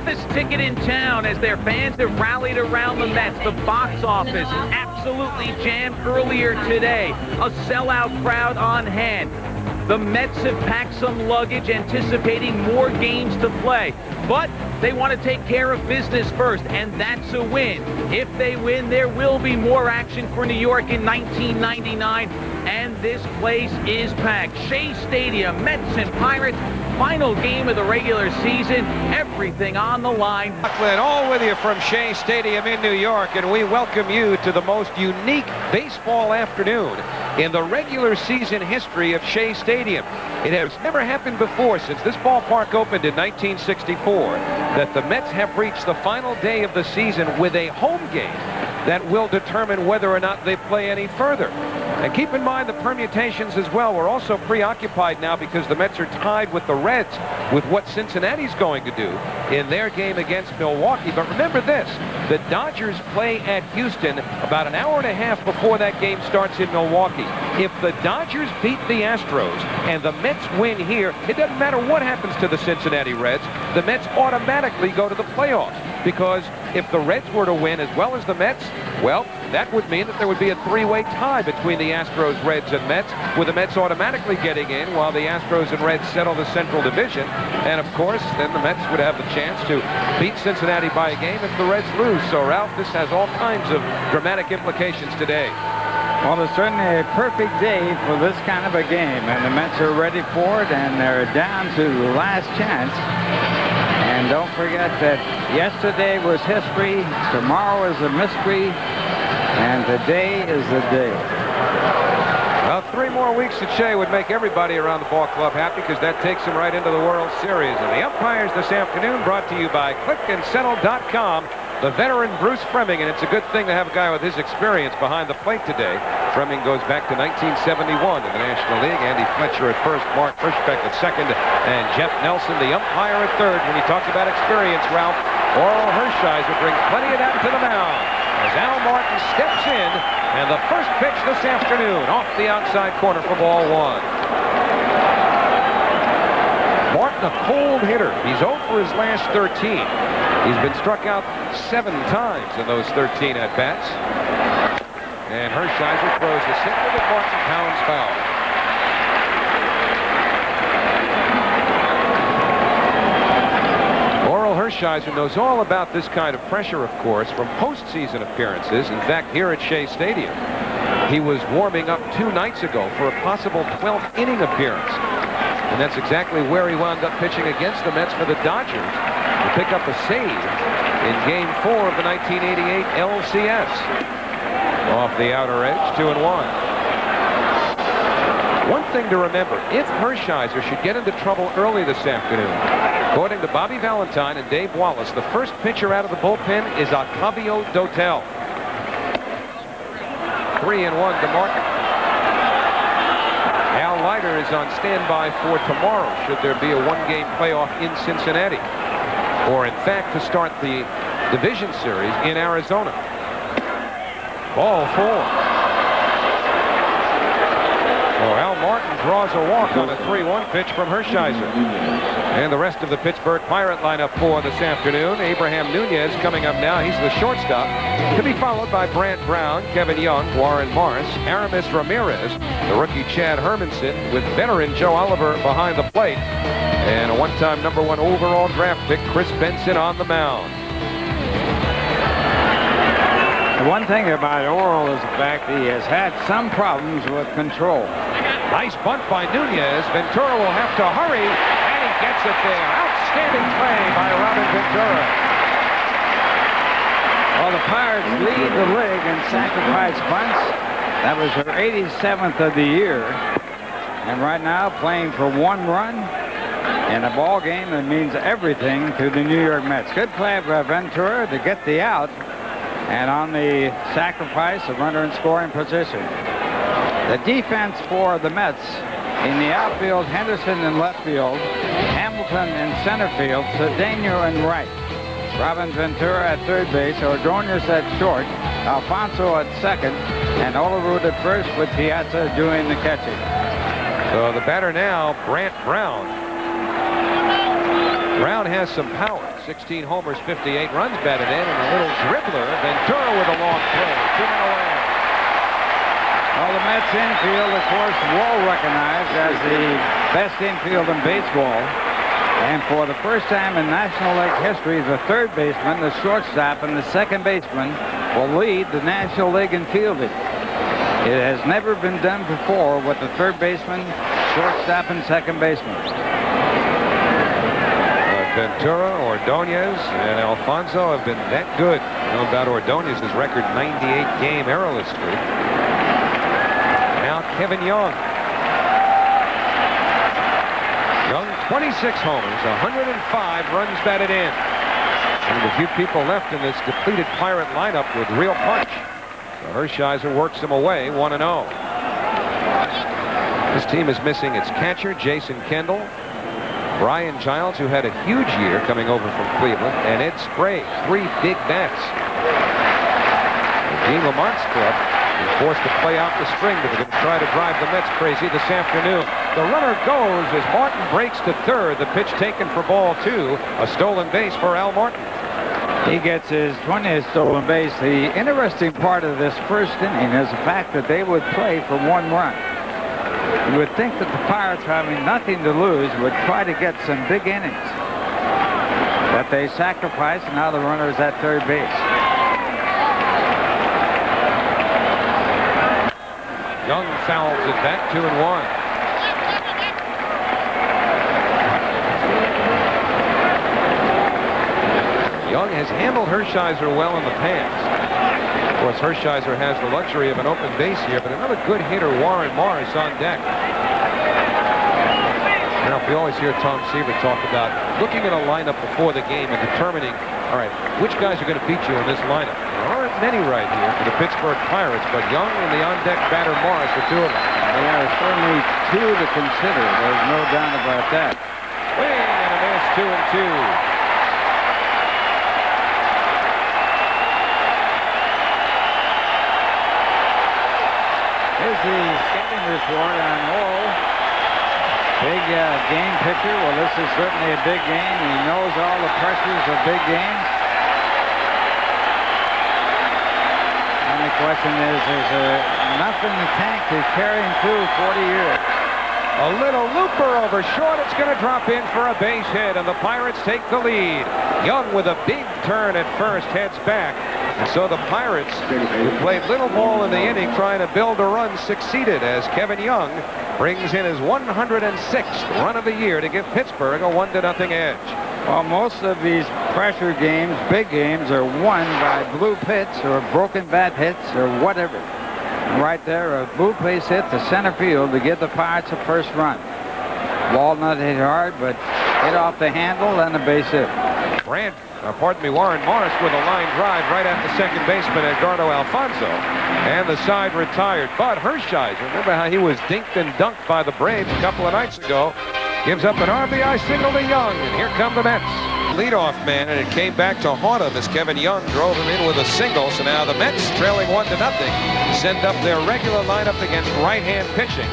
toughest ticket in town as their fans have rallied around the Mets. The box office absolutely jammed earlier today. A sellout crowd on hand. The Mets have packed some luggage, anticipating more games to play. But they want to take care of business first, and that's a win. If they win, there will be more action for New York in 1999, and this place is packed. Shea Stadium, Mets and Pirates, final game of the regular season, everything on the line. All with you from Shea Stadium in New York, and we welcome you to the most unique baseball afternoon in the regular season history of Shea Stadium. It has never happened before since this ballpark opened in 1964 that the Mets have reached the final day of the season with a home game that will determine whether or not they play any further. And keep in mind the permutations as well. We're also preoccupied now because the Mets are tied with the Reds with what Cincinnati's going to do in their game against Milwaukee. But remember this, the Dodgers play at Houston about an hour and a half before that game starts in Milwaukee. If the Dodgers beat the Astros and the Mets win here, it doesn't matter what happens to the Cincinnati Reds, the Mets automatically go to the playoffs. Because if the Reds were to win as well as the Mets, well, that would mean that there would be a three-way tie between the Astros, Reds, and Mets, with the Mets automatically getting in while the Astros and Reds settle the Central Division. And, of course, then the Mets would have the chance to beat Cincinnati by a game if the Reds lose. So, Ralph, this has all kinds of dramatic implications today. Well, it's certainly a perfect day for this kind of a game, and the Mets are ready for it, and they're down to the last chance. And don't forget that yesterday was history, tomorrow is a mystery, and today is the day. Well, 3 more weeks at Shea would make everybody around the ball club happy, because that takes them right into the World Series. And the umpires this afternoon brought to you by clickandsettle.com. The veteran Bruce Fleming, and it's a good thing to have a guy with his experience behind the plate today. Fleming goes back to 1971 in the National League. Andy Fletcher at first, Mark Hirschbeck at second, and Jeff Nelson, the umpire, at third. When you talk about experience, Ralph, Orel Hershiser brings plenty of that to the mound as Al Martin steps in, and the first pitch this afternoon off the outside corner for ball 1. Martin, a cold hitter. He's 0 for his last 13. He's been struck out 7 times in those 13 at-bats. And Hershiser throws a single that Martin pounds foul. Orel Hershiser knows all about this kind of pressure, of course, from postseason appearances. In fact, here at Shea Stadium, he was warming up 2 nights ago for a possible 12th inning appearance. And that's exactly where he wound up pitching against the Mets for the Dodgers to pick up a save in Game 4 of the 1988 LCS. Off the outer edge, 2-1. One thing to remember, if Hershiser should get into trouble early this afternoon, according to Bobby Valentine and Dave Wallace, the first pitcher out of the bullpen is Octavio Dotel. 3-1 to Martin. Al Leiter is on standby for tomorrow, should there be a 1-game playoff in Cincinnati, or in fact to start the division series in Arizona. Ball 4. Oh, Al Martin draws a walk on a 3-1 pitch from Hershiser. And the rest of the Pittsburgh Pirate lineup for this afternoon. Abraham Nunez coming up now. He's the shortstop. To be followed by Brant Brown, Kevin Young, Warren Morris, Aramis Ramirez, the rookie Chad Hermanson, with veteran Joe Oliver behind the plate. And a one-time #1 overall draft pick, Kris Benson, on the mound. The one thing about Orel is the fact that he has had some problems with control. Nice bunt by Nunez. Ventura will have to hurry, and he gets it there. Outstanding play by Robin Ventura. Well, the Pirates lead the league in sacrifice bunts. That was her 87th of the year. And right now playing for 1 run in a ball game that means everything to the New York Mets. Good play by Ventura to get the out. And on the sacrifice, a runner in scoring position. The defense for the Mets in the outfield, Henderson in left field, Hamilton in center field, Cedeno in right. Robin Ventura at third base, Ordonez at short, Alfonso at second, and Olerud at first with Piazza doing the catching. So the batter now, Brant Brown. Brown has some power. 16 homers, 58 runs batted in, and a little dribbler. Ventura with a long throw. 2 men away. Well, the Mets infield, of course, well recognized as the best infield in baseball. And for the first time in National League history, the third baseman, the shortstop, and the second baseman will lead the National League in fielding. It has never been done before with the third baseman, shortstop, and second baseman. Ventura, Ordonez, and Alfonso have been that good. You know about Ordonez's record 98-game errorless streak. Now Kevin Young. Young, 26 homers, 105 runs batted in. And a few people left in this depleted Pirate lineup with real punch. So Hershiser works them away, 1-0. This team is missing its catcher, Jason Kendall, Brian Childs, who had a huge year coming over from Cleveland, and Ed Sprague, 3 big bats. Gene Lamont's club is forced to play out the string, but they're going to try to drive the Mets crazy this afternoon. The runner goes as Martin breaks to third. The pitch taken for ball 2. A stolen base for Al Martin. He gets his 20th stolen base. The interesting part of this first inning is the fact that they would play for 1 run. You would think that the Pirates, having nothing to lose, would try to get some big innings. But they sacrifice, and now the runner is at third base. Young fouls it back, 2-1. Young has handled Hershiser well in the past. Of course, Hershiser has the luxury of an open base here, but another good hitter, Warren Morris, on deck. Now, we always hear Tom Seaver talk about looking at a lineup before the game and determining, all right, which guys are going to beat you in this lineup. There aren't many right here for the Pittsburgh Pirates, but Young and the on-deck batter Morris are 2 of them. There are certainly 2 to consider. There's no doubt about that. Swing and a miss, 2-2. Here's the scouting report on Orel. Big game picture. Well, this is certainly a big game. He knows all the pressures of big games. And the question is there enough in the tank to carry him through 40 years? A little looper over short. It's going to drop in for a base hit, and the Pirates take the lead. Young with a big turn at first heads back. And so the Pirates, who played little ball in the inning trying to build a run, succeeded as Kevin Young brings in his 106th run of the year to give Pittsburgh a 1-0 edge. Well, most of these pressure games, big games, are won by blue hits or broken bat hits or whatever. Right there, a blue base hit to center field to give the Pirates a first run. Ball not hit hard, but hit off the handle and a base hit. Warren Morris with a line drive right at the second baseman, Edgardo Alfonso. And the side retired. But Hershiser, remember how he was dinked and dunked by the Braves a couple of nights ago, gives up an RBI single to Young, and here come the Mets. Leadoff man, and it came back to haunt him as Kevin Young drove him in with a single. So now the Mets, trailing 1-0, send up their regular lineup against right-hand pitching.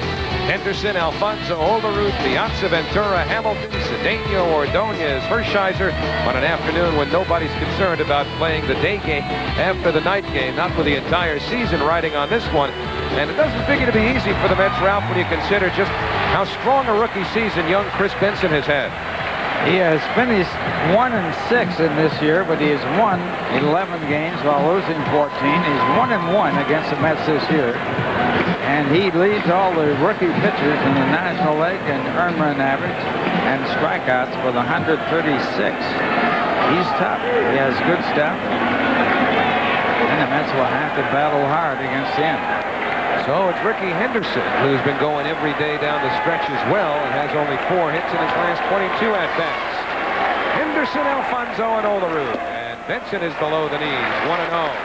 Henderson, Alfonso, Olerud, Piazza, Ventura, Hamilton, Cedeno, Ordonez, Hershiser on an afternoon when nobody's concerned about playing the day game after the night game, not for the entire season riding on this one. And it doesn't figure to be easy for the Mets, Ralph, when you consider just how strong a rookie season young Kris Benson has had. He has finished 1-6 in this year, but he has won 11 games while losing 14. He's 1-1 against the Mets this year. And he leads all the rookie pitchers in the National League in earned run average and strikeouts with 136. He's tough. He has good stuff. And the Mets will have to battle hard against him. So it's Ricky Henderson, who's been going every day down the stretch as well and has only 4 hits in his last 22 at-bats. Henderson, Alfonso, and Olerud. And Benson is below the knees, 1-0.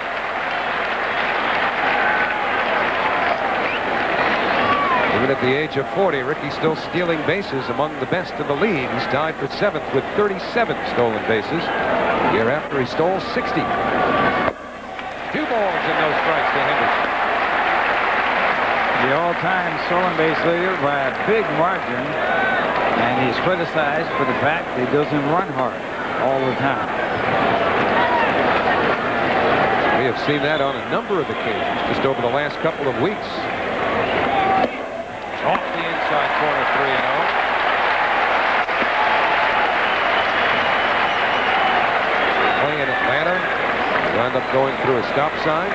Even at the age of 40, Ricky's still stealing bases among the best in the league. He's tied for 7th with 37 stolen bases. The year after, he stole 60. 2 balls and no strikes to Henderson. The all-time stolen base leader by a big margin, and he's criticized for the fact that he doesn't run hard. all the time. We have seen that on a number of occasions just over the last couple of weeks. Off the inside corner, 3-0. Playing in Atlanta, wound up going through a stop sign.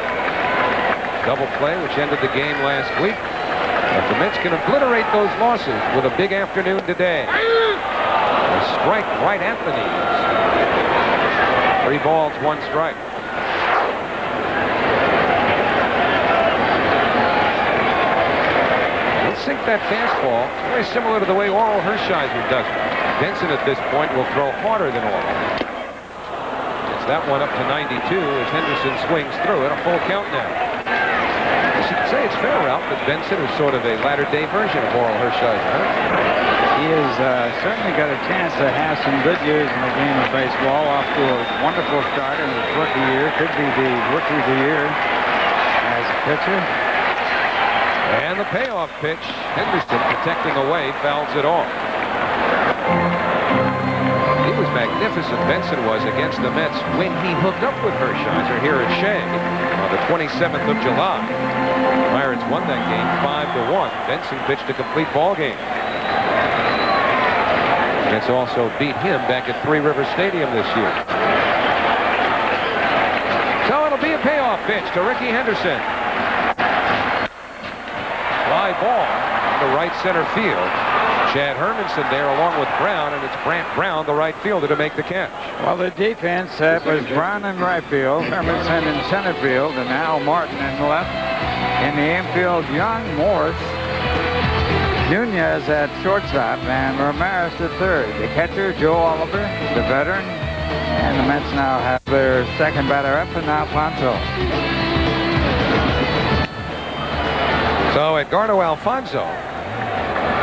Double play, which ended the game last week. But the Mets can obliterate those losses with a big afternoon today. A strike right at the knees. 3 balls, 1 strike. He'll sink that fastball, very similar to the way Orel Hershiser does it. Benson at this point will throw harder than Orel. It's that one up to 92 as Henderson swings through it. A full count now. You should say it's fair, Ralph, that Benson is sort of a latter-day version of Orel Hershiser, huh? He has certainly got a chance to have some good years in the game of baseball. Off to a wonderful start in his rookie year. Could be the rookie of the year as a pitcher. And the payoff pitch. Henderson protecting away, fouls it off. He was magnificent, Benson was, against the Mets when he hooked up with Hershiser here at Shea on the 27th of July. Pirates won that game 5-1. Benson pitched a complete ball game. Mets also beat him back at Three Rivers Stadium this year. So it'll be a payoff pitch to Ricky Henderson. Fly ball to right center field. Chad Hermanson there along with Brown, and it's Brant Brown, the right fielder, to make the catch. Well, the defense was Brown in right field, Hermanson in center field, and Al Martin in left. In the infield, Young, Morris, Nunez at shortstop, and Ramirez at third. The catcher, Joe Oliver, the veteran, and the Mets now have their second batter up, and Alfonso. So Edgardo Alfonso,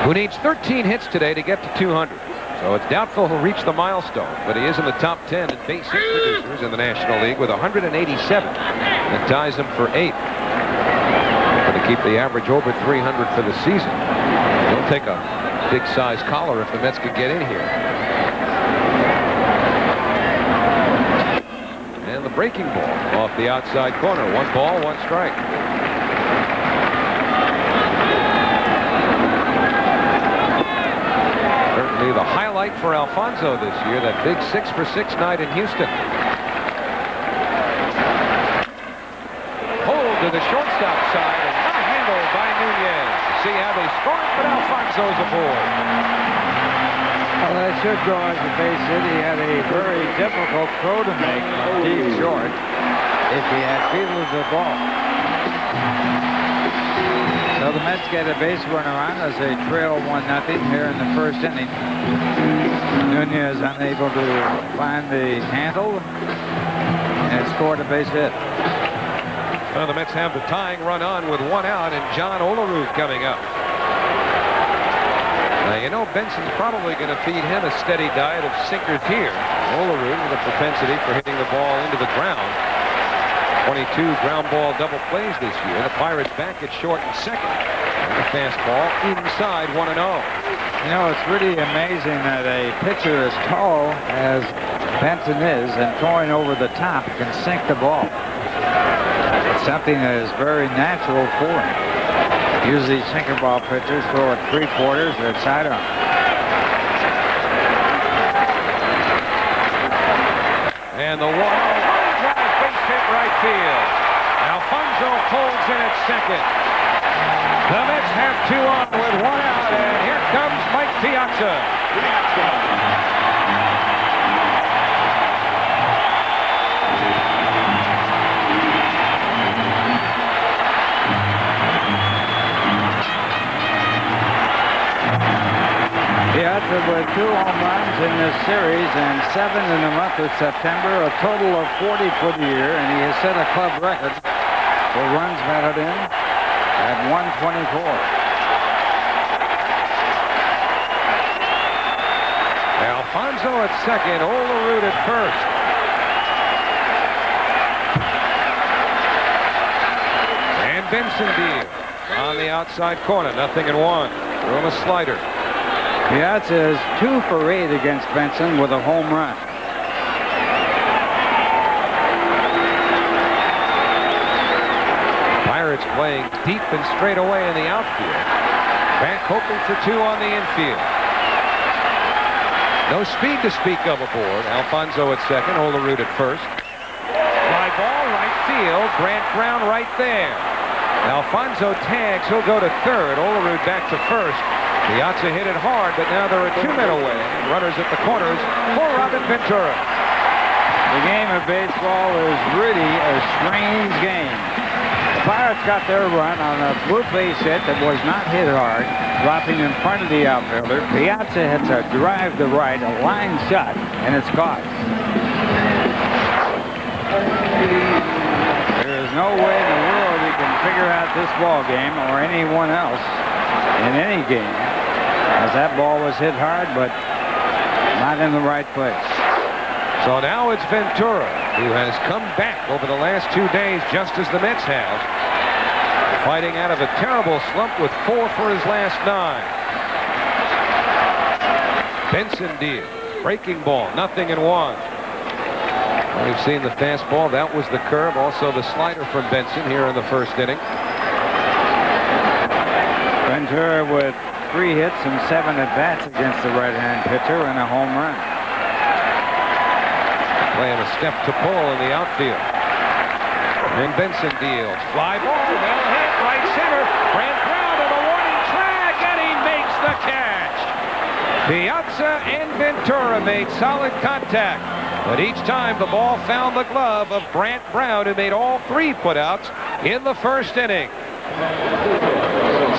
who needs 13 hits today to get to 200. So it's doubtful he'll reach the milestone, but he is in the top 10 in base hit producers in the National League with 187. That ties him for 8th. Going to keep the average over 300 for the season. He'll take a big-size collar if the Mets could get in here. And the breaking ball off the outside corner. 1 ball, 1 strike. The highlight for Alfonso this year, that big 6-for-6 night in Houston. Hold to the shortstop side and not handled by Nunez. See how they score it, but Alfonso's aboard. Well, that should go as a base hit. He had a very difficult throw to make from deep short if he had fielded the ball. So the Mets get a base runner on as they trail 1-0 here in the first inning. Nunez unable to find the handle and scored a base hit. Well, the Mets have the tying run on with 1 out, and John Olerud coming up. Now, you know, Benson's probably going to feed him a steady diet of sinkers here. Olerud with a propensity for hitting the ball into the ground. 22 ground ball double plays this year. The Pirates back at short and second. And the fastball inside 1-0. You know, it's really amazing that a pitcher as tall as Benson is and throwing over the top can sink the ball. It's something that is very natural for him. Usually sinker ball pitchers throw at 3/4 or sidearm. And the 1-0 hit right field. Alfonso pulls in at second. The Mets have 2 on with 1 out, and here comes Mike Piazza. Piazza with 2 home runs in this series and 7 in the month of September, a total of 40 for the year, and he has set a club record for runs batted in at 124. Alfonso at second, Olerud at first. And Benson deal on the outside corner, 0-1. Throw him a slider. Piazza is 2 for 8 against Benson with a home run. Pirates playing deep and straight away in the outfield. Back hoping for 2 on the infield. No speed to speak of aboard. Alfonso at second, Olerud at first. Fly ball, right field. Grant Brown right there. Alfonso tags. He'll go to third. Olerud back to first. Piazza hit it hard, but now there are 2 men away. Runners at the corners for Robin Ventura. The game of baseball is really a strange game. The Pirates got their run on a blue base hit that was not hit hard, dropping in front of the outfielder. Piazza hits a drive to right, a line shot, and it's caught. There is no way in the world you can figure out this ball game or anyone else in any game, as that ball was hit hard, but not in the right place. So now it's Ventura, who has come back over the last 2 days, just as the Mets have, fighting out of a terrible slump with 4 for his last 9. Benson deal, breaking ball, 0-1. We've seen the fastball. That was the curve. Also the slider from Benson here in the first inning. Ventura with 3 hits and 7 at-bats against the right-hand pitcher and a home run. Playing a step to pull in the outfield. And Benson deals. Fly ball, well hit, right center. Grant Brown to the warning track, and he makes the catch. Piazza and Ventura made solid contact, but each time the ball found the glove of Grant Brown, who made all 3 putouts in the first inning.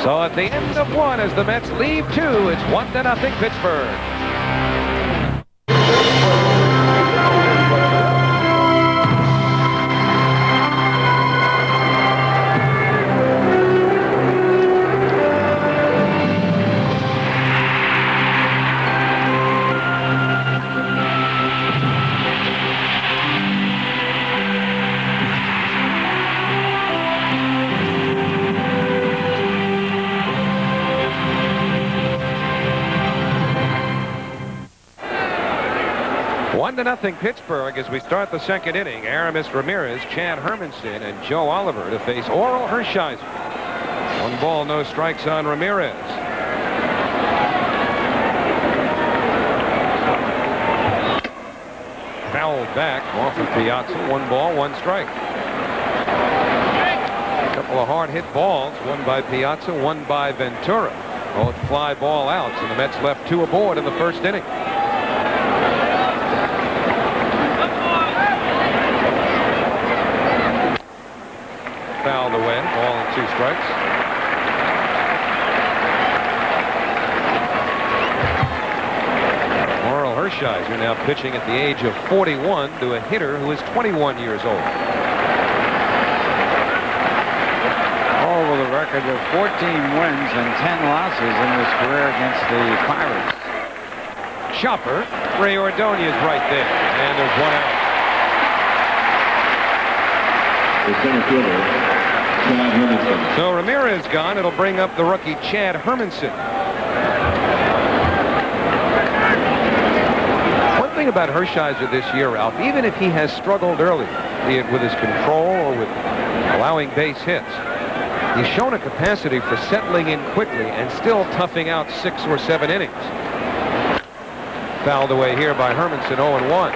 So at the end of 1, as the Mets leave 2, it's 1-0 Pittsburgh. Nothing Pittsburgh as we start the second inning. Aramis Ramirez, Chad Hermanson, and Joe Oliver to face Orel Hershiser. 1 ball, no strikes on Ramirez. Fouled back off of Piazza. 1 ball, 1 strike. A couple of hard hit balls, one by Piazza, one by Ventura. Both fly ball outs, and the Mets left 2 aboard in the first inning. Fouled away, ball and 2 strikes. Orel Hershiser now pitching at the age of 41 to a hitter who is 21 years old. All with a record of 14 wins and 10 losses in his career against the Pirates. Chopper, Ray Ordonez right there, and there's 1 out. The center fielder, Chad Hermanson. So Ramirez gone. It'll bring up the rookie Chad Hermanson. One thing about Hershiser this year, Ralph, even if he has struggled early, be it with his control or with allowing base hits, he's shown a capacity for settling in quickly and still toughing out 6 or 7 innings. Fouled away here by Hermanson, 0-1.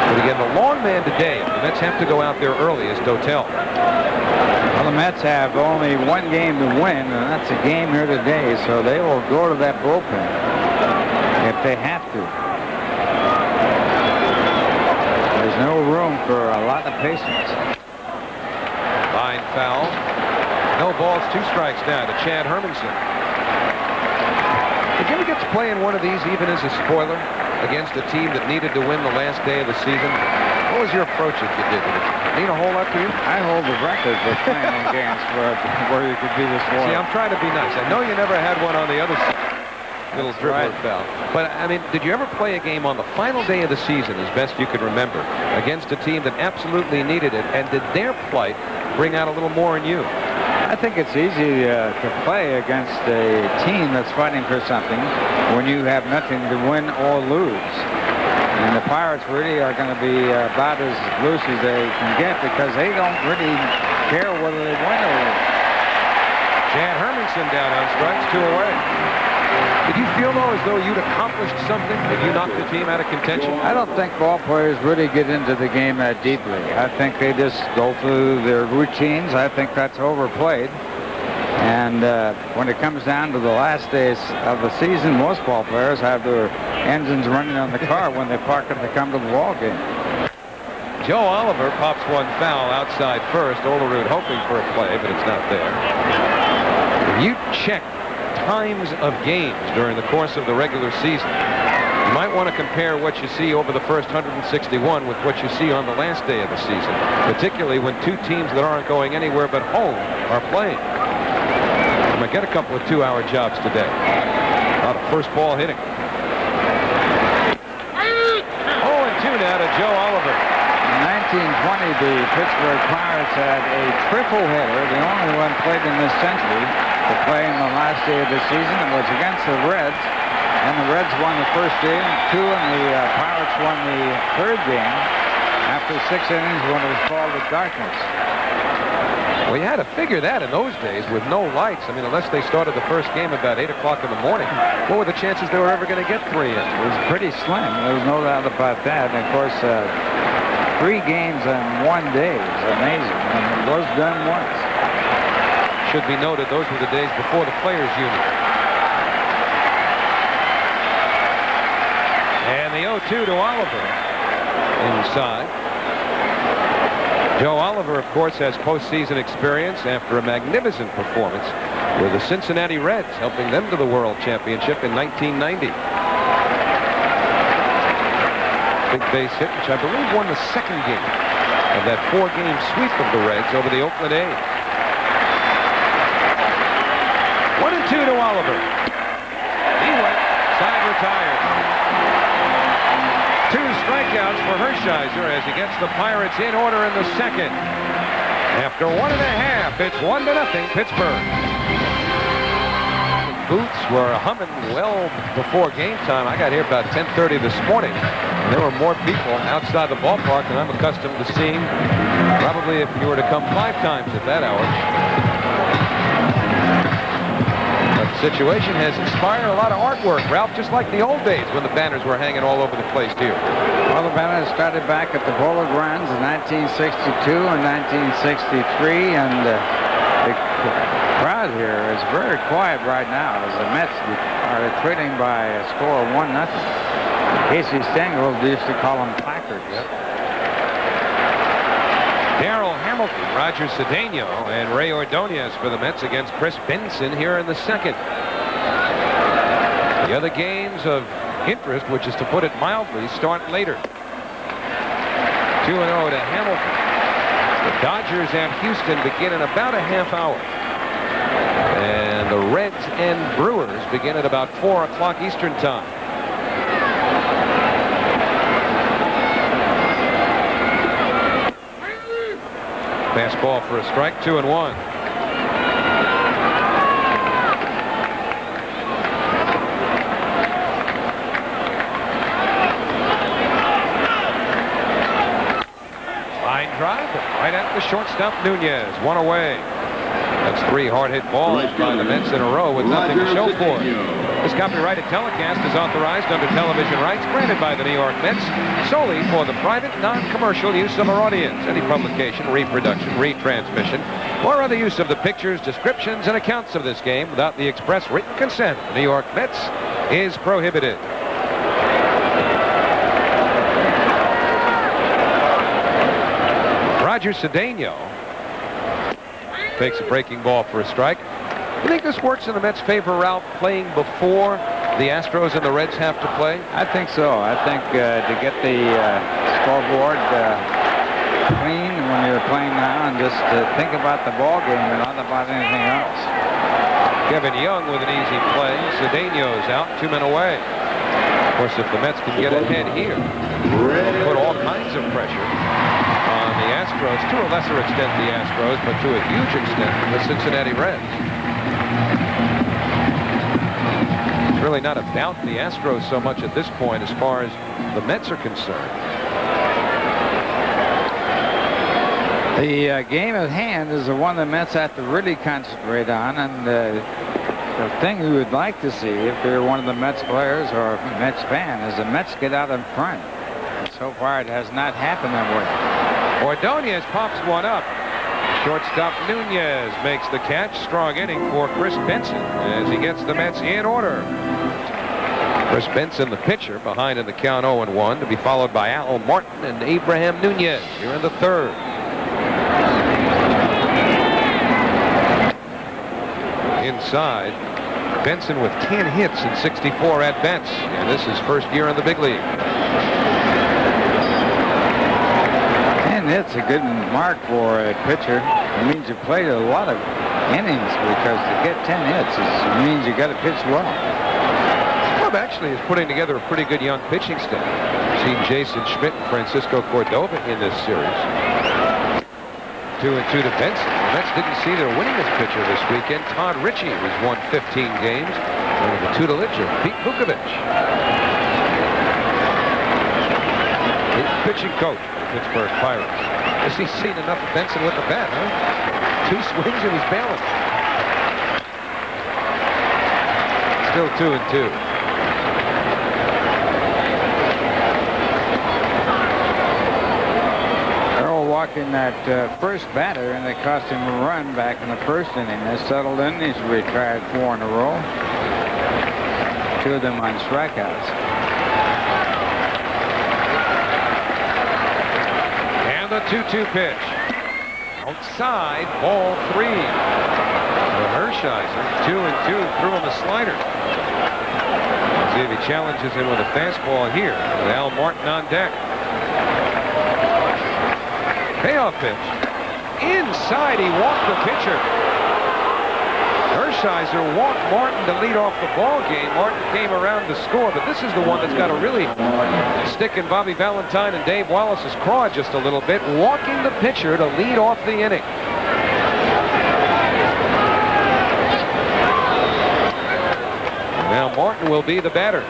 But again, the long man today, the Mets have to go out there early, is Dotel. Well, the Mets have only 1 game to win, and that's a game here today, so they will go to that bullpen if they have to. There's no room for a lot of patience. Line foul. No balls, 2 strikes now to Chad Hermanson. Did you ever get to play in one of these even as a spoiler against a team that needed to win the last day of the season? What was your approach that you did? Did it mean a whole lot to you? I hold the record for playing in games where you could be this one. See, I'm trying to be nice. I know you never had one on the other side. Little dribbler foul. But, I mean, did you ever play a game on the final day of the season, as best you could remember, against a team that absolutely needed it? And did their plight bring out a little more in you? I think it's easy to play against a team that's fighting for something when you have nothing to win or lose. And the Pirates really are going to be about as loose as they can get because they don't really care whether they win or lose. Chad Hermanson down on strikes, 2 away. Did you feel, though, as though you'd accomplished something? Did you knock the team out of contention? I don't think ball players really get into the game that deeply. I think they just go through their routines. I think that's overplayed. And when it comes down to the last days of the season, most ball players have their engines running on the car when they park it to come to the ball game. Joe Oliver pops one foul outside first. Olerud hoping for a play, but it's not there. You check times of games during the course of the regular season. You might want to compare what you see over the first 161 with what you see on the last day of the season, particularly when two teams that aren't going anywhere but home are playing. I'm going to get a couple of 2-hour jobs today. A lot of first ball hitting. 0-2 now to Joe Oliver. In 1920, the Pittsburgh Pirates had a triple header, the only one played in this century, to play in the last day of the season. It was against the Reds, and the Reds won the first game, 2, and the Pirates won the third game after 6 innings when it was called the darkness. Well, you had to figure that in those days with no lights. I mean, unless they started the first game about 8 o'clock in the morning. What were the chances they were ever going to get 3 in? It was pretty slim. There was no doubt about that. And, of course, 3 games in 1 day is amazing. And it was done once. Should be noted, those were the days before the Players Union. And the 0-2 to Oliver inside. Joe Oliver, of course, has postseason experience after a magnificent performance with the Cincinnati Reds, helping them to the World Championship in 1990. Big base hit, which I believe won the second game of that 4-game sweep of the Reds over the Oakland A's. 1-2 to Oliver. He went, side retired. 2 strikeouts for Hershiser as he gets the Pirates in order in the second. After 1.5, it's 1-0 Pittsburgh. Boots were humming well before game time. I got here about 10:30 this morning. And there were more people outside the ballpark than I'm accustomed to seeing. Probably if you were to come 5 times at that hour. The situation has inspired a lot of artwork, Ralph, just like the old days when the banners were hanging all over the place here. Well, the banners started back at the Polo Grounds in 1962 and 1963, and the crowd here is very quiet right now as the Mets are retreating by a score of 1-0. Casey Stengel used to call them placards. Yep. Darryl Hamilton, Roger Cedeno, and Ray Ordonez for the Mets against Kris Benson here in the second. The other games of interest, which is to put it mildly, start later. 2-0 to Hamilton. The Dodgers and Houston begin in about a half hour. And the Reds and Brewers begin at about 4 o'clock Eastern time. Fastball for a strike, 2-1. Line drive, right at the shortstop Nunez, 1 away. That's 3 hard-hit balls by the Mets in a row with nothing to show for it. This copyrighted telecast is authorized under television rights granted by the New York Mets solely for the private, non-commercial use of our audience. Any publication, reproduction, retransmission, or other use of the pictures, descriptions, and accounts of this game without the express written consent of the New York Mets is prohibited. Roger Cedeno takes a breaking ball for a strike. You think this works in the Mets' favor, Ralph, playing before the Astros and the Reds have to play? I think so. I think to get the scoreboard clean when you're playing now and just think about the ball game and not about anything else. Kevin Young with an easy play. Cedeno's out, 2 men away. Of course, if the Mets can get ahead here, they'll put all kinds of pressure on the Astros, to a lesser extent the Astros, but to a huge extent the Cincinnati Reds. It's really not about the Astros so much at this point as far as the Mets are concerned. The game at hand is the one the Mets have to really concentrate on, and the thing you would like to see if you're one of the Mets players or a Mets fan is the Mets get out in front. And so far it has not happened that way. Ordonez pops one up. Shortstop Nunez makes the catch. Strong inning for Kris Benson as he gets the Mets in order. Kris Benson, the pitcher, behind in the count 0-1, to be followed by Al Martin and Abraham Nunez here in the third. Inside, Benson with 10 hits and 64 at-bats, and this is first year in the big league. 10 hits, a good mark for a pitcher. It means you played a lot of innings, because to get 10 hits means you got to pitch well. The club actually is putting together a pretty good young pitching staff. We've seen Jason Schmidt and Francisco Cordova in this series. 2-2 to Benson. The Mets didn't see their winningest pitcher this weekend. Todd Ritchie, who's won 15 games under the tutelage of Pete Vukovich. His pitching coach for the Pittsburgh Pirates. Has he seen enough of Benson with the bat, huh? 2 swings and he's balanced. Still 2-2. Walking that first batter, and it cost him a run back in the first inning. They settled in. He's retired 4 in a row. 2 of them on strikeouts. And the 2-2 pitch. Outside, ball 3. Hershiser, 2-2, threw him a slider. See if he challenges him with a fastball here with Al Martin on deck. Payoff pitch. Inside, he walked the pitcher. Hershiser walked Martin to lead off the ball game. Martin came around to score, but this is the one that's got to really stick in Bobby Valentine and Dave Wallace's craw just a little bit. Walking the pitcher to lead off the inning. Now Martin will be the batter.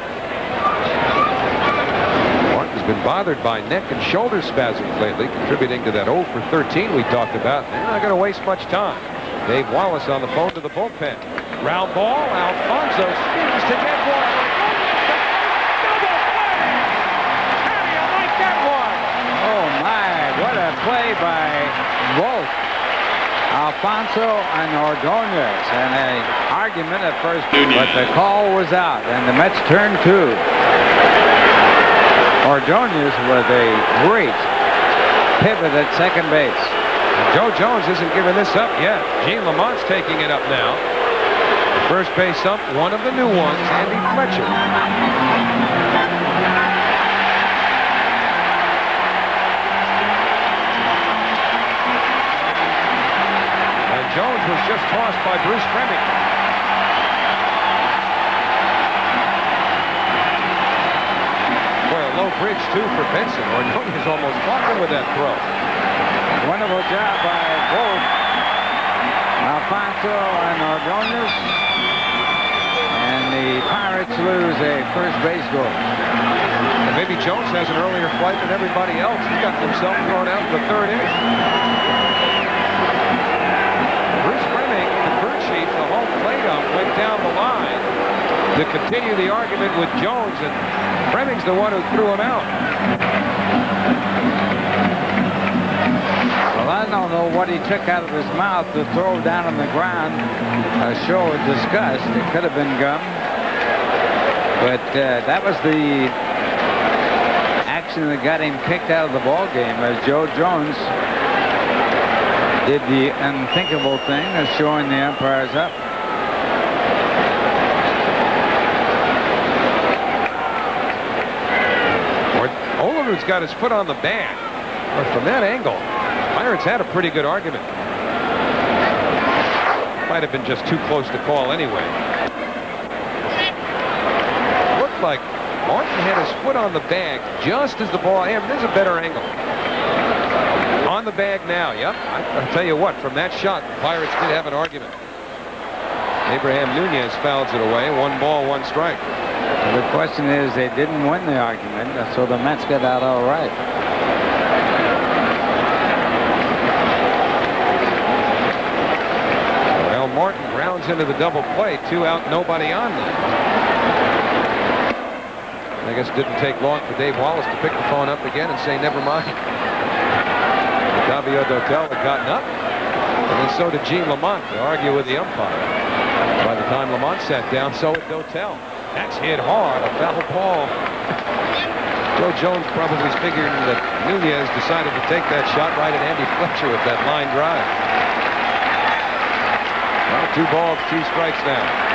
Been bothered by neck and shoulder spasms lately, contributing to that 0 for 13 we talked about. They're not going to waste much time. Dave Wallace on the phone to the bullpen. Ground ball. Alfonso spins to get one. Double play! How do you like that one? Oh my, what a play by both Alfonso and Ordonez, and an argument at first, but the call was out, and the Mets turned 2. Ordonez with a great pivot at second base. Joe Jones isn't giving this up yet. Gene Lamont's taking it up now. First base up, one of the new ones, Andy Fletcher. And Jones was just tossed by Bruce Fleming. Low bridge, too, for Benson. Ordonez almost blocked him with that throw. Wonderful job by both Alfonso and Ordonez. And the Pirates lose a first base goal. And maybe Jones has an earlier flight than everybody else. He got himself thrown out in the third inning. Bruce Fleming, the crew chief, the home plate ump, went down the line to continue the argument with Jones, and Fleming's the one who threw him out. Well, I don't know what he took out of his mouth to throw down on the ground, a show of disgust. It could have been gum. But that was the action that got him kicked out of the ball game, as Joe Jones did the unthinkable thing of showing the umpires up. Olerud's got his foot on the bag. But from that angle, Pirates had a pretty good argument. Might have been just too close to call anyway. Looked like Martin had his foot on the bag just as the ball. Hey, there's a better angle. On the bag now, yep. I'll tell you what, from that shot, the Pirates did have an argument. Abraham Nunez fouls it away. 1 ball, 1 strike. The question is, they didn't win the argument, so the Mets got out all right. Well, Martin rounds into the double play. 2 out, nobody on there. I guess it didn't take long for Dave Wallace to pick the phone up again and say, never mind. Octavio Dotel had gotten up, and then so did Gene Lamont to argue with the umpire. By the time Lamont sat down, so did Dotel. That's hit hard, a foul ball. Joe Jones probably figured that Nunez decided to take that shot right at Andy Fletcher with that line drive. Well, 2 balls, 2 strikes now.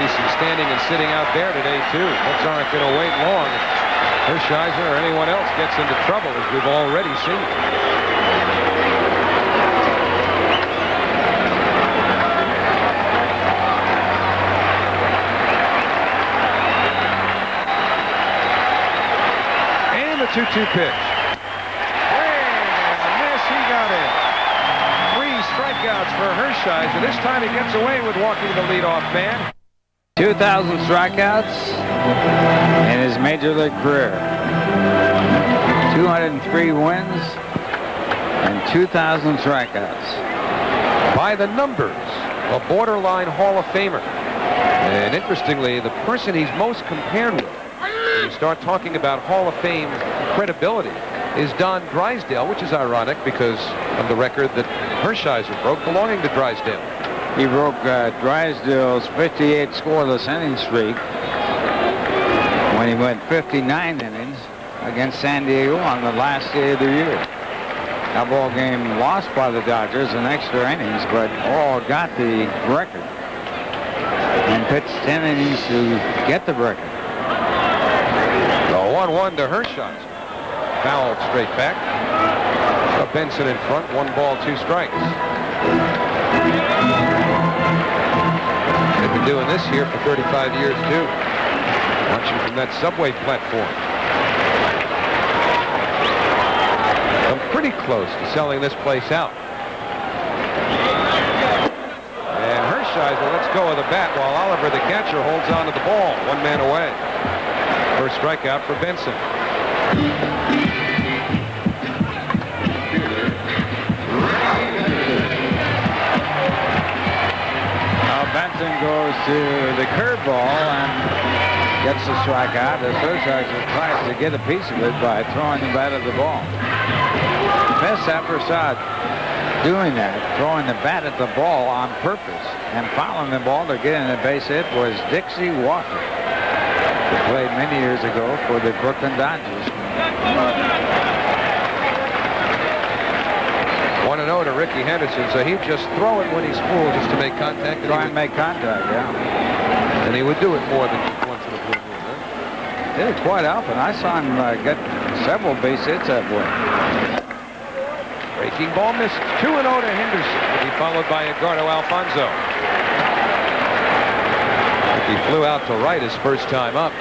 Some standing and sitting out there today, too. Mets aren't going to wait long. Hershiser or anyone else gets into trouble, as we've already seen. And the 2-2 pitch. And a miss, he got in. 3 strikeouts for Hershiser. This time he gets away with walking the leadoff man. 2,000 strikeouts in his major league career. 203 wins and 2,000 strikeouts. By the numbers, a borderline Hall of Famer. And interestingly, the person he's most compared with, when you start talking about Hall of Fame credibility, is Don Drysdale, which is ironic because of the record that Hershiser broke belonging to Drysdale. He broke Drysdale's 58 scoreless inning streak when he went 59 innings against San Diego on the last day of the year. That ball game lost by the Dodgers in extra innings, but Orel got the record and pitched 10 innings to get the record. The 1-1 to Hershiser. Fouled straight back. Benson in front. 1 ball, 2 strikes. They've been doing this here for 35 years, too. Watching from that subway platform. I'm pretty close to selling this place out. And Hershiser lets go of the bat while Oliver, the catcher, holds on to the ball. 1 man away. First strikeout for Benson. Benson goes to the curveball and gets the strikeout as Hershiser tries to get a piece of it by throwing the bat at the ball. Best ever saw doing that, throwing the bat at the ball on purpose and fouling the ball to get in a base hit was Dixie Walker, who played many years ago for the Brooklyn Dodgers. 1-0 to Ricky Henderson, so he'd just throw it when he's full just to make contact. Try and make contact, yeah. And he would do it more than once in a blue moon, huh? Did it quite often. I saw him get several base hits that way. Breaking ball missed. 2-0 to Henderson. Will be followed by Edgardo Alfonzo. He flew out to right his first time up.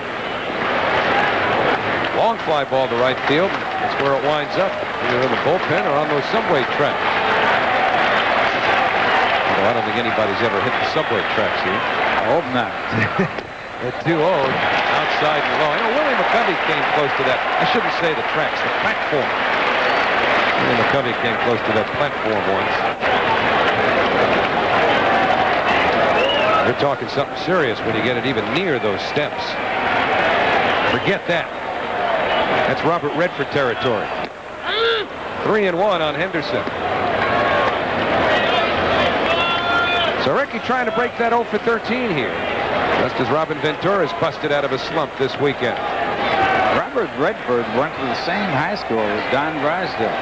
Long fly ball to right field. That's where it winds up. Either in the bullpen or on those subway tracks. Although I don't think anybody's ever hit the subway tracks here. I hope not. At 2-0, outside and low. You know, Willie McCovey came close to that. I shouldn't say the tracks, the platform. Willie McCovey came close to that platform once. You're talking something serious when you get it even near those steps. Forget that. That's Robert Redford territory. 3-1 on Henderson. So Ricky trying to break that 0 for 13 here. Just as Robin Ventura's busted out of a slump this weekend. Robert Redford went to the same high school as Don Drysdale.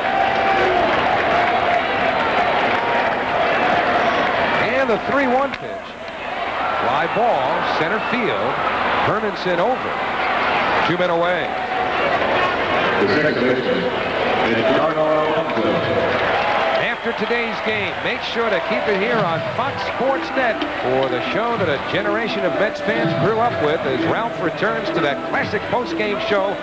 And the 3-1 pitch. Fly ball, center field. Hermanson over. 2 men away. The second baseman is Edgardo Alfonzo. after today's game. Make sure to keep it here on Fox Sports Net for the show that a generation of Mets fans grew up with as Ralph returns to that classic post-game show,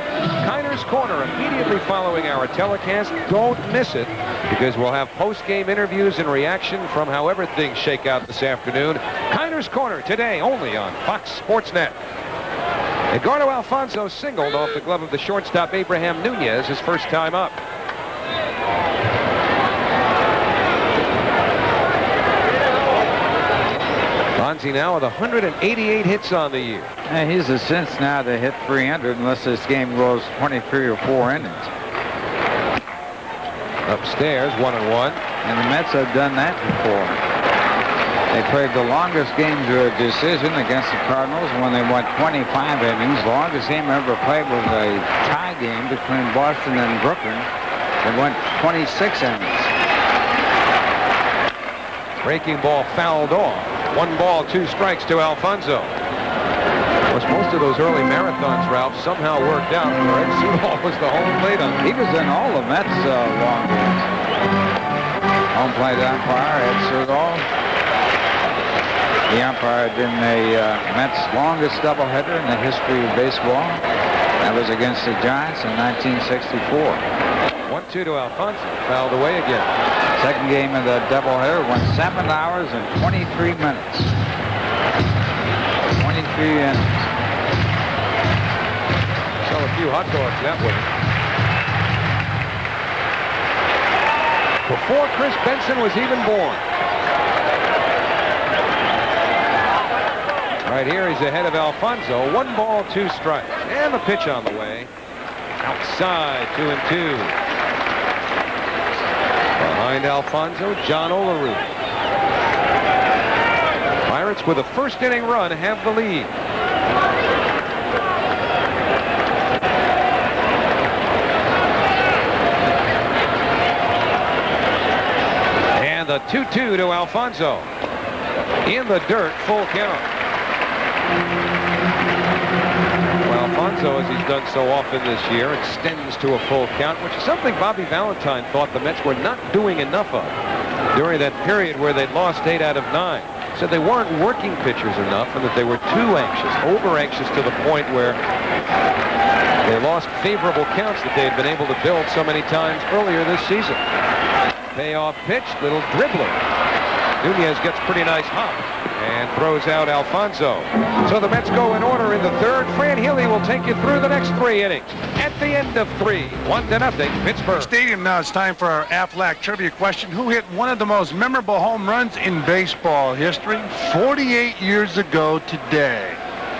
Kiner's Corner, immediately following our telecast. Don't miss it, because we'll have post-game interviews and reaction from however things shake out this afternoon. Kiner's Corner today only on Fox Sports Net. Edgardo Alfonso singled off the glove of the shortstop Abraham Nunez his first time up. Fonzie now with 188 hits on the year. Yeah, he's a sense now to hit 300 unless this game goes 23 or 4 innings. Upstairs, 1-1. And the Mets have done that before. They played the longest game to a decision against the Cardinals when they went 25 innings. The longest game ever played was a tie game between Boston and Brooklyn. They went 26 innings. Breaking ball fouled off. 1 ball, 2 strikes to Alfonso. Of course, most of those early marathons, Ralph, somehow worked out. Ed Sudol was the home plate umpire. He was in all the Mets long games. Home plate umpire, Ed Sudol. The umpire in the Mets' longest doubleheader in the history of baseball. That was against the Giants in 1964. 1-2 to Alfonso. Fouled away again. Second game of the doubleheader went 7 hours and 23 minutes. 23 innings. Sell a few hot dogs that way. Before Kris Benson was even born. Right here, he's ahead of Alfonso. 1 ball, 2 strikes. And the pitch on the way. Outside, 2-2. Behind Alfonso, John Olerud. Pirates with a first inning run have the lead. And the 2-2 to Alfonso. In the dirt, full count. Well, Alfonso, as he's done so often this year, extends to a full count, which is something Bobby Valentine thought the Mets were not doing enough of during that period where they'd lost 8 out of 9. Said they weren't working pitchers enough and that they were too anxious, over-anxious to the point where they lost favorable counts that they had been able to build so many times earlier this season. Payoff pitch, little dribbler. Nunez gets pretty nice hop and throws out Alfonso. So the Mets go in order in the third. Fran Healy will take you through the next 3 innings. At the end of 3, 1-0, Pittsburgh. Stadium now, it's time for our Aflac trivia question. Who hit one of the most memorable home runs in baseball history 48 years ago today?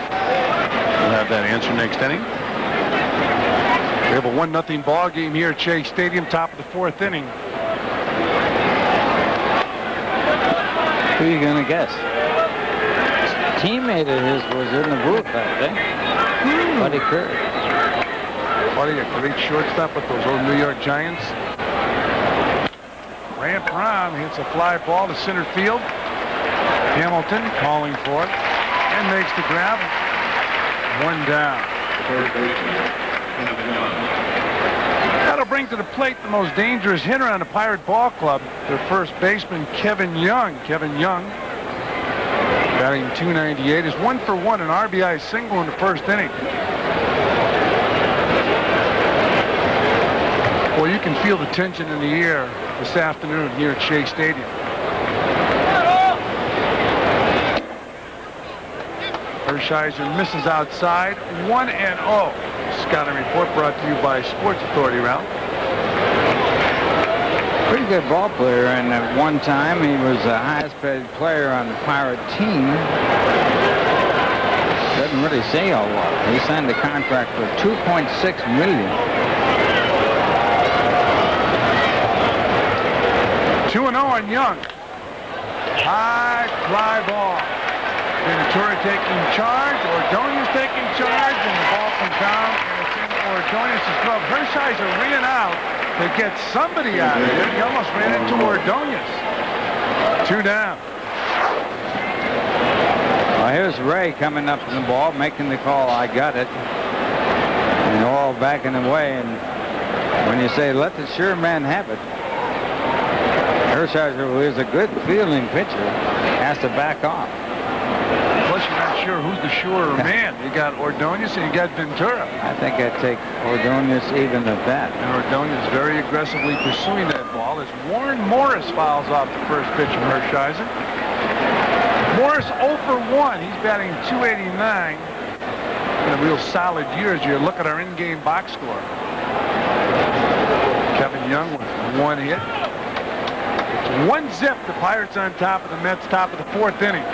We'll have that answer next inning. We have a 1-0 ball game here at Shea Stadium, top of the 4th inning. Who are you going to guess? Teammate of his was in the booth that day. Buddy Kerr. Buddy, a great shortstop with those old New York Giants. Grant Brown hits a fly ball to center field. Hamilton calling for it and makes the grab. 1 down. That'll bring to the plate the most dangerous hitter on the Pirate Ball Club, their first baseman, Kevin Young. Kevin Young, batting .298, is 1 for 1, an RBI single in the first inning. Well, you can feel the tension in the air this afternoon here at Shea Stadium. Hershiser misses outside, 1-0. Scouting report brought to you by Sports Authority, Ralph. Pretty good ball player, and at one time he was the highest paid player on the Pirate team. Doesn't really say a lot. He signed a contract for $2.6 million. 2-0 on Young. High fly ball. Ventura taking charge. Ordonez taking charge, and the ball comes down, and it's in Ordonez's glove. Hershiser ran out to get somebody out of it. He almost ran into Ordonez. 2 down. Well, here's Ray coming up to the ball, making the call, I got it. And Orel backing away, and when you say, let the sure man have it, Hershiser, who is a good fielding pitcher, has to back off. Plus, you're not sure who's the surer man. You got Ordonez and you got Ventura. I think I'd take Ordonez even at that. And Ordonez very aggressively pursuing that ball as Warren Morris fouls off the first pitch of Hershiser. Morris 0 for 1. He's batting .289. In a real solid year as you look at our in-game box score. Kevin Young with 1 hit. It's 1-zip. The Pirates on top of the Mets, top of the 4th inning.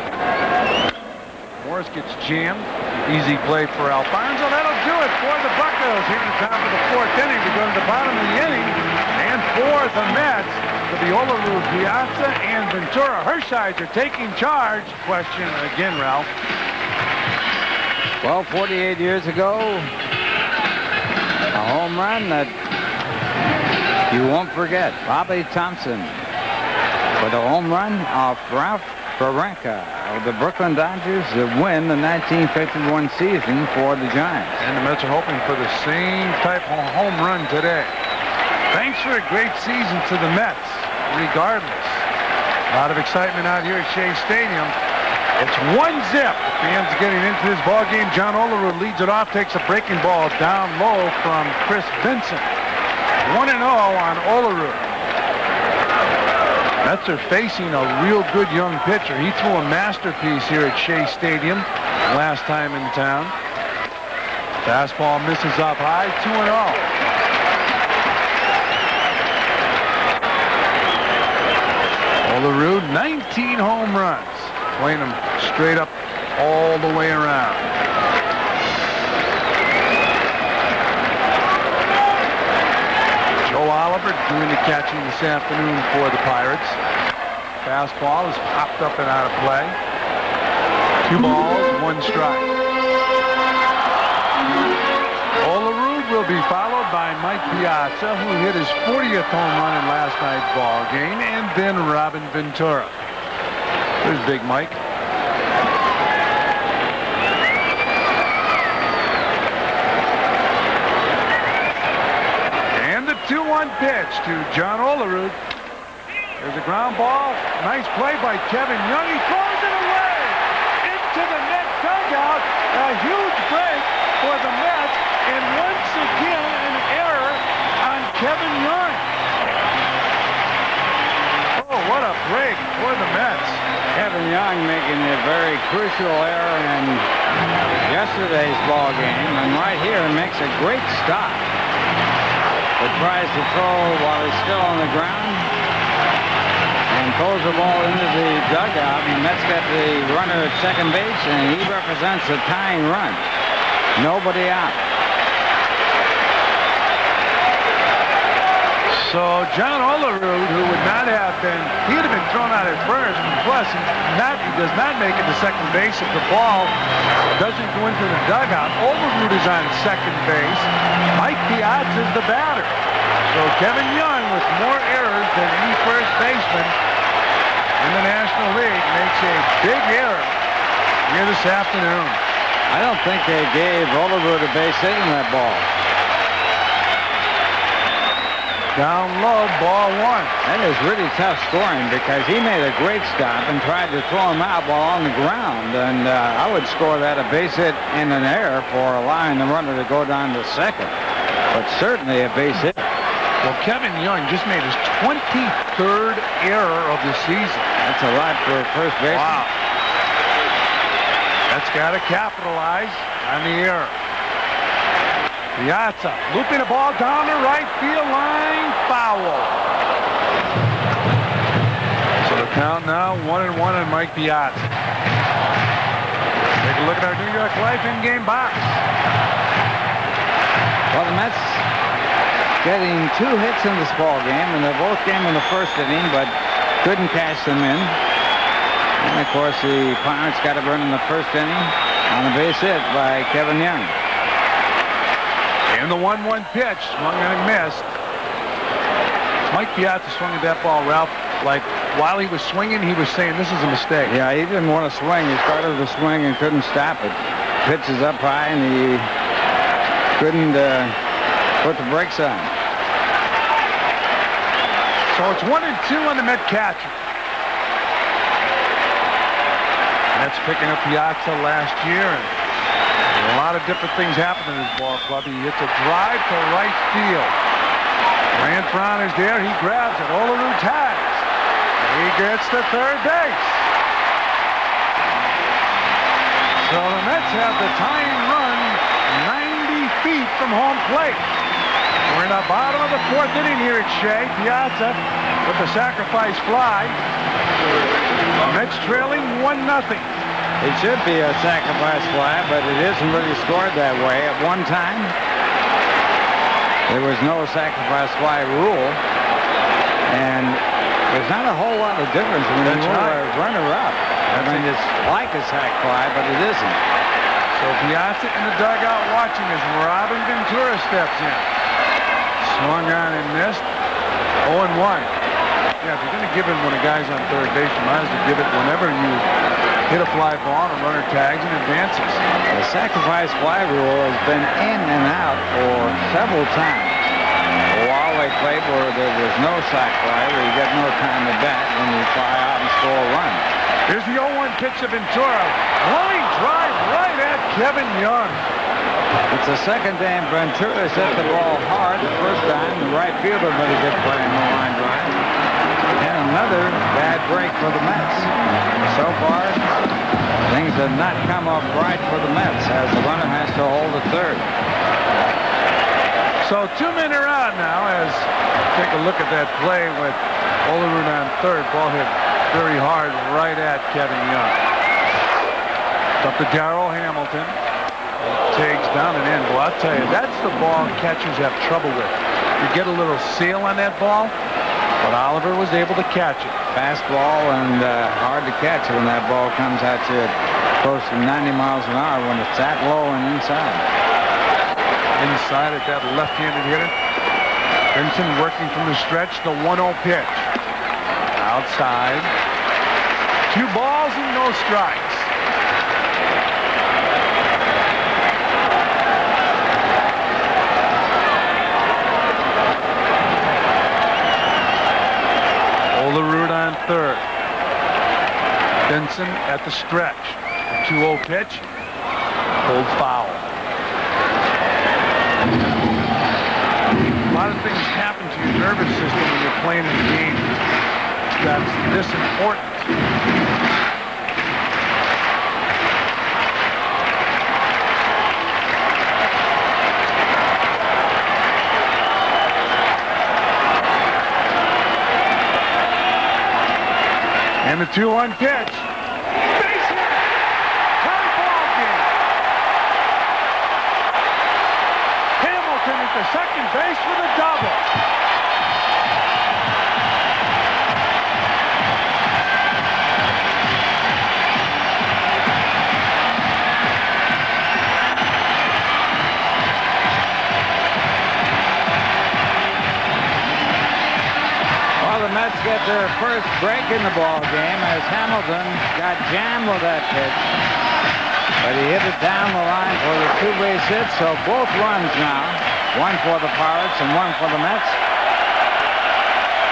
Morris gets jammed. Easy play for Alfonso. That'll do it for the Buccos here at the top of the 4th inning. We go to the bottom of the inning. And for the Mets, to the Olerud, Piazza, and Ventura. Hershiser taking charge. Question again, Ralph. Well, 48 years ago, a home run that you won't forget. Bobby Thompson with a home run off Ralph Barranca of the Brooklyn Dodgers to win the 1951 season for the Giants. And the Mets are hoping for the same type of home run today. Thanks for a great season to the Mets, regardless. A lot of excitement out here at Shea Stadium. It's 1-zip. The fans getting into this ball game. John Olerud leads it off, takes a breaking ball down low from Kris Benson. 1-0 on Olerud. Mets are facing a real good young pitcher. He threw a masterpiece here at Shea Stadium last time in town. Fastball misses up high, 2-0. Olerud, 19 home runs. Playing them straight up all the way around. Joe Oliver doing the catching this afternoon for the Pirates. Fastball is popped up and out of play. 2 balls, 1 strike. Olerud will be followed by Mike Piazza, who hit his 40th home run in last night's ball game, and then Robin Ventura. There's Big Mike. And the 2-1 pitch to John Olerud. There's a ground ball. Nice play by Kevin Young. He throws it away into the net dugout. A huge break for the Mets. And once again, an error on Kevin Young. Oh, what a break for the Mets. Kevin Young making a very crucial error in yesterday's ball game, and right here makes a great stop. But tries to throw while he's still on the ground and throws the ball into the dugout. And the Mets got the runner at second base, and he represents a tying run. Nobody out. So John Olerud, who would not have been, he would have been thrown out at first. Plus, he does not make it to second base if the ball doesn't go into the dugout. Olerud is on second base. Mike Piazza is the batter. So Kevin Young, with more errors than any first baseman in the National League, makes a big error here this afternoon. I don't think they gave Olerud a base hit in that ball. Down low, ball 1. That is really tough scoring because he made a great stop and tried to throw him out while on the ground. And I would score that a base hit and an error for allowing the runner to go down to second. But certainly a base hit. Well, Kevin Young just made his 23rd error of the season. That's a lot for a first baseman. Wow. That's got to capitalize on the error. Piazza looping the ball down the right field line, foul. So the count now 1-1 on Mike Piazza. Take a look at our New York Life in-game box. Well, the Mets getting 2 hits in this ball game, and they both came in the first inning, but couldn't cash them in. And of course, the Pirates got a run in the first inning on a base hit by Kevin Young. And the 1-1 pitch, swung and missed. Mike Piazza swung at that ball, Ralph, like while he was swinging, he was saying this is a mistake. Yeah, he didn't want to swing. He started to swing and couldn't stop it. Pitch is up high, and he couldn't put the brakes on. So it's 1-2 on the Met catcher. Mets picking up Piazza last year, and a lot of different things happen in his ball club. He hits a drive to right field. Fran is there. He grabs it. Olerud tags. He gets to third base. So the Mets have the tying run 90 feet from home plate. We're in the bottom of the fourth inning here at Shea. Piazza with the sacrifice fly. The Mets trailing 1-0. It should be a sacrifice fly, but it isn't really scored that way. At one time, there was no sacrifice fly rule, and there's not a whole lot of difference when you move a runner-up. I mean, it's like a sac fly, but it isn't. So Piazza in the dugout watching as Robin Ventura steps in. Swung on and missed. 0-1. Yeah, if you're going to give it when a guy's on third base, you might as well give it whenever you hit a fly ball and a runner tags and advances. The sacrifice fly rule has been in and out for several times. A while they played where there was no sac fly, where you get no time to bat when you fly out and score a run. Here's the 0-1 pitch of Ventura. Line drive right at Kevin Young. It's the second time Ventura hit the ball hard. The first time, the right fielder made a good play in the line drive. And another bad break for the Mets. So far, things have not come up right for the Mets as the runner has to hold the third. So 2 men are out now as take a look at that play with Olerud on third. Ball hit very hard right at Kevin Young. Up to Darryl Hamilton. Takes down and in. Well, I'll tell you, that's the ball catchers have trouble with. You get a little seal on that ball, but Oliver was able to catch it. Fastball and hard to catch when that ball comes at you close to 90 miles an hour when it's that low and inside. Inside at that left-handed hitter. Benson working from the stretch, the 1-0 pitch. Outside. 2 balls and no strikes. Olerud on third. Benson at the stretch. 2-0 pitch. Pulled foul. A lot of things happen to your nervous system when you're playing in a game that's this important. And the 2-1 pitch. Base hit. Tie ball game. Hamilton at the second base with a double. The Mets get their first break in the ball game as Hamilton got jammed with that pitch. But he hit it down the line for the 2-base hit, so both runs now, one for the Pirates and one for the Mets,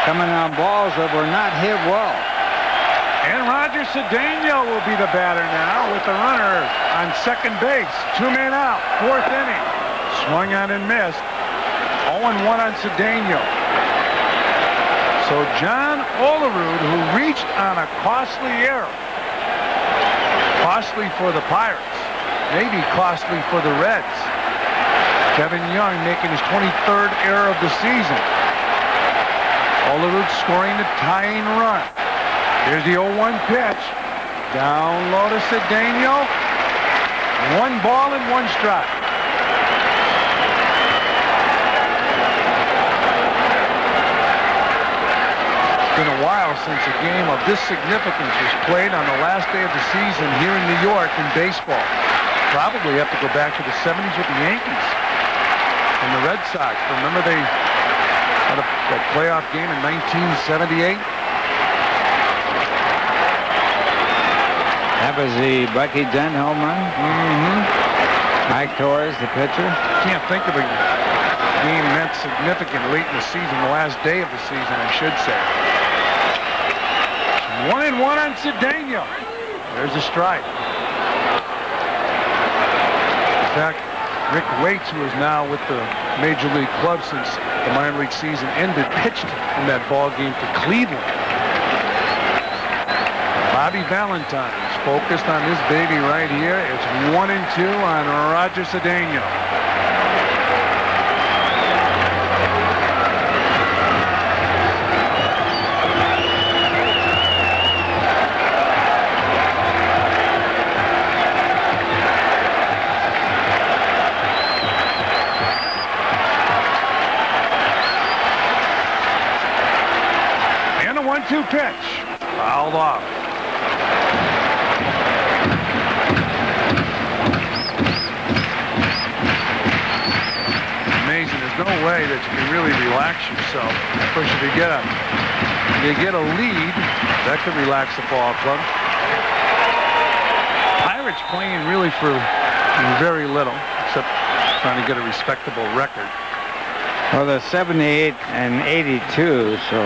coming on balls that were not hit well. And Roger Cedeno will be the batter now with the runner on second base. 2 men out, 4th inning. Swung on and missed. 0-1 on Cedeno. So John Olerud, who reached on a costly error, costly for the Pirates, maybe costly for the Reds. Kevin Young making his 23rd error of the season. Olerud scoring the tying run. Here's the 0-1 pitch. Down low to Cedeno. 1 ball and 1 strike. It's been a while since a game of this significance was played on the last day of the season here in New York in baseball. Probably have to go back to the 70s with the Yankees and the Red Sox. Remember they had that playoff game in 1978? That was the Bucky Dent home run. Mm-hmm. Mike Torres, the pitcher. Can't think of a game meant significant late in the season, the last day of the season, I should say. 1-1 on Cedeno. There's a strike. In fact, Rick Waits, who is now with the Major League club since the minor league season ended, pitched in that ball game for Cleveland. Bobby Valentine is focused on this baby right here. It's 1-2 on Roger Cedeno. And a 1-2 pitch. Fouled off. Amazing. There's no way that you can really relax yourself. Of course, if you get a lead, that could relax the ball club. Pirates playing really for very little, except trying to get a respectable record. Well, they're 78 and 82, so.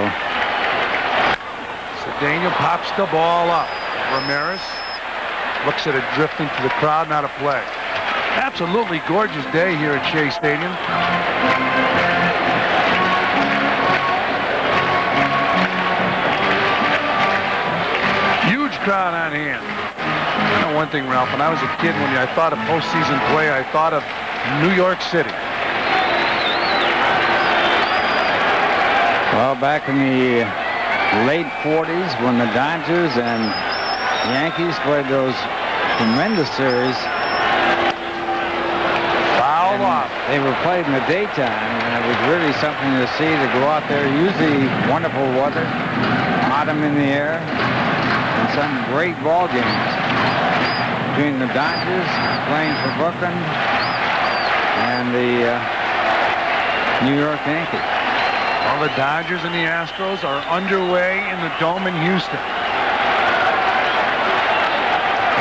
Cedeno pops the ball up. Ramirez looks at it drifting to the crowd, not a play. Absolutely gorgeous day here at Shea Stadium. Huge crowd on hand. I know one thing, Ralph, when I was a kid, when I thought of postseason play, I thought of New York City. Well, back in the late 40s when the Dodgers and Yankees played those tremendous series. Fouled off. They were played in the daytime, and it was really something to see, to go out there. Usually wonderful weather, autumn in the air, and some great ball games between the Dodgers playing for Brooklyn and the New York Yankees. Well, the Dodgers and the Astros are underway in the Dome in Houston.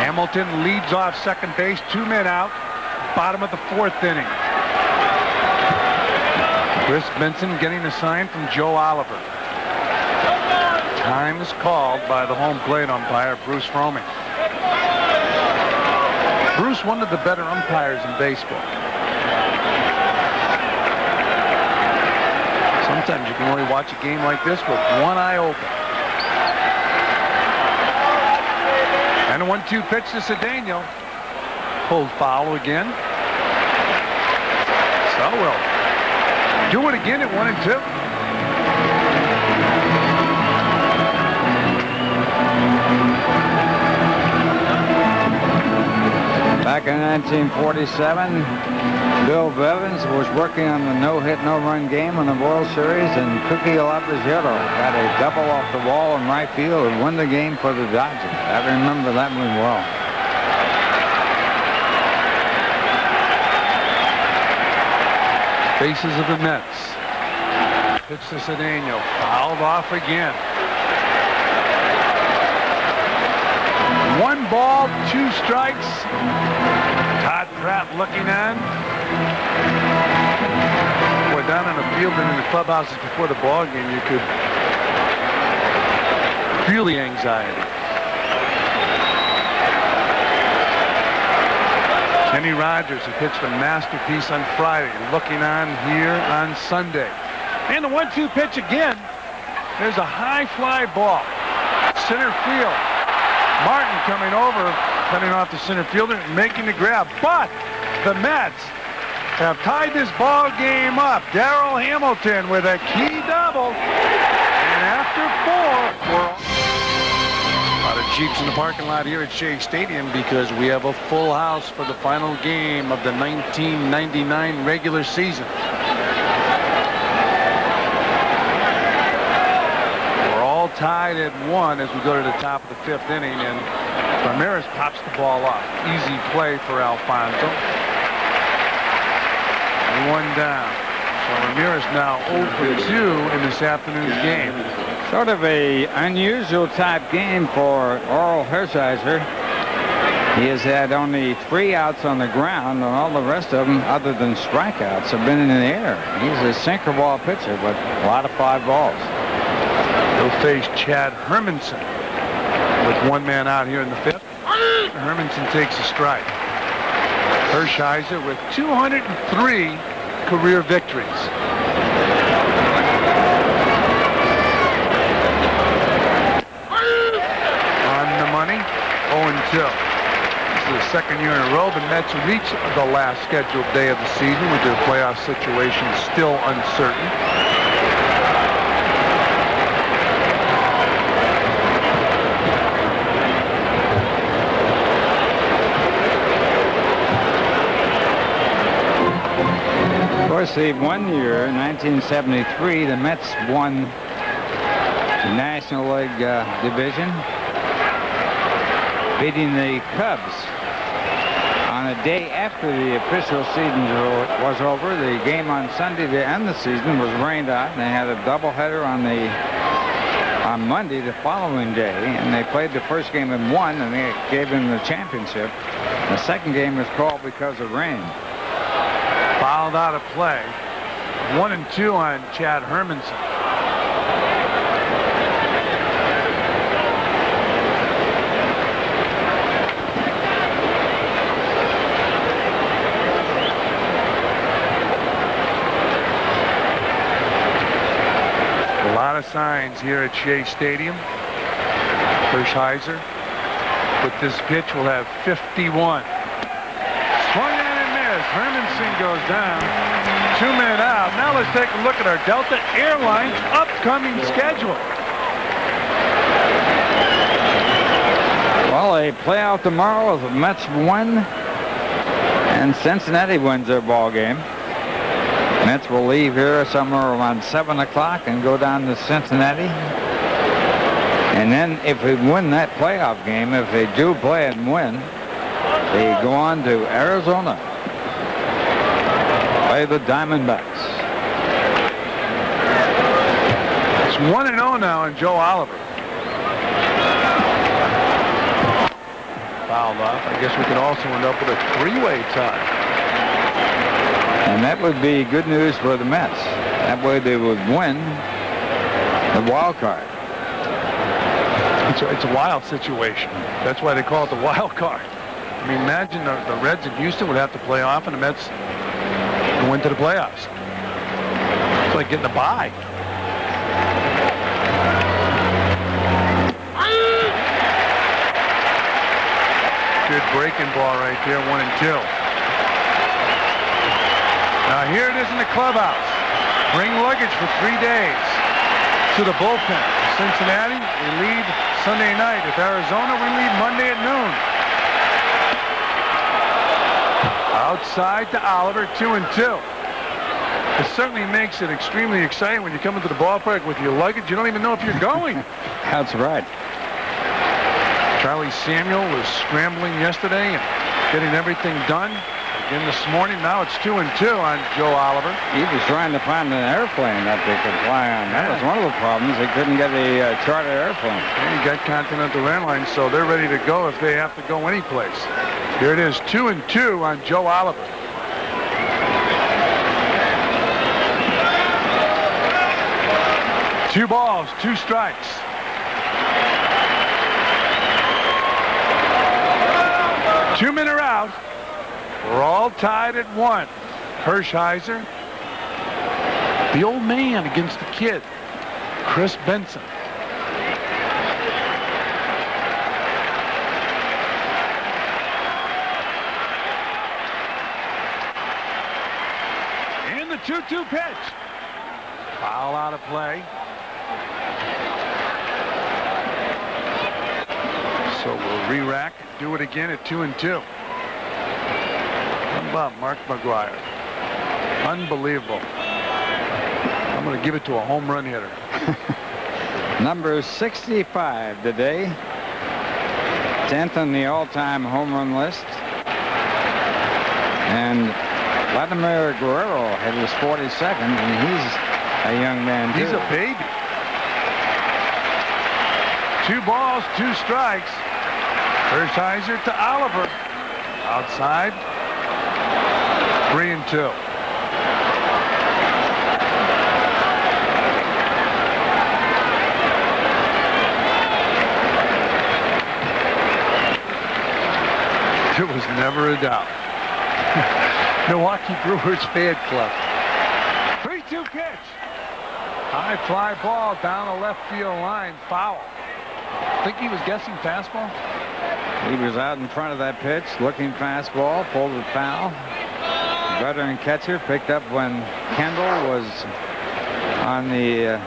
Hamilton leads off second base, 2 men out, bottom of the 4th inning. Kris Benson getting a sign from Joe Oliver. Time is called by the home plate umpire, Bruce Fromming. Bruce, one of the better umpires in baseball. Sometimes you can only watch a game like this with one eye open. And a 1-2 pitch to Cedeno. Pulled foul again. So we'll do it again at 1-2. Back in 1947, Bill Bevins was working on the no-hit, no-run game in the World Series, and Cookie Labaghetto got a double off the wall in right field and won the game for the Dodgers. I remember that one well. Faces of the Mets. Pitch to Cedeno. Fouled off again. 1 ball, 2 strikes. Todd Pratt looking on. Boy, down on the field and in the clubhouses before the ball game, you could feel the anxiety. Kenny Rogers, who pitched a masterpiece on Friday, looking on here on Sunday. And the 1-2 pitch again. There's a high fly ball. Center field. Martin coming over, cutting off the center fielder, and making the grab. But the Mets have tied this ball game up. Darryl Hamilton with a key double. And after 4, we're a lot of Jeeps in the parking lot here at Shea Stadium because we have a full house for the final game of the 1999 regular season. Tied at 1 as we go to the top of the 5th inning, and Ramirez pops the ball up. Easy play for Alfonso. 1 down. So Ramirez now 0 for 2 in this afternoon's game. Sort of a unusual type game for Orel Hershiser. He has had only 3 outs on the ground, and all the rest of them, other than strikeouts, have been in the air. He's a sinker ball pitcher, but a lot of 5 balls. He'll face Chad Hermanson with 1 man out here in the 5th. Hermanson takes a strike. Hershiser with 203 career victories. On the money, 0-2. The 2nd year in a row, the Mets reach the last scheduled day of the season with their playoff situation still uncertain. Of course, the one year, in 1973, the Mets won the National League division, beating the Cubs. On a day after the official season was over, the game on Sunday to end the season was rained out, and they had a doubleheader on Monday, the following day, and they played the first game and won, and they gave them the championship. The second game was called because of rain. Fouled out of play. 1-2 on Chad Hermanson. Signs here at Shea Stadium. Hershiser with this pitch will have 51. Swung in and missed. Hermanson goes down. 2 men out. Now let's take a look at our Delta Airlines upcoming schedule. Well, they play out tomorrow if the Mets win and Cincinnati wins their ball game. Mets will leave here somewhere around 7 o'clock and go down to Cincinnati. And then if they win that playoff game, if they do play and win, they go on to Arizona. Play the Diamondbacks. It's 1-0 now on Joe Oliver. Fouled off. I guess we could also end up with a 3-way tie. And that would be good news for the Mets. That way they would win the wild card. It's a wild situation. That's why they call it the wild card. I mean, imagine the Reds in Houston would have to play off and the Mets go into the playoffs. It's like getting a bye. Good breaking ball right there, 1-2. Now here it is in the clubhouse. Bring luggage for 3 days to the bullpen. Cincinnati, we leave Sunday night. If Arizona, we leave Monday at noon. Outside to Oliver, 2-2. It certainly makes it extremely exciting when you come into the ballpark with your luggage. You don't even know if you're going. That's right. Charlie Samuel was scrambling yesterday and getting everything done. Again this morning, now it's 2-2 on Joe Oliver. He was trying to find an airplane that they could fly on. That was one of the problems. They couldn't get a charter airplane. And he got Continental Airlines, so they're ready to go if they have to go anyplace. Here it is, 2-2 on Joe Oliver. Two balls, 2 strikes. Two men are out. We're all tied at 1. Hershiser, the old man against the kid, Kris Benson. And the 2-2 pitch. Foul out of play. So we'll re-rack, do it again at 2-2. How about Mark McGwire? Unbelievable. I'm going to give it to a home run hitter. Number 65 today. 10th on the all-time home run list. And Vladimir Guerrero had his 42nd, and he's a young man, too. He's a baby. 2 balls, 2 strikes. Hershiser to Oliver. Outside. 3-2. There was never a doubt. Milwaukee Brewers fan club. 3-2 pitch. High fly ball down the left field line. Foul. Think he was guessing fastball? He was out in front of that pitch, looking fastball, pulled it foul. Veteran catcher picked up when Kendall was on the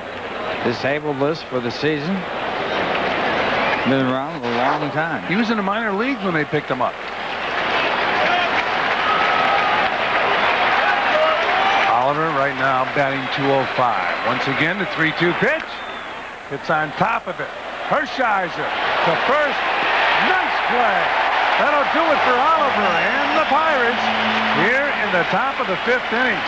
disabled list for the season. Been around a long time. He was in the minor leagues when they picked him up. Oliver right now batting .205. Once again, the 3-2 pitch. It's on top of it. Hershiser to first. Nice play. That'll do it for Oliver and the Pirates here in the top of the 5th inning.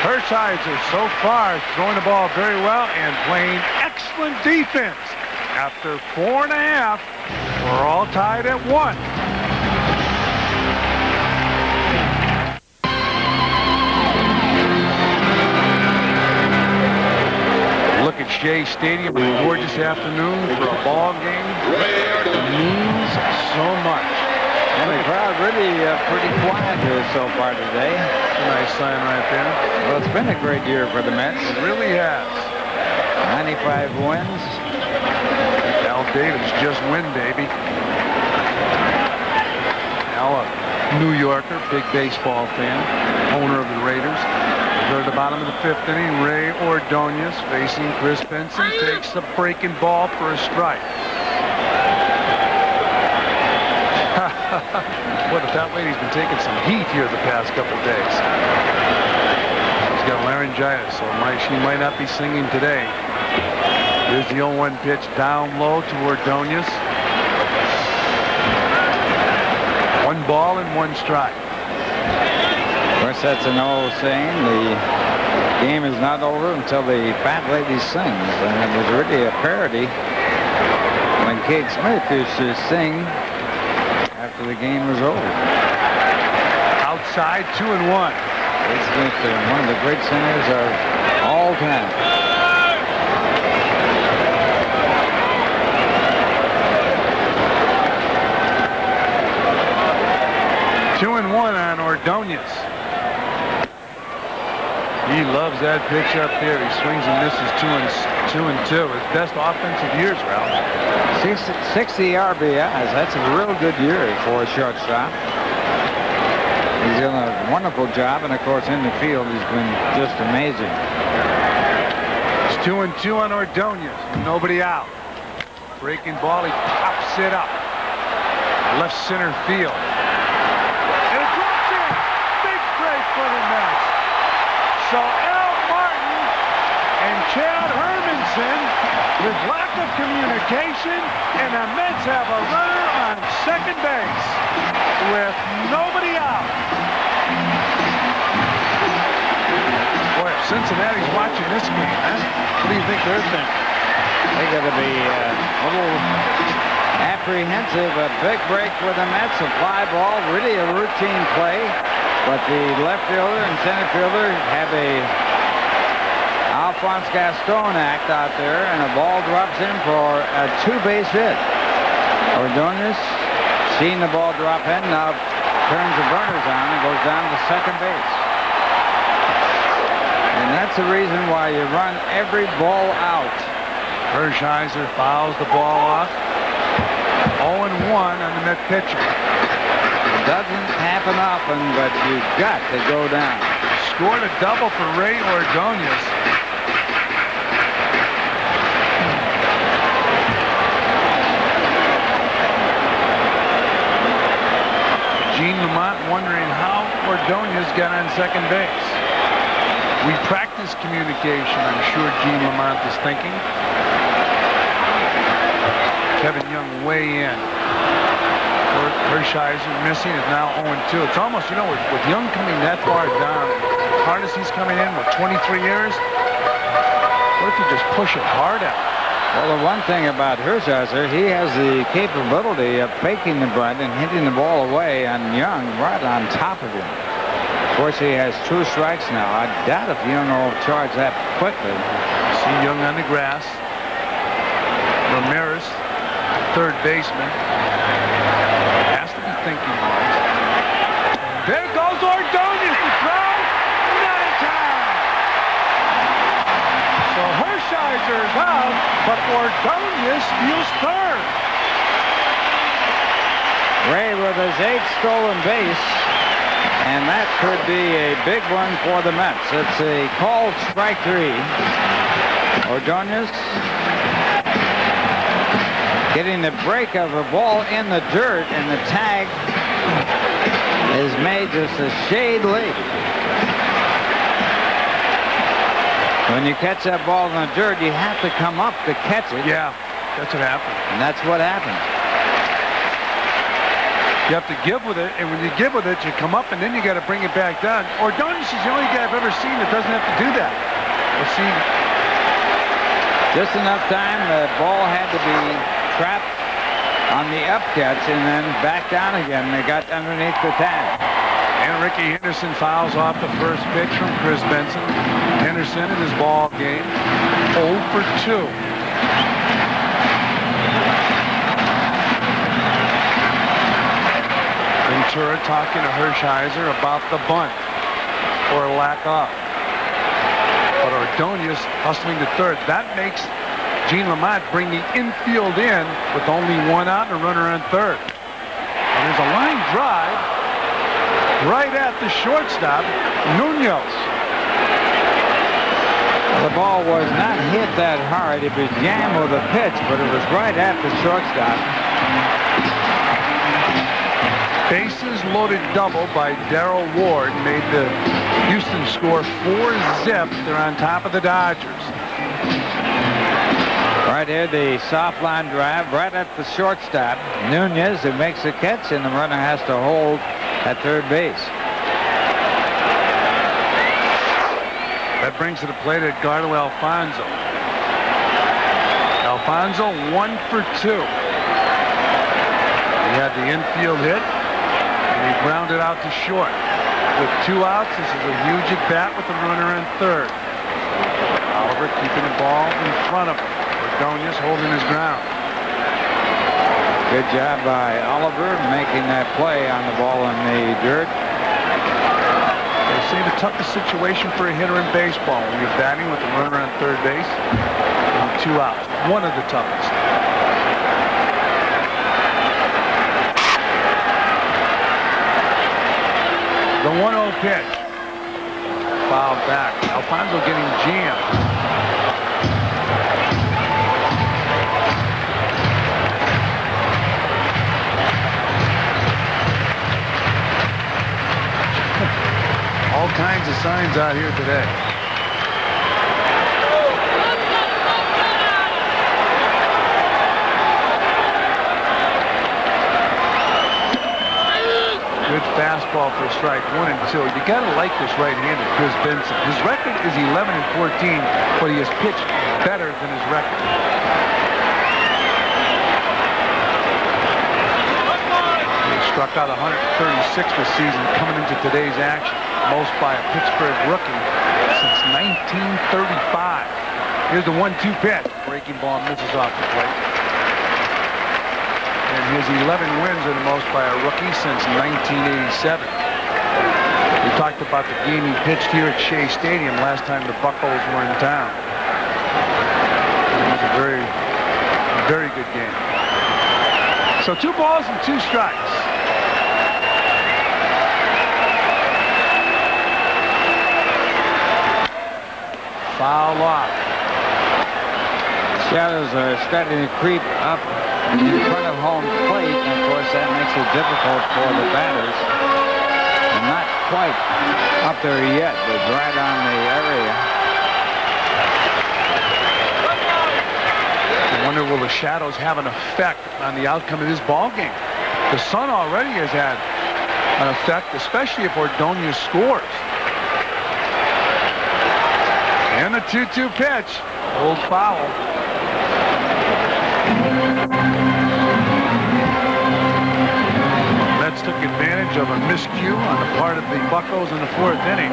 Hershiser so far throwing the ball very well and playing excellent defense. After 4.5, we're all tied at 1. Look at Shea Stadium on a gorgeous afternoon for a ball game. It means so much. And the crowd really pretty quiet here so far today. That's a nice sign right there. Well, it's been a great year for the Mets. It really has. 95 wins. Al Davis, just win, baby. Al, a New Yorker, big baseball fan, owner of the Raiders. We're at the bottom of the 5th inning. Ray Ordonez facing Kris Benson. Takes the breaking ball for a strike. Boy, the fat lady's been taking some heat here the past couple of days. She's got laryngitis, so she might not be singing today. Here's the 0-1 pitch down low to Ordonez. 1 ball and 1 strike. Of course, that's an old saying. The game is not over until the fat lady sings. And it was really a parody when Kate Smith used to sing after the game was over. Outside, 2-1. Kate Smith, one of the great singers of all time. On Ordonez. He loves that pitch up there. He swings and misses 2-2. His best offensive years, Ralph. 60 RBIs. That's a real good year for a shortstop. He's done a wonderful job, and of course in the field he's been just amazing. It's 2-2 on Ordonez. Nobody out. Breaking ball. He pops it up. Left center field. For the Mets. So Al Martin and Chad Hermanson with lack of communication, and the Mets have a runner on second base with nobody out. Boy, if Cincinnati's watching this game, huh? What do you think they're thinking? They got to be a little apprehensive. A big break for the Mets. A fly ball, really a routine play. But the left fielder and center fielder have a Alphonse Gaston act out there, and a ball drops in for a 2-base hit. Ordonez, seeing the ball drop in, now turns the burners on and goes down to second base. And that's the reason why you run every ball out. Hershiser fouls the ball off. 0-1 on the Met pitcher. Doesn't happen often, but you've got to go down. Scored a double for Ray Ordonez. Gene Lamont wondering how Ordonez got on second base. We practice communication, I'm sure Gene Lamont is thinking. Kevin Young way in. Hershiser missing is now 0-2. It's almost, you know, with Young coming that far down, as hard as he's coming in with 23 years, what if you just push it hard out? Well, the one thing about Hershiser, he has the capability of faking the bunt and hitting the ball away on Young right on top of him. Of course, he has 2 strikes now. I doubt if Young will charge that quickly. See Young on the grass. Ramirez, third baseman, has to be thinking wise. There goes Ordonez to throw. Not in time. So Hershiser's out, but Ordonez steals third. Ray with his 8th stolen base, and that could be a big one for the Mets. It's a called strike 3. Ordonez getting the break of a ball in the dirt, and the tag is made just a shade late. When you catch that ball in the dirt, you have to come up to catch it. Yeah, that's what happened. And that's what happened. You have to give with it, and when you give with it, you come up, and then you got to bring it back down. Ordonez is the only guy I've ever seen that doesn't have to do that. We'll see. Just enough time, the ball had to be trapped on the up catch and then back down again. They got underneath the tag. And Ricky Henderson fouls off the first pitch from Kris Benson. Henderson in his ball game 0 for 2. Ventura talking to Hershiser about the bunt or lack of. But Ordonez hustling to third. That makes Gene Lamont bring the infield in with only 1 out and a runner on third. And there's a line drive right at the shortstop, Nunez. The ball was not hit that hard. It was jammed with a pitch, but it was right at the shortstop. Bases loaded double by Darryl Ward made the Houston score 4-zip. They're on top of the Dodgers. Right here, the soft line drive right at the shortstop. Nunez, who makes the catch, and the runner has to hold at third base. That brings to the plate Edgardo Alfonzo. Alfonzo 1 for 2. He had the infield hit, and he grounded out to short. With 2 outs, this is a huge at bat with the runner on third. Oliver keeping the ball in front of him. Ordonez holding his ground. Good job by Oliver making that play on the ball in the dirt. They say the toughest situation for a hitter in baseball when you're batting with the runner on third base and 2 outs. One of the toughest. The 1-0 pitch. Fouled back. Alfonso getting jammed. All kinds of signs out here today. Good fastball for strike 1 and 2. You got to like this right-handed Kris Benson. His record is 11 and 14, but he has pitched better than his record. He struck out 136 this season coming into today's action. Most by a Pittsburgh rookie since 1935. Here's the 1-2 pitch. Breaking ball misses off the plate. And his 11 wins are the most by a rookie since 1987. We talked about the game he pitched here at Shea Stadium last time the Buckos were in town. It was a very, very good game. So 2 balls and 2 strikes. Foul off. Shadows are starting to creep up in front of home plate, and of course that makes it difficult for the batters. And not quite up there yet, but right on the area. I wonder, will the shadows have an effect on the outcome of this ball game? The sun already has had an effect, especially if Ordonez scores. And the 2-2 pitch. Old foul. Mets took advantage of a miscue on the part of the Buccos in the 4th inning.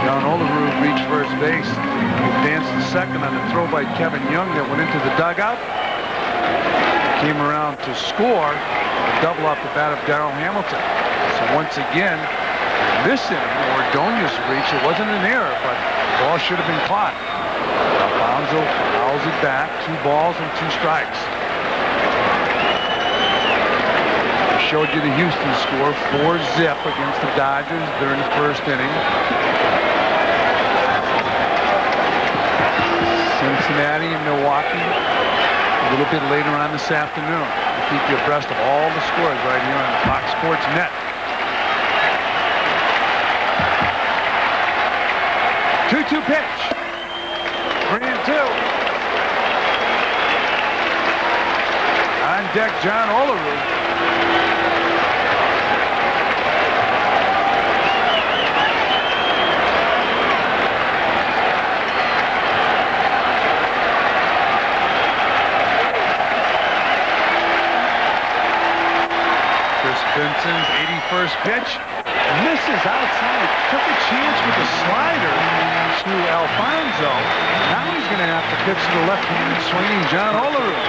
John Olerud reached first base, advanced to second on a throw by Kevin Young that went into the dugout. Came around to score a double off the bat of Darryl Hamilton. So once again, this inning, Ordonez reach, it wasn't an error, but the ball should have been caught. Alfonso fouls it back, 2 balls and 2 strikes. I showed you the Houston score, 4-zip against the Dodgers during the 1st inning. Cincinnati and Milwaukee a little bit later on this afternoon. We'll keep you abreast of all the scores right here on Fox Sports Net. 2-2 pitch. 3-2. On deck, John Olerud. Kris Benson's 81st pitch. Misses outside. Took a chance with a slider to Alfonso. Now he's going to have to pitch to the left-handed swinging John Olerud.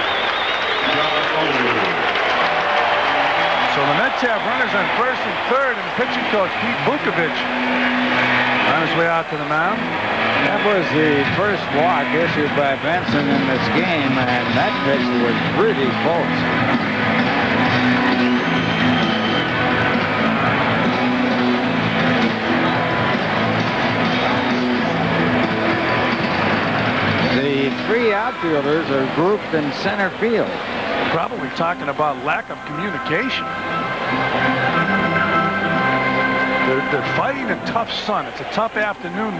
So the Mets have runners on 1st and 3rd, and pitching coach Pete Vukovich on his way out to the mound. That was the first walk issued by Benson in this game, and that pitch was really close. The 3 outfielders are grouped in center field. Probably talking about lack of communication. They're fighting a tough sun. It's a tough afternoon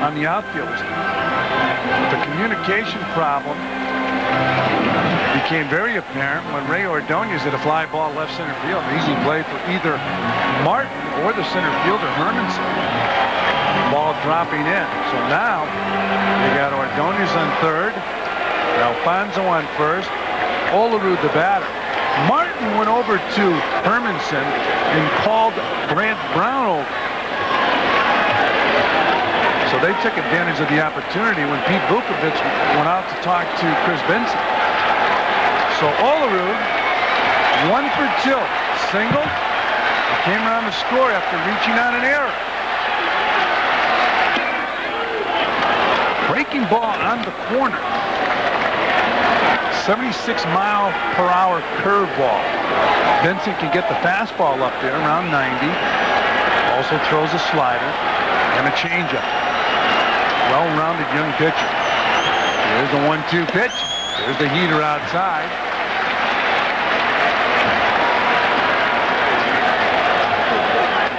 on the outfielders. The communication problem became very apparent when Ray Ordonez hit a fly ball left center field. Easy play for either Martin or the center fielder, Hermanson. Ball dropping in. So now you got Ordonez on 3rd, Alfonso on 1st, Olerud the batter. Martin went over to Hermanson and called Brant Brown over. So they took advantage of the opportunity when Pete Vukovich went out to talk to Kris Benson. So Olerud, 1 for 2, single, came around to score after reaching on an error. Breaking ball on the corner. 76-mile-per-hour curveball. Benson can get the fastball up there around 90. Also throws a slider and a changeup. Well-rounded young pitcher. There's the 1-2 pitch. There's the heater outside.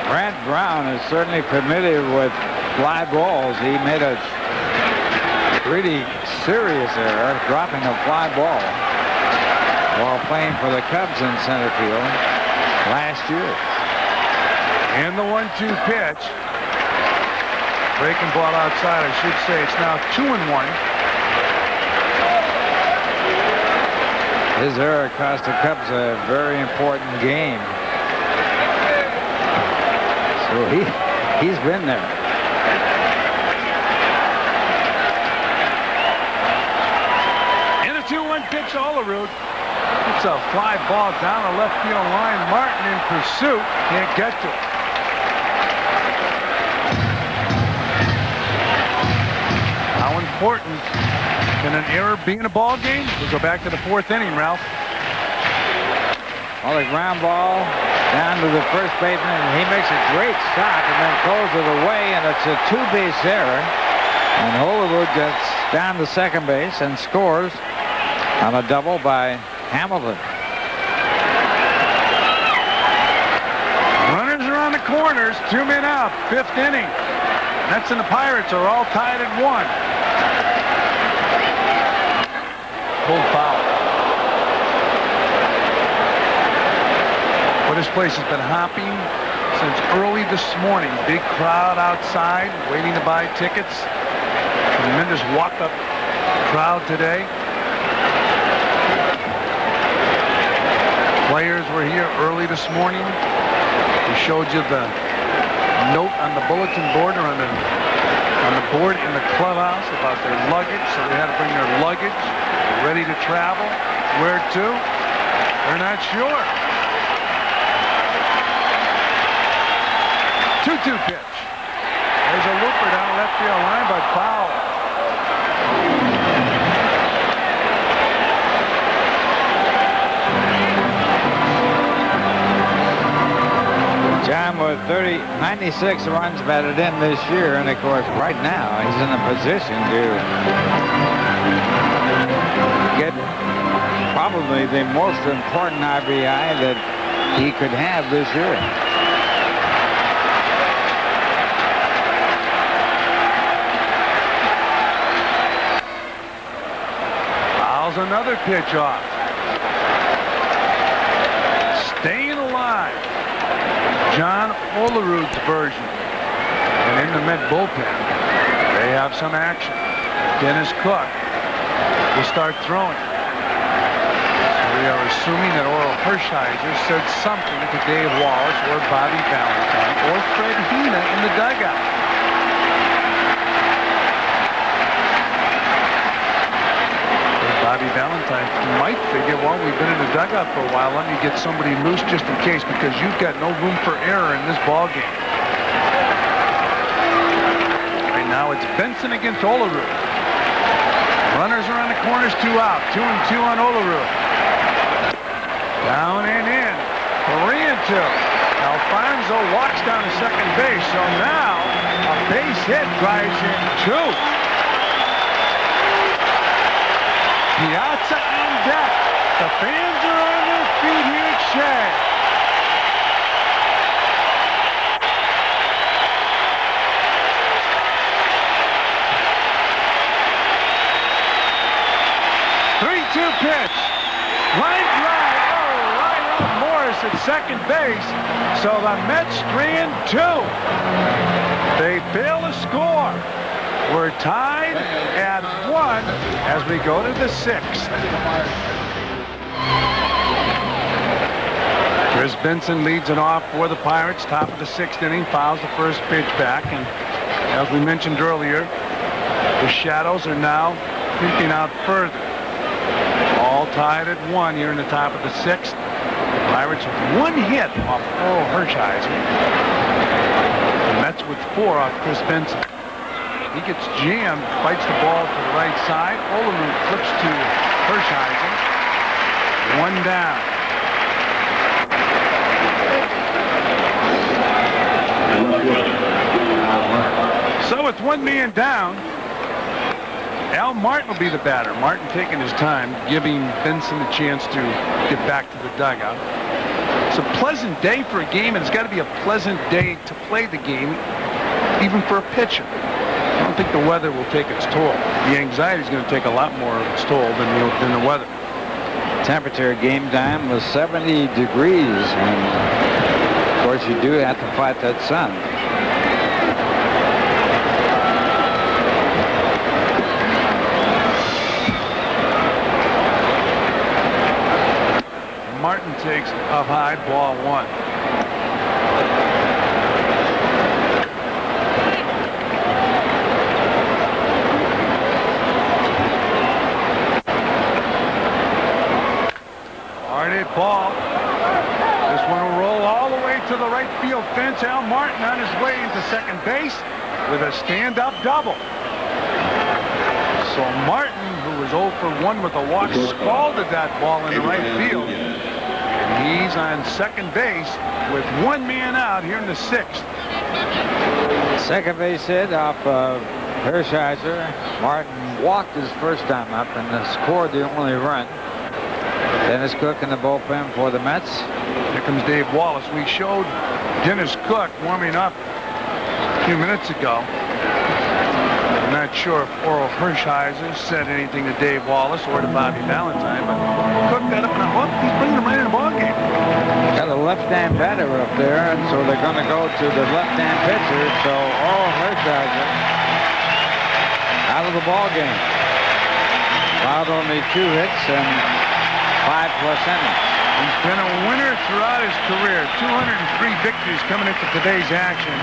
Brant Brown is certainly familiar with fly balls. He made a really serious error, dropping a fly ball while playing for the Cubs in center field last year. And the 1-2 pitch. Breaking ball outside, I should say. It's now 2-1. His error cost the Cubs a very important game. So he's been there. Pitch Olerud. It's a fly ball down the left field line. Martin in pursuit. Can't get to it. How important can an error be in a ball game? We'll go back to the 4th inning, Ralph. Well, the ground ball down to the first baseman, and he makes a great stop and then throws it away, and it's a 2-base error. And Olerud gets down to second base and scores on a double by Hamilton. Runners are on the corners. 2 men out. 5th inning. Mets and the Pirates are all tied at 1. Pulled foul. Well, this place has been hopping since early this morning. Big crowd outside waiting to buy tickets. Tremendous walk-up crowd today. were here early this morning, we showed you the note on the bulletin board or on the board in the clubhouse about their luggage. So they had to bring their luggage, ready to travel. Where to? They're not sure. 2-2 pitch. There's a looper down the left field line, but foul. John with 96 runs batted in this year, and of course right now he's in a position to get probably the most important RBI that he could have this year. Fouls another pitch off. Staying alive. John Olerud's version. And in the Met bullpen, they have some action. Dennis Cook will start throwing. So we are assuming that Orel Hershiser said something to Dave Wallace or Bobby Valentine or Fred Healy in the dugout. Bobby Valentine might figure, well, we've been in the dugout for a while. Let me get somebody loose just in case, because you've got no room for error in this ball game. Right now it's Benson against Olerud. Runners are on the corners, 2 out. 2-2 on Olerud. Down and in. 3-2. Alfonso walks down to second base, so now a base hit drives in 2. Piazza on deck. The fans are on their feet here at Shea. Pitch. Line drive. Oh, right off Morris at second base. So the Mets strand 2. They fail to score. We're tied at 1 as we go to the 6th. Kris Benson leads it off for the Pirates. Top of the 6th inning. Fouls the first pitch back. And as we mentioned earlier, the shadows are now creeping out further. All tied at 1 here in the top of the 6th. The Pirates with 1 hit off Orel Hershiser. The Mets with 4 off Kris Benson. He gets jammed, fights the ball to the right side. Olerud flips to Hershiser. 1 down. So with 1 man down, Al Martin will be the batter. Martin taking his time, giving Benson a chance to get back to the dugout. It's a pleasant day for a game, and it's got to be a pleasant day to play the game, even for a pitcher. I don't think the weather will take its toll. The anxiety is going to take a lot more of its toll than the weather. Temperature game time was 70 degrees, and of course you do have to fight that sun. Martin takes up high, ball 1. Hard hit ball. This one will roll all the way to the right field fence. Al Martin on his way into second base with a stand-up double. So Martin, who was 0 for 1 with a walk, scalded that ball in the right field. He's on second base with 1 man out here in the 6th. Second base hit off Hershiser. Martin walked his first time up and scored the only run. Dennis Cook in the bullpen for the Mets. Here comes Dave Wallace. We showed Dennis Cook warming up a few minutes ago. I'm not sure if Orel Hershiser said anything to Dave Wallace or to Bobby Valentine, but Cook got up and hooked. He's bringing him right in the ballgame. Got a left-hand batter up there, and so they're going to go to the left-hand pitcher. So Orel Hershiser out of the ballgame. Allowed only 2 hits and 5+ innings. He's been a winner throughout his career. 203 victories coming into today's action.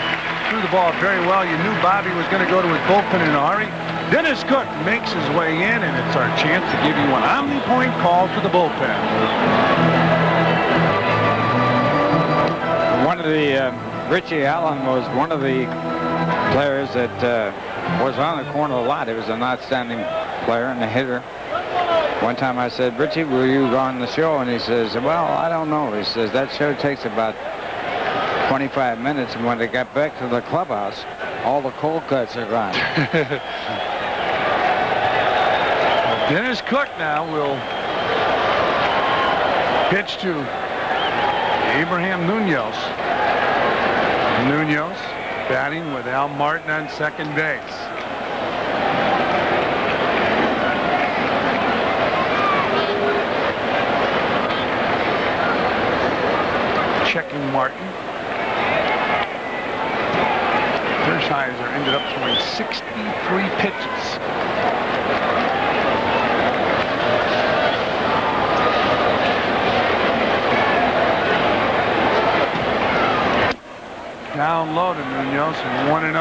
Threw the ball very well. You knew Bobby was going to go to his bullpen in a hurry. Dennis Cook makes his way in, and it's our chance to give you an omni-point call to the bullpen. One of the, Richie Allen was one of the players that was on the corner a lot. He was an outstanding player and a hitter. One time I said, Richie, will you go on the show? And he says, well, I don't know. He says, that show takes about 25 minutes, and when they got back to the clubhouse, all the cold cuts are gone. Dennis Cook now will pitch to Abraham Munoz. Munoz batting with Al Martin on second base. Checking Martin. Hershiser ended up throwing 63 pitches. Down low to Munoz, 1-0.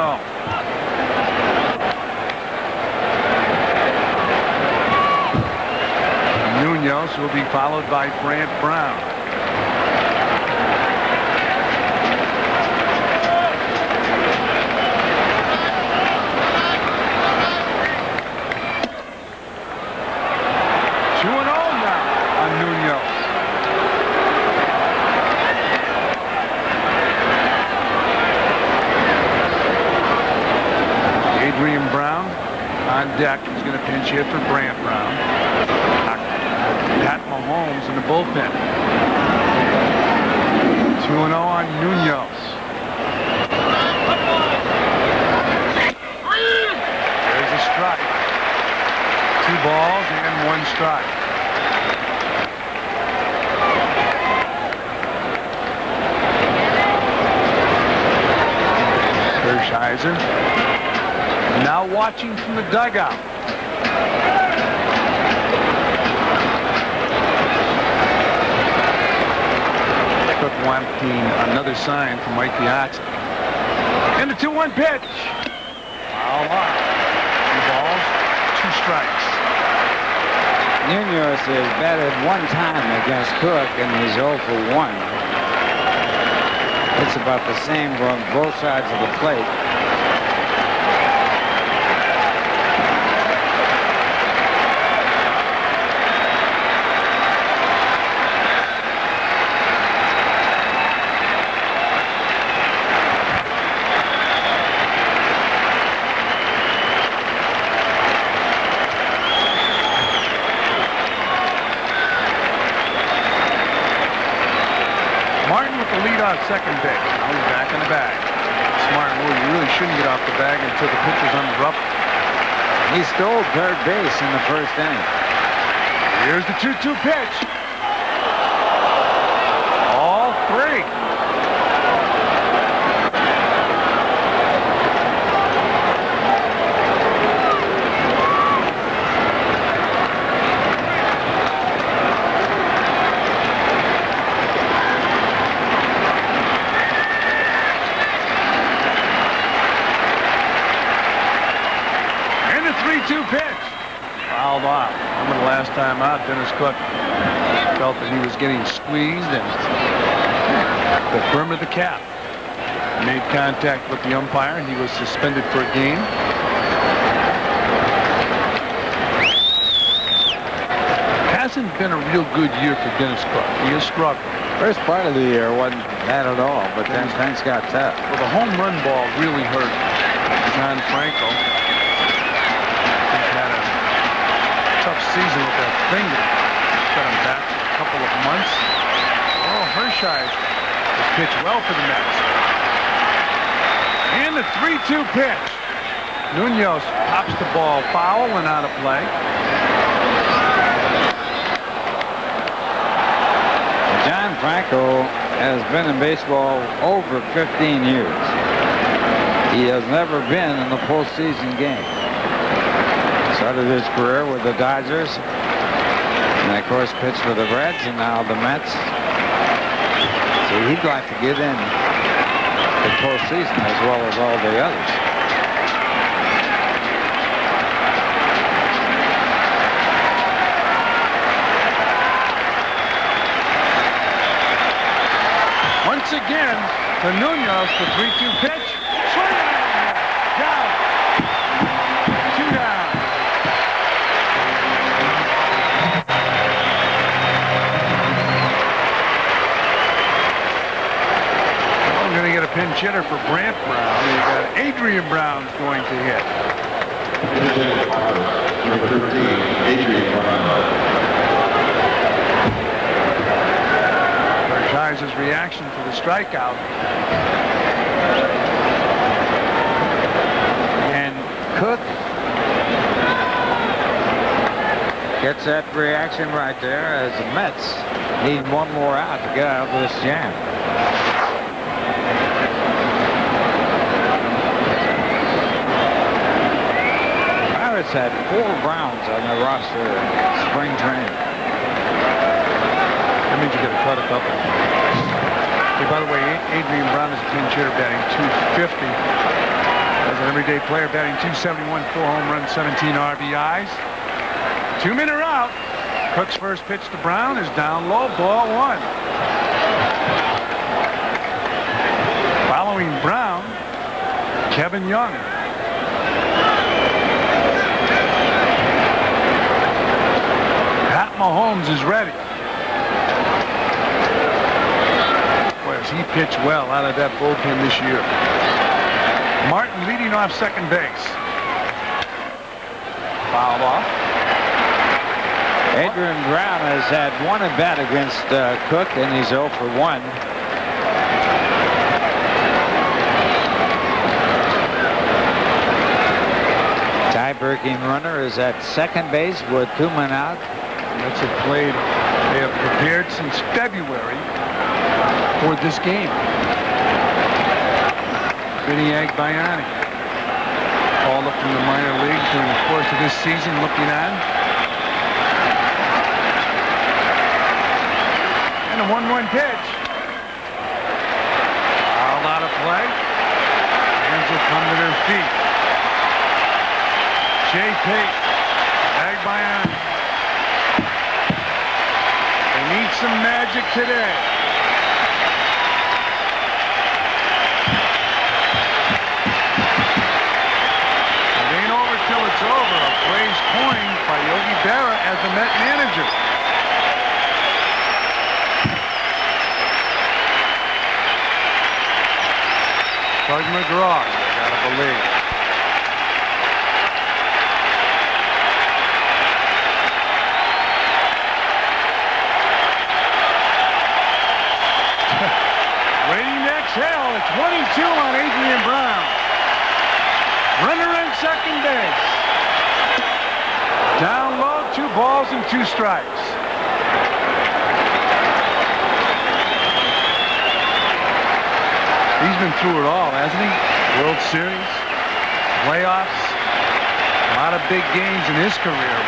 Munoz will be followed by Brant Brown. Deck is going to pinch hit for Brant Brown. Pat Mahomes in the bullpen. 2-0 on Munoz. There's a strike. 2 balls and 1 strike. Hershiser. Now watching from the dugout. Cook wanting another sign from Mike Piazza. And the 2-1 pitch. Foul off. 2 balls, 2 strikes. Munoz has batted 1 time against Cook, and he's 0 for 1. It's about the same on both sides of the plate. Second base. Now he's back in the bag. Smart move. You really shouldn't get off the bag until the pitcher's on the rough. He stole third base in the first inning. Here's the 2-2 pitch. All 3. Last time out, Dennis Cook felt that he was getting squeezed and the brim of the cap made contact with the umpire, and he was suspended for a game. Hasn't been a real good year for Dennis Cook. He has struggled. First part of the year wasn't bad at all, but then things got tough. Well, the home run ball really hurt John Franco. He's had a tough season with that finger. Got him back for a couple of months. Orel Hershiser has pitched well for the Mets. And the 3-2 pitch. Munoz pops the ball foul and out of play. John Franco has been in baseball over 15 years. He has never been in the postseason game. Started his career with the Dodgers, and of course pitched for the Reds, and now the Mets. So he'd like to get in the postseason as well as all the others. Once again, to Nunez, the 3-2 pitch. Swing! Down. 2 down. I'm going to get a pinch hitter for Brant Brown. You got Adrian Brown's going to hit. Number 13, Adrian Brown. Hershiser's reaction to the strikeout. And Cook gets that reaction right there as the Mets need one more out to get out of this jam. Pirates had 4 Browns on their roster in spring training. That means you got to cut a couple. Hey, by the way, Adrian Brown is a pinch hitter batting .250. As an everyday player batting .271, 4 home runs, 17 RBIs. 2 men are out. Cook's first pitch to Brown is down low, ball 1. Following Brown, Kevin Young. Pat Mahomes is ready. He pitched well out of that bullpen this year. Martin leading off second base. Foul off. Adrian Brown has had 1 at bat against Cook, and he's 0 for 1. Tie-breaking runner is at second base with 2 men out. Mets have played. They have prepared since February for this game. Phenia called up from the minor leagues during the course of this season, looking on. And a 1-1 pitch. Fouled out of play. Fans will come to their feet. Shea Tate, Agbayani. They need some magic today. It's over. A praise coined by Yogi Berra as the Met manager. Doug McGraw, you gotta believe. Waiting to exhale. It's 1-2 on Adrian Brown. Runner in second base. Down low, 2 balls and 2 strikes. He's been through it all, hasn't he? World Series, playoffs, a lot of big games in his career.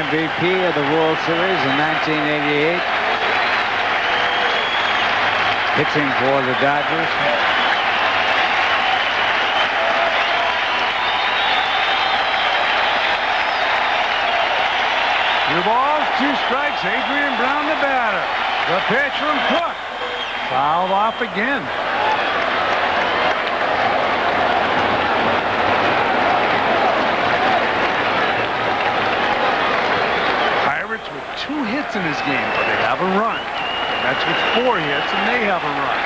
MVP of the World Series in 1988. Pitching for the Dodgers. 2 balls, 2 strikes. Adrian Brown, the batter. The pitch from Cook. Fouled off again. Pirates with 2 hits in this game, but they have a run. That's with 4 hits, and they have a run.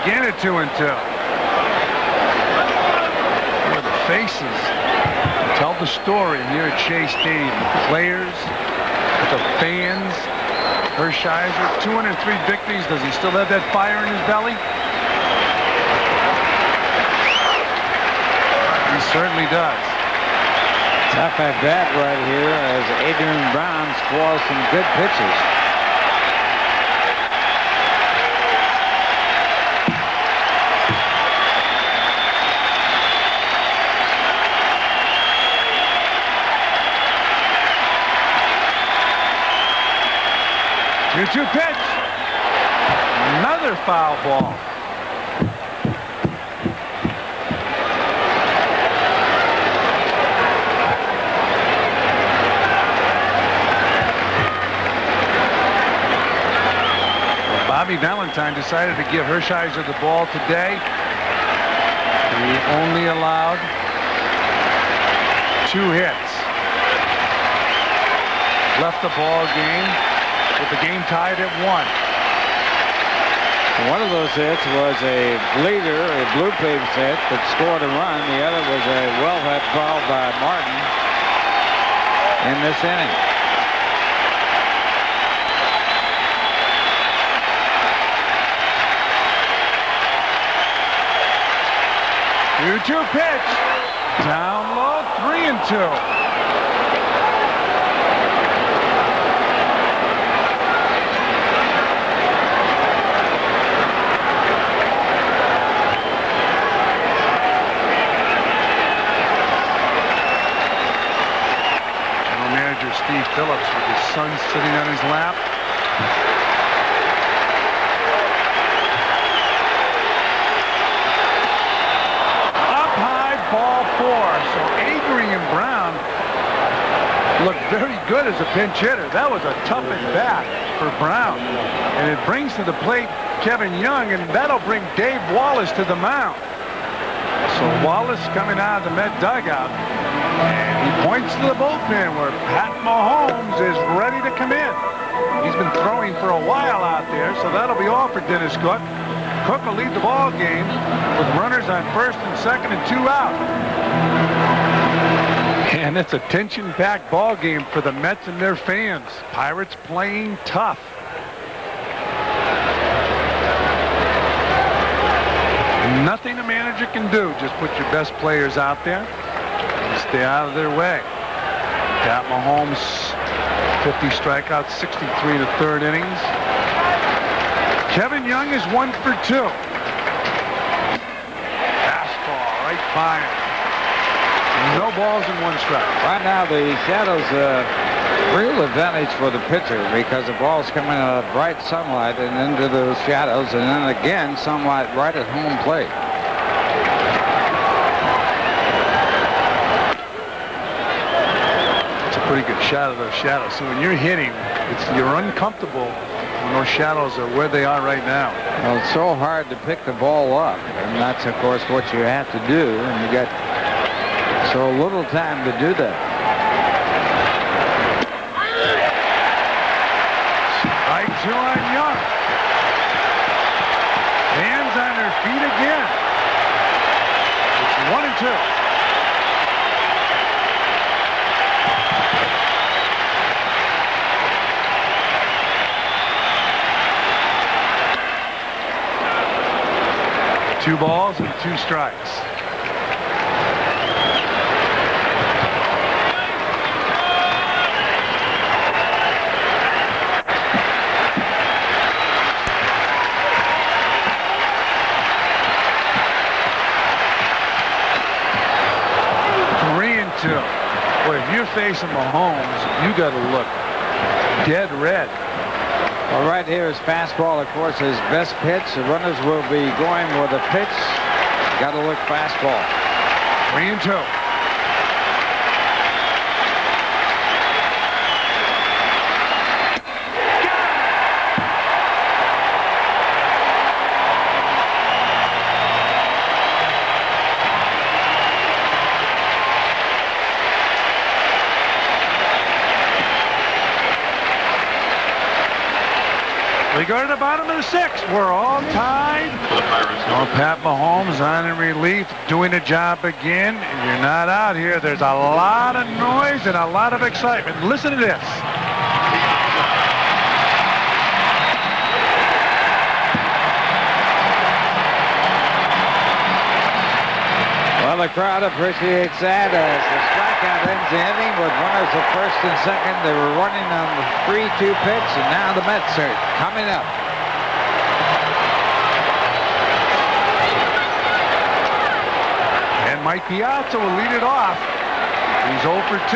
Again at 2-2. Where the faces tell the story here at Shea Stadium. The players, the fans. Hershiser, 203 victories. Does he still have that fire in his belly? He certainly does. Tough at bat right here as Adrian Brown scores some good pitches. Two pitch. Another foul ball. Bobby Valentine decided to give Hershiser the ball today. He only allowed 2 hits. Left the ball game with the game tied at 1. One of those hits was a bleeder, a Blue Pigs hit that scored a run. The other was a well hit ball by Martin in this inning. Two pitch. Down low, 3-2. Steve Phillips with his son sitting on his lap. Up high, ball 4. So Adrian Brown looked very good as a pinch hitter. That was a tough at bat for Brown. And it brings to the plate Kevin Young, and that'll bring Dave Wallace to the mound. So Wallace coming out of the Met dugout. And he points to the bullpen where Pat Mahomes is ready to come in. He's been throwing for a while out there, so that'll be all for Dennis Cook. Cook will lead the ball game with runners on first and second and 2 out. And it's a tension-packed ball game for the Mets and their fans. Pirates playing tough. Nothing a manager can do. Just put your best players out there. Stay out of their way. Pat Mahomes, 50 strikeouts, 63 in the 3rd innings. Kevin Young is 1 for 2. Fastball right by him. No balls and 1 strike. Right now the shadow's a real advantage for the pitcher because the ball's coming out of bright sunlight and into those shadows, and then again sunlight right at home plate. Pretty good shot of those shadows. So when you're hitting, you're uncomfortable when those shadows are where they are right now. Well, it's so hard to pick the ball up, and that's of course what you have to do, and you got so little time to do that. Strike 2 on Young. Hands on their feet again. It's 1 and 2. Two balls and 2 strikes. Boy, if you're facing Mahomes, you got to look dead red. Well, right here is fastball, of course, his best pitch. The runners will be going with a pitch. Got to look fastball. 3-2. We go to the bottom of the 6th. We're all tied. Oh, Pat Mahomes on in relief, doing the job again. And you're not out here. There's a lot of noise and a lot of excitement. Listen to this. Well, the crowd appreciates that as the strikeout ends the inning with runners at first and second. They were running on the 3-2 pitch, and now the Mets are coming up. And Mike Piazza will lead it off. He's 0 for 2.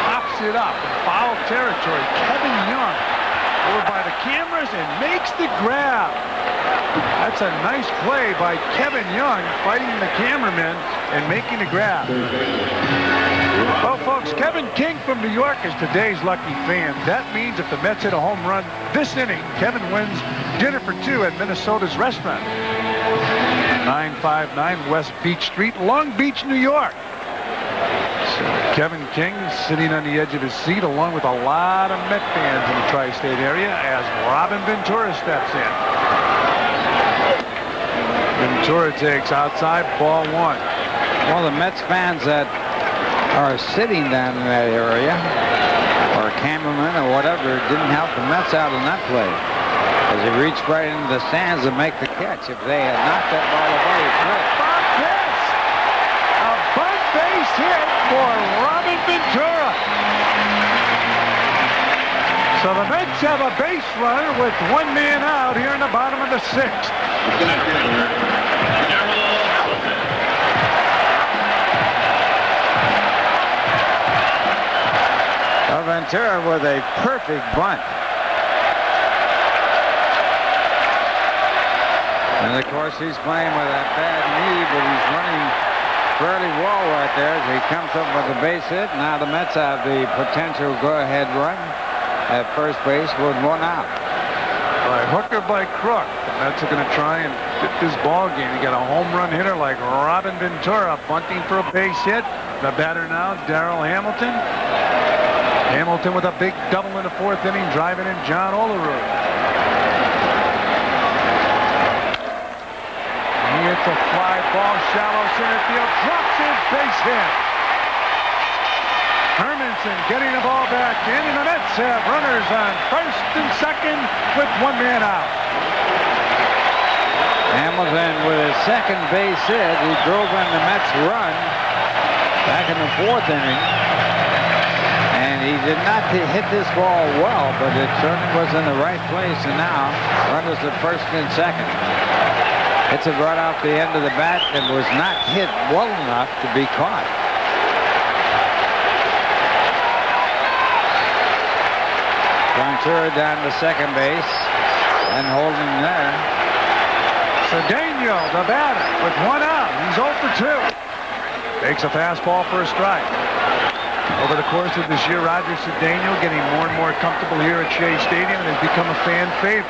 Pops it up in foul territory. Kevin Young over by the cameras and makes the grab. That's a nice play by Kevin Young, fighting the cameraman and making the grab. Well, folks, Kevin King from New York is today's lucky fan. That means if the Mets hit a home run this inning, Kevin wins dinner for 2 at Minnesota's restaurant. 959 West Beach Street, Long Beach, New York. So Kevin King sitting on the edge of his seat along with a lot of Met fans in the tri-state area as Robin Ventura steps in. Ventura takes outside, ball 1. Well, the Mets fans that are sitting down in that area, or cameraman or whatever, didn't help the Mets out in that play. As he reached right into the stands to make the catch. If they had knocked that ball away, a bunt base hit for Robin Ventura. So the Mets have a base runner with 1 man out here in the bottom of the 6th. Ventura with a perfect bunt. And of course he's playing with a bad knee, but he's running fairly well right there as he comes up with a base hit. Now the Mets have the potential go-ahead run at first base with 1 out. By hook or by crook, the Mets are going to try and get this ball game. You got a home run hitter like Robin Ventura bunting for a base hit. The batter now, Darryl Hamilton. Hamilton with a big double in the 4th inning, driving in John Olerud. He hits a fly ball, shallow center field, drops his base hit. Hermanson getting the ball back in, and the Mets have runners on first and second with 1 man out. Hamilton with his second base hit. He drove in the Mets run back in the 4th inning. And he did not hit this ball well, but it certainly was in the right place. And now runners at first and second. Hits it right off the end of the bat and was not hit well enough to be caught. Ventura down to second base and holding there. Cedeno, the batter, with 1 out. He's 0 for 2. Takes a fastball for a strike. Over the course of this year, Roger Cedeno getting more and more comfortable here at Shea Stadium and has become a fan favorite.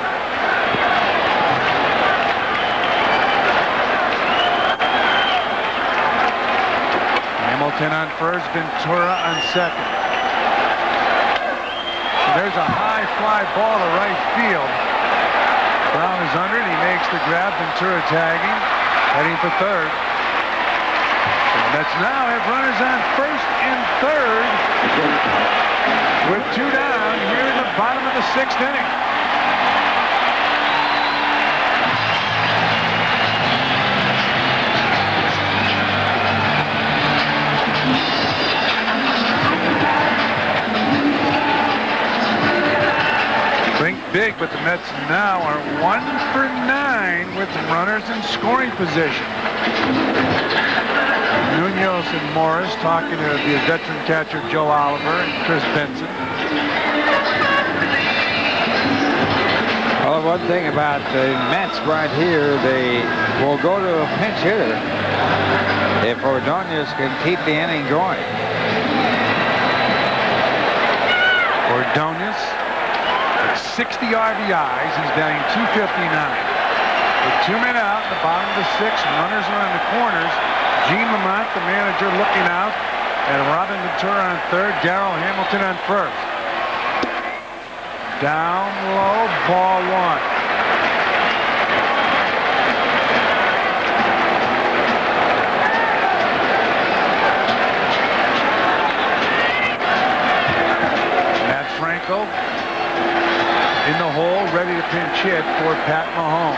Hamilton on first, Ventura on second. There's a high fly ball to right field. Brown is under it. He makes the grab. Ventura tagging, heading for third. The Mets now have runners on first and third with 2 down here in the bottom of the 6th inning. Think big, but the Mets now are 1 for 9 with runners in scoring position. Munoz and Morris talking to the veteran catcher Joe Oliver and Kris Benson. Well, one thing about the Mets right here, they will go to a pinch hitter if Ordonez can keep the inning going. Ordonez at 60 RBIs. He's batting .259. With 2 men out in the bottom of the 6th, runners are in the corners. Gene Lamont, the manager, looking out and Robin Ventura on third, Darryl Hamilton on first. Down low, ball one. Matt Franco in the hole, ready to pinch hit for Pat Mahomes.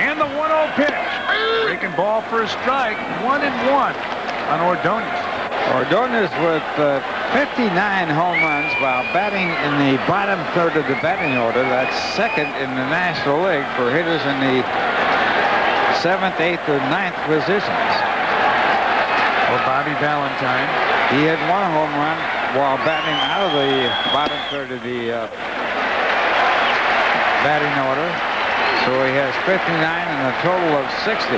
And the 1-0 pitch. Breaking ball for a strike. 1-1 on Ordonez. Ordonez with 59 home runs while batting in the bottom third of the batting order. That's second in the National League for hitters in the 7th, 8th, or 9th positions. Or Bobby Valentine. He had 1 home run while batting out of the bottom third of the batting order. So he has 59 and a total of 60.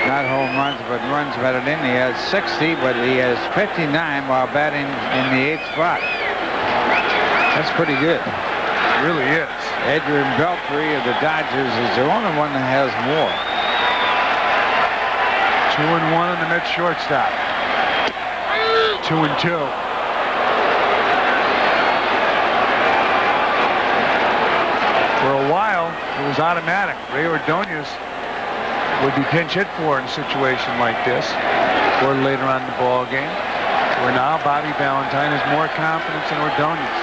Not home runs, but runs batted in. He has 60, but he has 59 while batting in the 8th spot. That's pretty good. It really is. Adrian Beltre of the Dodgers is the only one that has more. 2-1 on the Mets shortstop. 2-2. For a while, it was automatic. Ray Ordonez would be pinch hit for in a situation like this, or later on in the ball game, where now Bobby Valentine has more confidence in Ordonez.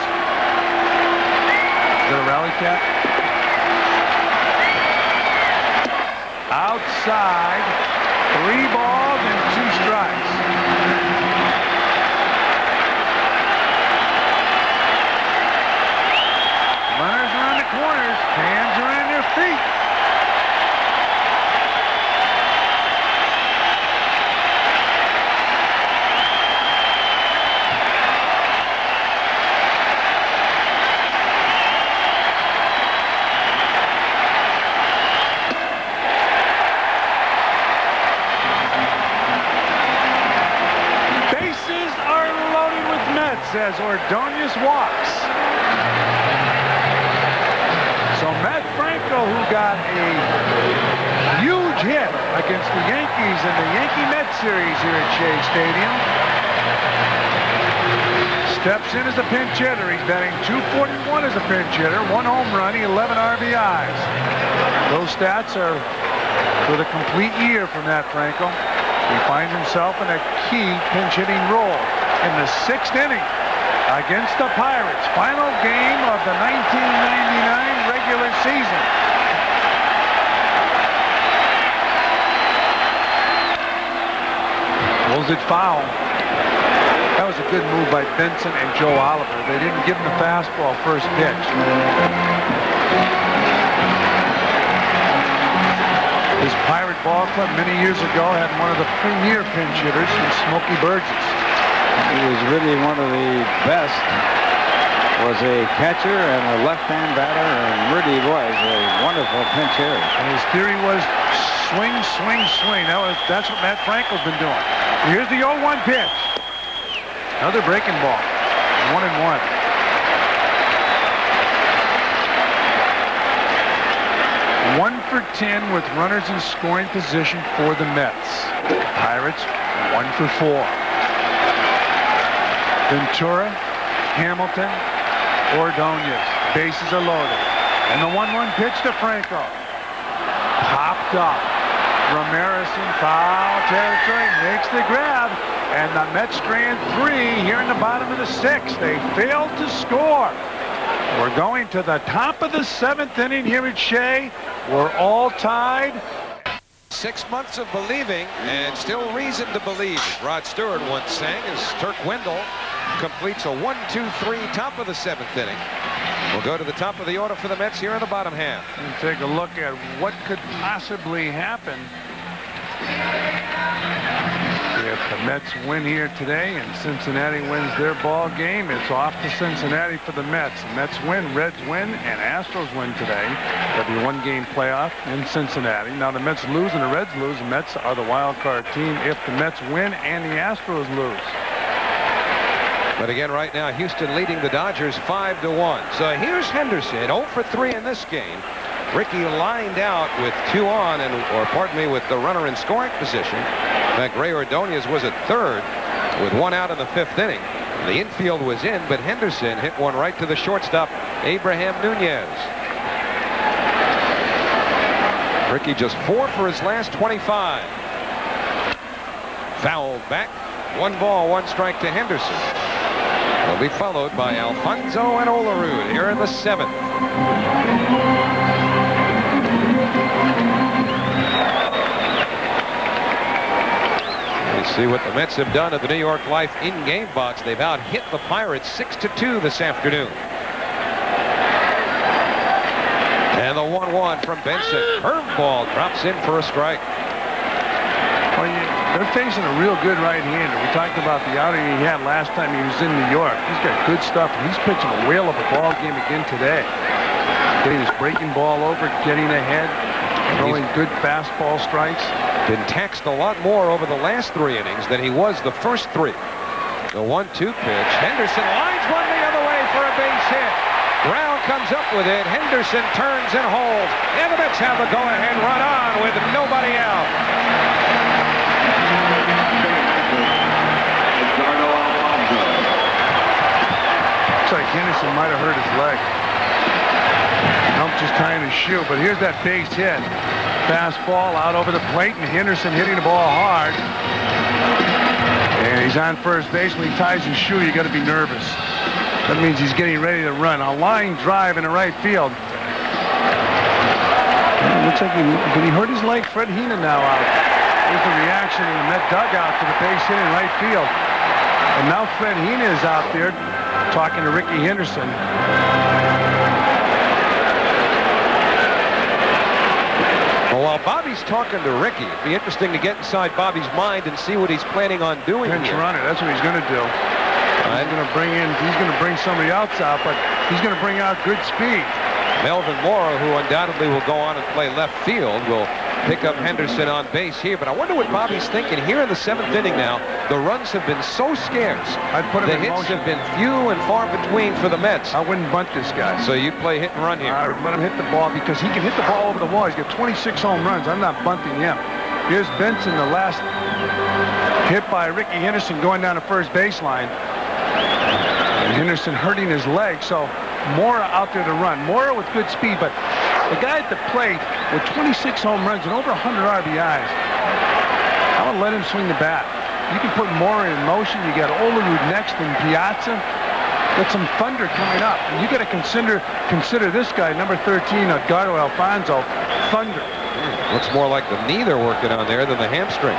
Is that a rally tap? Outside, 3 balls and 2 strikes. Runners around the corners, hands are on their feet. As Ordonez walks. So Matt Franco, who got a huge hit against the Yankees in the Yankee-Mets series here at Shea Stadium, steps in as a pinch hitter. He's batting .241 as a pinch hitter, 1 home run, 11 RBIs. Those stats are for the complete year for Matt Franco. He finds himself in a key pinch hitting role in the 6th inning against the Pirates. Final game of the 1999 regular season. Pulls it foul. That was a good move by Benson and Joe Oliver. They didn't give him the fastball first pitch. This Pirate ball club many years ago had one of the premier pinch hitters, Smokey Burgess. He was really one of the best. Was a catcher and a left-hand batter, and really was a wonderful pinch hitter. And his theory was swing, swing, swing. That's what Matt Franco's been doing. Here's the 0-1 pitch. Another breaking ball. 1-1. One for 10 with runners in scoring position for the Mets. Pirates 1 for 4. Ventura, Hamilton, Ordonez. Bases are loaded. And the 1-1 pitch to Franco. Popped up. Ramirez in foul territory makes the grab. And the Mets strand 3 here in the bottom of the 6th. They failed to score. We're going to the top of the 7th inning here at Shea. We're all tied. 6 months of believing and still reason to believe. Rod Stewart once sang as Turk Wendell completes a 1-2-3 top of the 7th inning. We'll go to the top of the order for the Mets here in the bottom half. And take a look at what could possibly happen if the Mets win here today and Cincinnati wins their ball game. It's off to Cincinnati for the Mets. The Mets win, Reds win, and Astros win today. There'll be 1-game playoff in Cincinnati. Now the Mets lose and the Reds lose. The Mets are the wild card team if the Mets win and the Astros lose. But again, right now, Houston leading the Dodgers 5-1. So here's Henderson, 0 for 3 in this game. Ricky lined out with 2 on, with the runner in scoring position. In fact, Ray Ordonez was at third with 1 out in the 5th inning. The infield was in, but Henderson hit one right to the shortstop, Abraham Nunez. Ricky just 4 for his last 25. Fouled back. 1 ball, 1 strike to Henderson. Will be followed by Alfonso and Olerud here in the 7th. See what the Mets have done at the New York Life in-game box. They've out-hit the Pirates 6-2 this afternoon. And the 1-1 from Benson. Curveball drops in for a strike. Well, they're facing a real good right-hander. We talked about the outing he had last time he was in New York. He's got good stuff. He's pitching a whale of a ball game again today. Getting his breaking ball over, getting ahead, throwing good fastball strikes. Been taxed a lot more over the last 3 innings than he was the first 3. The 1-2 pitch. Henderson lines one the other way for a base hit. Brown comes up with it. Henderson turns and holds. And the Mets have the go-ahead run on with nobody out. Looks like Henderson might have hurt his leg. I'm just tying his shoe, but here's that base hit. Fastball out over the plate, and Henderson hitting the ball hard. And he's on first base. When he ties his shoe, you got to be nervous. That means he's getting ready to run. A line drive in the right field. Looks like did he hurt his leg? Fred Heenan now out. Here's the reaction in the Met dugout to the base hit in right field. And now Fred Heenan is out there talking to Ricky Henderson. Well, while Bobby's talking to Ricky, it'd be interesting to get inside Bobby's mind and see what he's planning on doing Pinch here. runner, that's what he's going to do. He's going to bring somebody else out, but he's going to bring out good speed. Melvin Mora, who undoubtedly will go on and play left field, will pick up Henderson on base here. But I wonder what Bobby's thinking here in the 7th inning now. The runs have been so scarce. I'd put him the in hits motion. have been few and far between for the Mets. I wouldn't bunt this guy. So you play hit and run here. I would let him hit the ball because he can hit the ball over the wall. He's got 26 home runs. I'm not bunting him. Here's Benson, the last hit by Ricky Henderson going down the first baseline. And Henderson hurting his leg, so Mora out there to run. Mora with good speed, but the guy at the plate with 26 home runs and over 100 RBIs, I would let him swing the bat. You can put Mora in motion. You got Olerud next and Piazza. Got some thunder coming up. And you got to consider this guy, number 13, Edgardo Alfonso, thunder. Looks more like the knee they're working on there than the hamstring.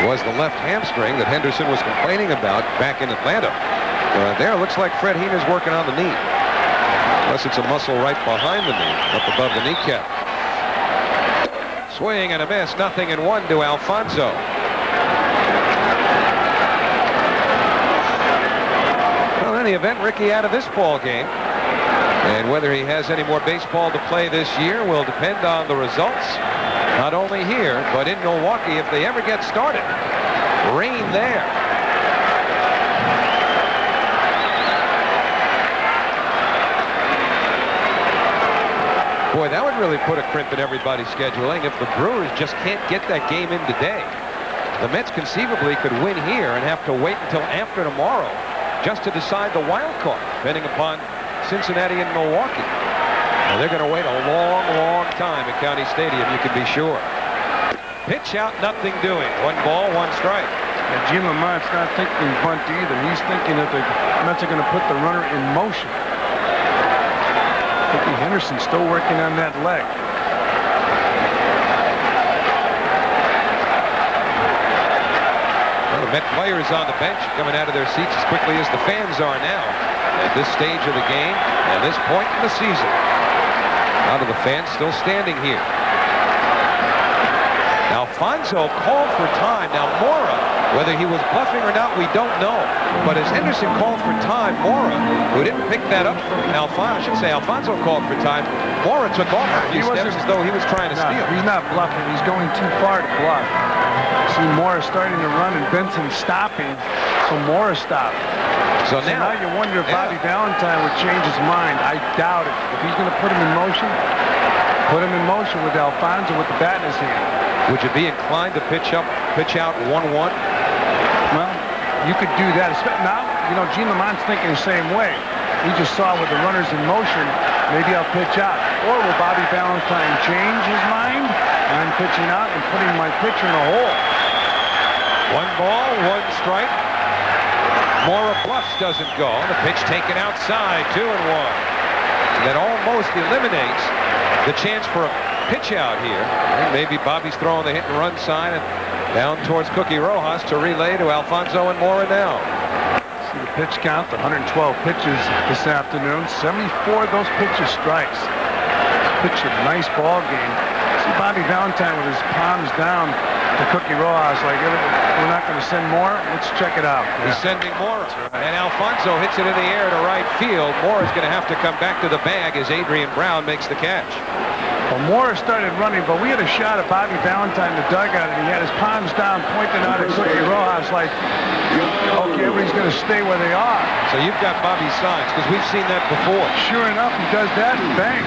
It was the left hamstring that Henderson was complaining about back in Atlanta. There, looks like Fred Heenan's working on the knee. Unless it's a muscle right behind the knee, up above the kneecap. Swing and a miss, 0-1 to Alfonso. Well, in any event, Ricky out of this ball game. And whether he has any more baseball to play this year will depend on the results. Not only here, but in Milwaukee if they ever get started. Rain there. Boy, that would really put a crimp in everybody's scheduling if the Brewers just can't get that game in today. The Mets conceivably could win here and have to wait until after tomorrow just to decide the wild card, depending upon Cincinnati and Milwaukee. Well, they're going to wait a long, long time at County Stadium, you can be sure. Pitch out, nothing doing. 1 ball, 1 strike. And Jim Lamont's not thinking bunt either. He's thinking that the Mets are going to put the runner in motion. Ricky Henderson's still working on that leg. Well, the Met players on the bench coming out of their seats as quickly as the fans are now at this stage of the game and this point in the season. A lot of the fans still standing here. Alfonso called for time. Now Mora, whether he was bluffing or not, we don't know. But as Henderson called for time, Mora, who didn't pick that up from Alfonso, I should say Alfonso called for time. Mora took off a few steps as though he was trying to steal. He's not bluffing. He's going too far to bluff. See Morris starting to run and Benson stopping, so Morris stopped. So So now you wonder if Bobby Valentine would change his mind. I doubt it. If he's going to put him in motion, put him in motion with Alfonso with the bat in his hand. Would you be inclined to pitch out 1-1? Well, you could do that. Now, you know, Gene Lamont's thinking the same way. He just saw with the runners in motion, maybe I'll pitch out. Or will Bobby Valentine change his mind? I'm pitching out and putting my pitcher in a hole. 1 ball, 1 strike. Mora bluffs, doesn't go. The pitch taken outside, 2-1. That almost eliminates the chance for a pitch out here. And maybe Bobby's throwing the hit and run sign and down towards Cookie Rojas to relay to Alfonso and Mora now. See the pitch count, 112 pitches this afternoon. 74 of those pitches strikes. Pitched a nice ball game. See Bobby Valentine with his palms down to Cookie Rojas, like, we're not going to send more. Let's check it out. He's sending Mora. And Alfonso hits it in the air to right field. Mora's going to have to come back to the bag as Adrian Brown makes the catch. Well, Morris started running, but we had a shot at Bobby Valentine in the dugout, and he had his palms down, pointing out at Cookie Rojas, like, okay, everybody's going to stay where they are. So you've got Bobby's signs, because we've seen that before. Sure enough, he does that, and bang,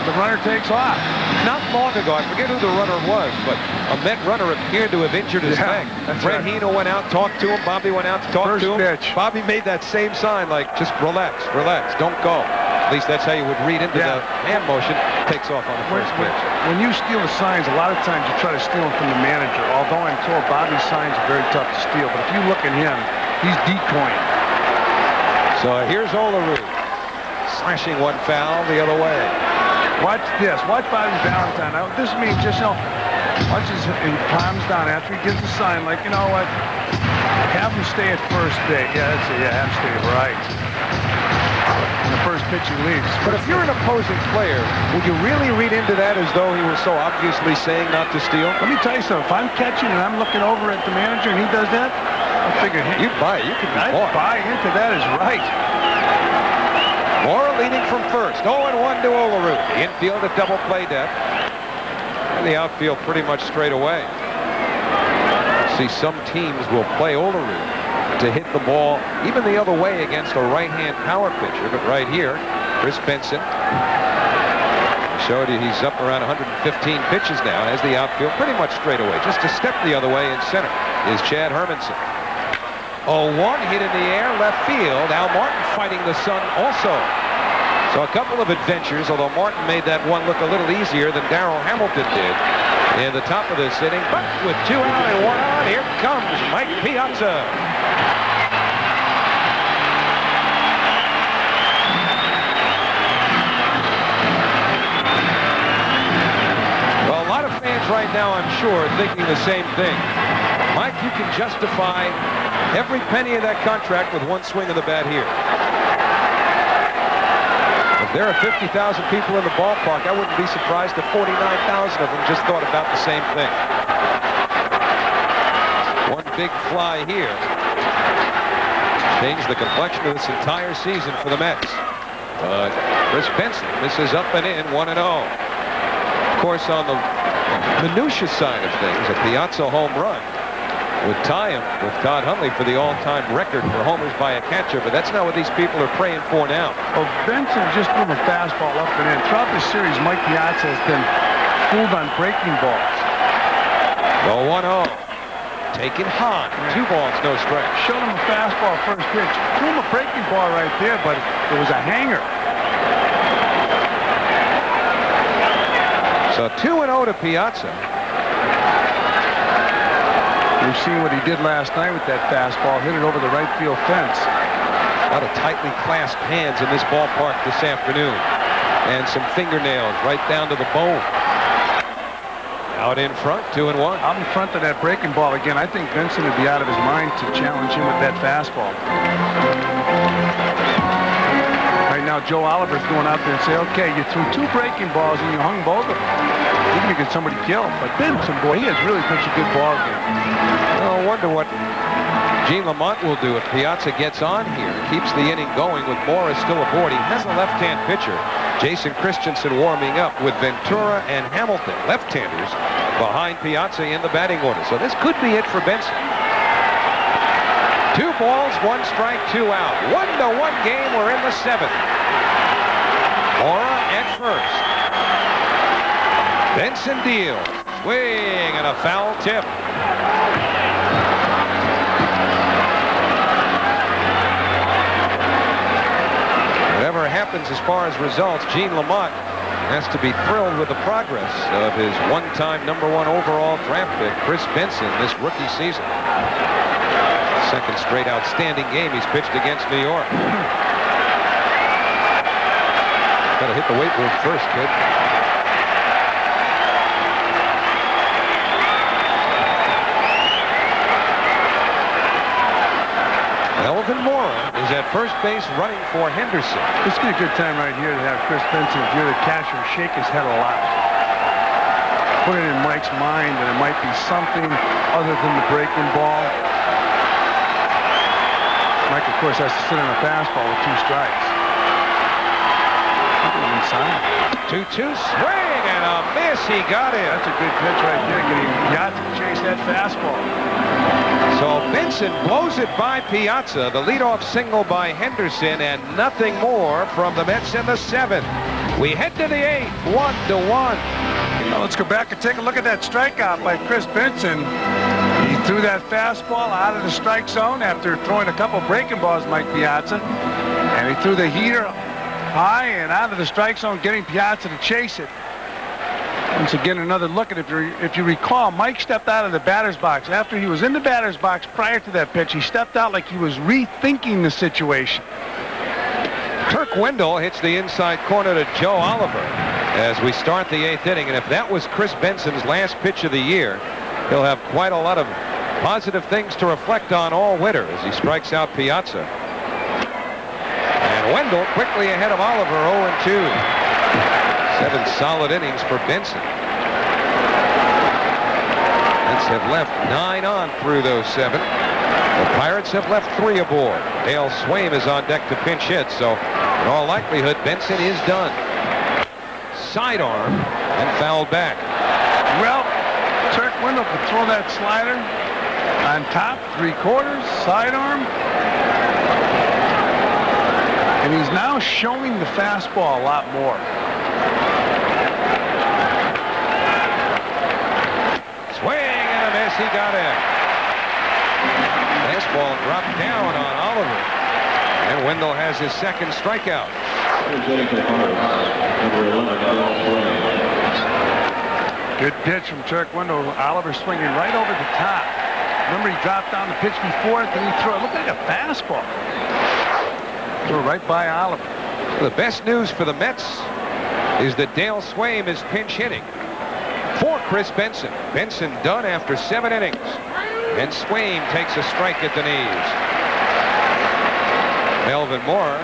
the runner takes off. Not long ago, I forget who the runner was, but a Met runner appeared to have injured his leg. Fred Healy went out, talked to him. Bobby went out to talk to him. Pitch. Bobby made that same sign, like, just relax, don't go. At least that's how you would read into the hand motion. Takes off on the first pitch. When you steal the signs, a lot of times you try to steal them from the manager, although I'm told Bobby's signs are very tough to steal. But if you look at him, he's decoying. So here's Olerud. Slashing one foul the other way. Watch this. Watch Bobby Valentine. Now, this means just, you know, watch his palms down after he gives the sign, like, you know what, have him stay at first base. Yeah, that's it. Yeah, have him stay right. And the first pitch he leaves. But if you're an opposing player, would you really read into that as though he was so obviously saying not to steal? Let me tell you something. If I'm catching and I'm looking over at the manager and he does that, I figure, hey, you'd buy it. You could be I'd bought. buy into that is right. Mora leading from first. 0-1 to Olerud. The infield a double play deck. And the outfield pretty much straight away. See, some teams will play Olerud to hit the ball even the other way against a right-hand power pitcher. But right here, Kris Benson showed you he's up around 115 pitches now as the outfield pretty much straight away. Just a step the other way in center is Chad Hermanson. 0-1 hit in the air, left field. Al Martin fighting the sun also. So a couple of adventures, although Martin made that one look a little easier than Darryl Hamilton did in the top of this inning. But with 2 out and 1 out, here comes Mike Piazza. Well, a lot of fans right now, I'm sure, are thinking the same thing. Mike, you can justify every penny of that contract with one swing of the bat here. If there are 50,000 people in the ballpark, I wouldn't be surprised if 49,000 of them just thought about the same thing. One big fly here changed the complexion of this entire season for the Mets. Kris Benson misses up and in, 1-0. Of course, on the minutia side of things, a Piazza home run would tie him with Todd Hundley for the all-time record for homers by a catcher, but that's not what these people are praying for now. Well, Benson just threw a fastball up and in. Throughout this series, Mike Piazza has been fooled on breaking balls. The 1-0. Taken high. 2 balls, no strike. Showed him a fastball first pitch. Threw him a breaking ball right there, but it was a hanger. So 2-0 to Piazza. We've seen what he did last night with that fastball. Hit it over the right field fence. A lot of tightly clasped hands in this ballpark this afternoon. And some fingernails right down to the bone. Out in front, 2-1. Out in front of that breaking ball again. I think Benson would be out of his mind to challenge him with that fastball. Right now, Joe Oliver's going out there and say, okay, you threw 2 breaking balls and you hung both of them. You can get somebody killed. But Benson, boy, he has really pitched a good ball game. I wonder what Gene Lamont will do if Piazza gets on here, keeps the inning going with Morris still aboard. He has a left-hand pitcher. Jason Christensen warming up with Ventura and Hamilton, left-handers, behind Piazza in the batting order. So this could be it for Benson. 2 balls, 1 strike, 2 out. 1-1 game. We're in the 7th. Mora at first. Benson deals. Swing and a foul tip. Whatever happens as far as results, Gene Lamont has to be thrilled with the progress of his one-time #1 overall draft pick, Kris Benson, this rookie season. Second straight outstanding game he's pitched against New York. Got to hit the weight room first, kid. Elvin Mora is at first base running for Henderson. This is a good time right here to have Kris Benson, if you're the catcher, shake his head a lot. Put it in Mike's mind that it might be something other than the breaking ball. Mike, of course, has to sit on a fastball with 2 strikes. 2-2 swing and a miss. He got it. That's a good pitch right there. Getting Piazza to chase that fastball. So Benson blows it by Piazza. The leadoff single by Henderson, and nothing more from the Mets in the 7th. We head to the 8th, 1-1. Now let's go back and take a look at that strikeout by Kris Benson. He threw that fastball out of the strike zone after throwing a couple breaking balls, Mike Piazza. And he threw the heater high and out of the strike zone, getting Piazza to chase it. Once again, another look at it. If you recall, Mike stepped out of the batter's box. After he was in the batter's box prior to that pitch, he stepped out like he was rethinking the situation. Kirk Wendell hits the inside corner to Joe Oliver as we start the 8th inning. And if that was Kris Benson's last pitch of the year, he'll have quite a lot of positive things to reflect on all winter as he strikes out Piazza. And Wendell quickly ahead of Oliver, 0-2. 7 solid innings for Benson. Mets have left 9 on through those 7. The Pirates have left 3 aboard. Dale Swaim is on deck to pinch hit, so in all likelihood, Benson is done. Sidearm and fouled back. Well, Turk Wendell could throw that slider on top, 3/4, sidearm. And he's now showing the fastball a lot more. Swing and a miss. He got it. Fastball dropped down on Oliver. And Wendell has his second strikeout. Good pitch from Turk Wendell. Oliver swinging right over the top. Remember, he dropped down the pitch before it, then he threw it. It looked like a fastball. Threw it right by Oliver. The best news for the Mets is that Dale Swaim is pinch hitting for Kris Benson. Benson done after 7 innings. And Swaim takes a strike at the knees. Melvin Moore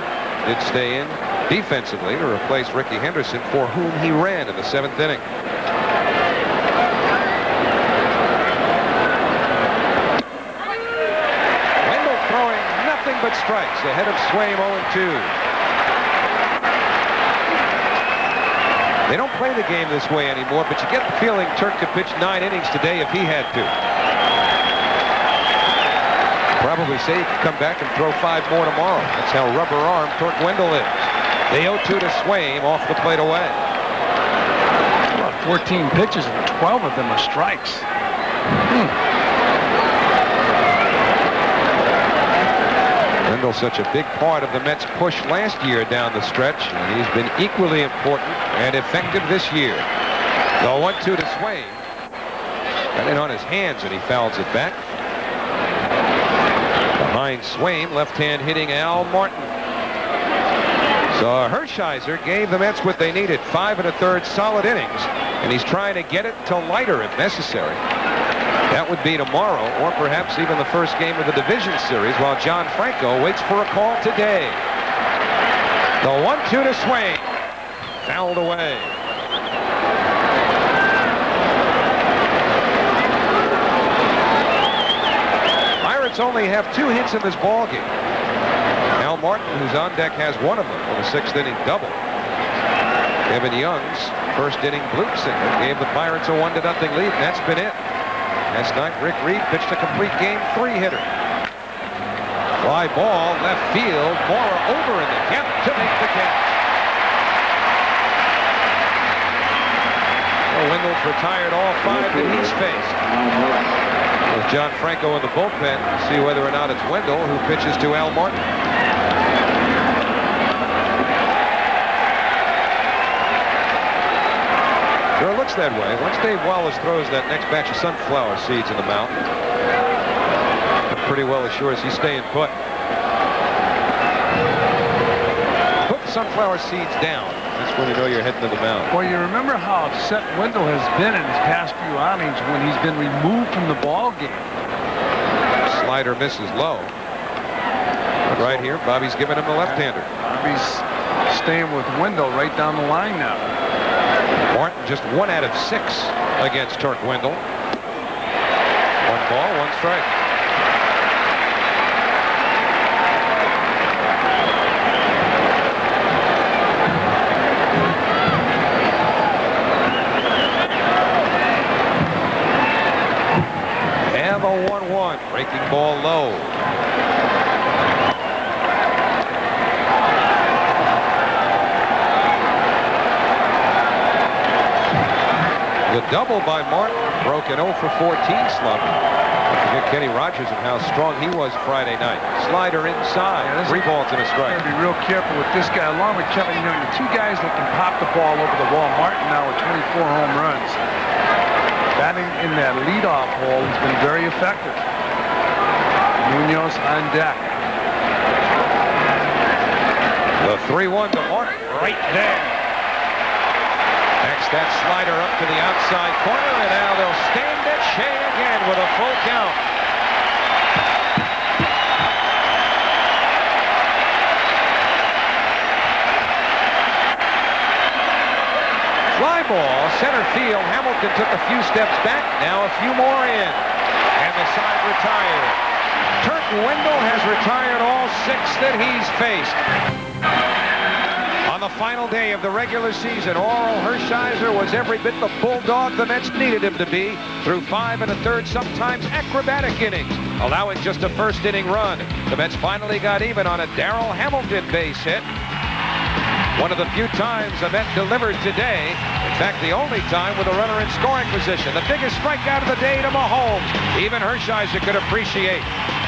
did stay in defensively to replace Ricky Henderson, for whom he ran in the 7th inning. Wendell throwing nothing but strikes ahead of Swaim, 0-2. They don't play the game this way anymore, but you get the feeling Turk could pitch 9 innings today if he had to. Probably say he could come back and throw 5 more tomorrow. That's how rubber-armed Turk Wendell is. The 0-2 to Swaim, off the plate away. Well, 14 pitches and 12 of them are strikes. Wendell such a big part of the Mets' push last year down the stretch, and he's been equally important and effective this year. The 1-2 to Swaim. Got it on his hands and he fouls it back. Behind Swaim, left-hand hitting Al Martin. So Hershiser gave the Mets what they needed, 5 1/3 solid innings, and he's trying to get it to lighter if necessary. That would be tomorrow, or perhaps even the first game of the division series, while John Franco waits for a call today. The 1-2 to Swaim. Fouled away. Pirates only have 2 hits in this ballgame. Al Martin, who's on deck, has 1 of them on a 6th inning double. Evan Young's first inning bloop single gave the Pirates a 1-0 lead, and that's been it. Last night, Rick Reed pitched a complete game 3-hitter. Fly ball, left field, Mora over in the gap to make the catch. Well, Wendell's retired all 5 that he's faced. With John Franco in the bullpen, see whether or not it's Wendell who pitches to Al Martin. Sure looks that way. Once Dave Wallace throws that next batch of sunflower seeds in the mountain, I'm pretty well assures he's staying put. Put the sunflower seeds down. That's when you know you're heading to the mound. Well, you remember how upset Wendell has been in his past few outings when he's been removed from the ball game. Slider misses low. But right here, Bobby's giving him the left-hander. Bobby's staying with Wendell right down the line now. Martin just 1 out of 6 against Turk Wendell. 1 ball, 1 strike. And the 1-1, breaking ball low. The double by Martin broke an 0 for 14 slump. Don't forget Kenny Rogers and how strong he was Friday night. Slider inside, 3 balls and a strike. Got to be real careful with this guy, along with Kevin Young, the 2 guys that can pop the ball over the wall. Martin now with 24 home runs. Batting in that leadoff hole has been very effective. Munoz on deck. The 3-1 to Martin right there. Next, that slider up to the outside corner, and now they'll stand at Shea again with a full count. Fly ball, center field. Hamilton took a few steps back, now a few more in. And the side retired. Turk Wendell has retired all 6 that he's faced. On the final day of the regular season, Orel Hershiser was every bit the bulldog the Mets needed him to be through 5 1/3, sometimes acrobatic innings, allowing just a first-inning run. The Mets finally got even on a Darryl Hamilton base hit. One of the few times the Met delivered today. In fact, the only time with a runner in scoring position. The biggest strikeout of the day to Mahomes. Even Hershiser could appreciate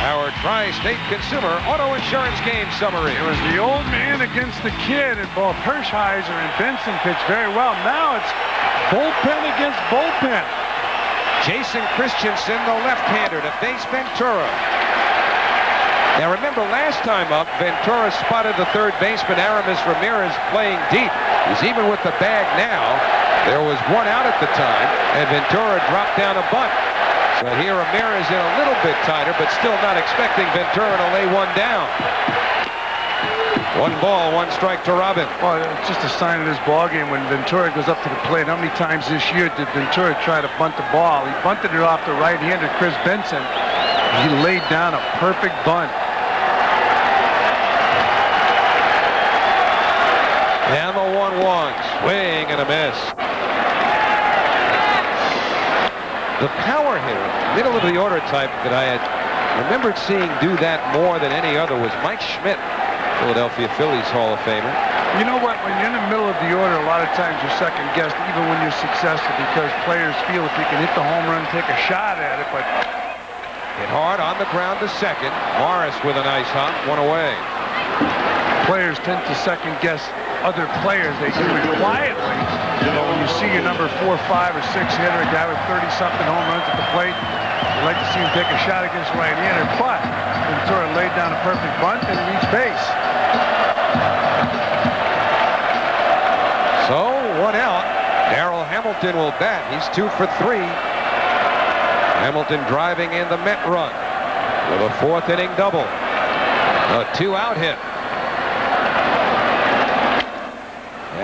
our Tri-State Consumer Auto Insurance game summary. It was the old man against the kid, and both Hershiser and Benson pitched very well. Now it's bullpen against bullpen. Jason Christensen, the left-hander, to face Ventura. Now remember, last time up, Ventura spotted the third baseman, Aramis Ramirez, playing deep. He's even with the bag now. There was 1 out at the time, and Ventura dropped down a bunt. So here Ramirez in a little bit tighter, but still not expecting Ventura to lay 1 down. 1 ball, 1 strike to Robin. Well, it's just a sign of this ball game when Ventura goes up to the plate. How many times this year did Ventura try to bunt the ball? He bunted it off the right-hander, Kris Benson. He laid down a perfect bunt. And the 1-1, swing and a miss. The power hitter, middle of the order type that I had remembered seeing do that more than any other was Mike Schmidt, Philadelphia Phillies Hall of Famer. You know what? When you're in the middle of the order, a lot of times you're second-guessed, even when you're successful, because players feel if you can hit the home run, take a shot at it, but... Hit hard on the ground to second. Morris with a nice hop, 1 away. Players tend to second-guess other players. They do it quietly. You know, when you see your number 4, 5, or 6 hitter, a guy with 30-something home runs at the plate, you like to see him take a shot against right-hander, but Ventura laid down a perfect bunt and reached base. So, 1 out. Darryl Hamilton will bat. He's 2 for 3. Hamilton driving in the Met run with a 4th-inning double. A 2-out hit.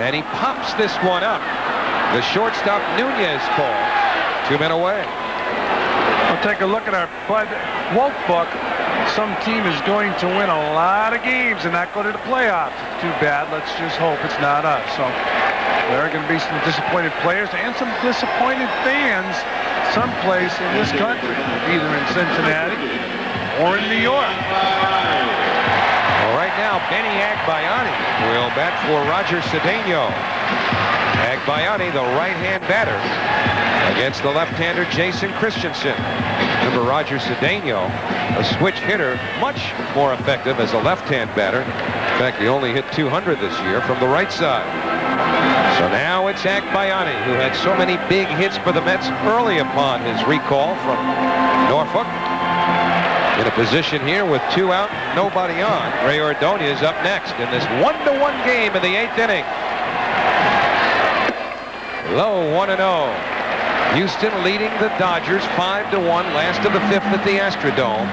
And he pops this one up. The shortstop Nunez calls. 2 men away. We'll take a look at our Bud Wolf book. Some team is going to win a lot of games and not go to the playoffs. It's too bad. Let's just hope it's not us. So There are going to be some disappointed players and some disappointed fans someplace in this country, either in Cincinnati or in New York. Well, right now, Benny Agbayani will bat for Roger Cedeno. Agbayani, the right-hand batter, against the left-hander Jason Christensen. Remember, Roger Cedeno, a switch hitter, much more effective as a left-hand batter. In fact, he only hit 200 this year from the right side. So now it's Agbayani, who had so many big hits for the Mets early upon his recall from Norfolk. In a position here with 2 out, nobody on. Ray Ordonez up next in this 1-1 game in the 8th inning. Low 1-0. Houston leading the Dodgers 5-1, last of the 5th at the Astrodome.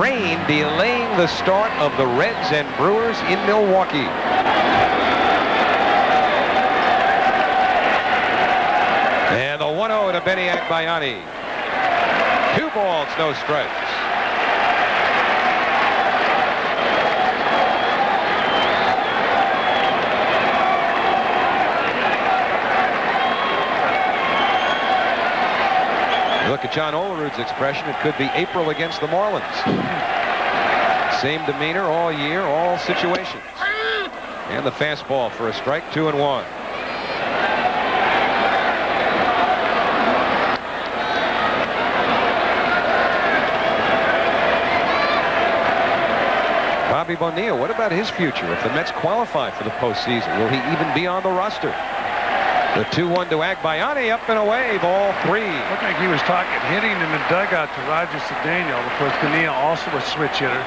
Rain delaying the start of the Reds and Brewers in Milwaukee. And the 1-0 to Benny Agbayani. 2 balls, no strikes. Look at John Olerud's expression. It could be April against the Marlins. Same demeanor all year, all situations. And the fastball for a strike, 2-1. Bobby Bonilla, what about his future? If the Mets qualify for the postseason, will he even be on the roster? The 2-1 to Agbayani, up and away, ball 3. Looked like he was talking hitting in the dugout to Roger Cedeno. Of course, Bonilla also a switch hitter.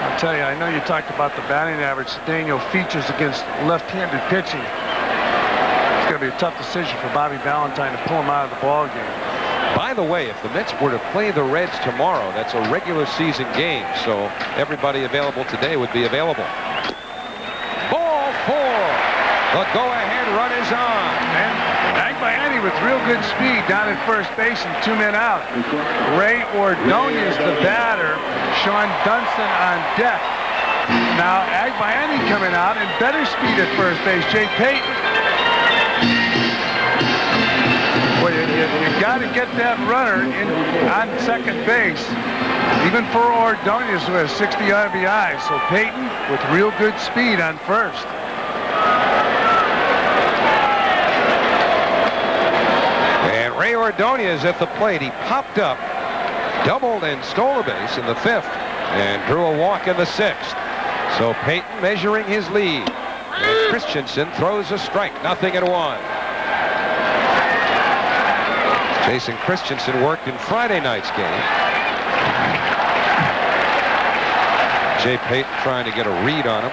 I'll tell you, I know you talked about the batting average. Cedeno features against left-handed pitching. It's going to be a tough decision for Bobby Valentine to pull him out of the ball game. By the way, if the Mets were to play the Reds tomorrow, that's a regular season game, so everybody available today would be available. Ball 4. The go-ahead run is on. And Agbayani with real good speed down at first base and 2 men out. Ray Ordonez, the batter. Sean Dunston on deck. Now Agbayani coming out and better speed at first base. Jay Payton. Well, you got to get that runner on second base. Even for Ordonez, who has 60 RBIs. So Payton with real good speed on first. Ray Ordonez at the plate. He popped up, doubled and stole a base in the 5th, and drew a walk in the 6th. So Payton measuring his lead. And Christensen throws a strike, 0-1. Jason Christensen worked in Friday night's game. Jay Payton trying to get a read on him.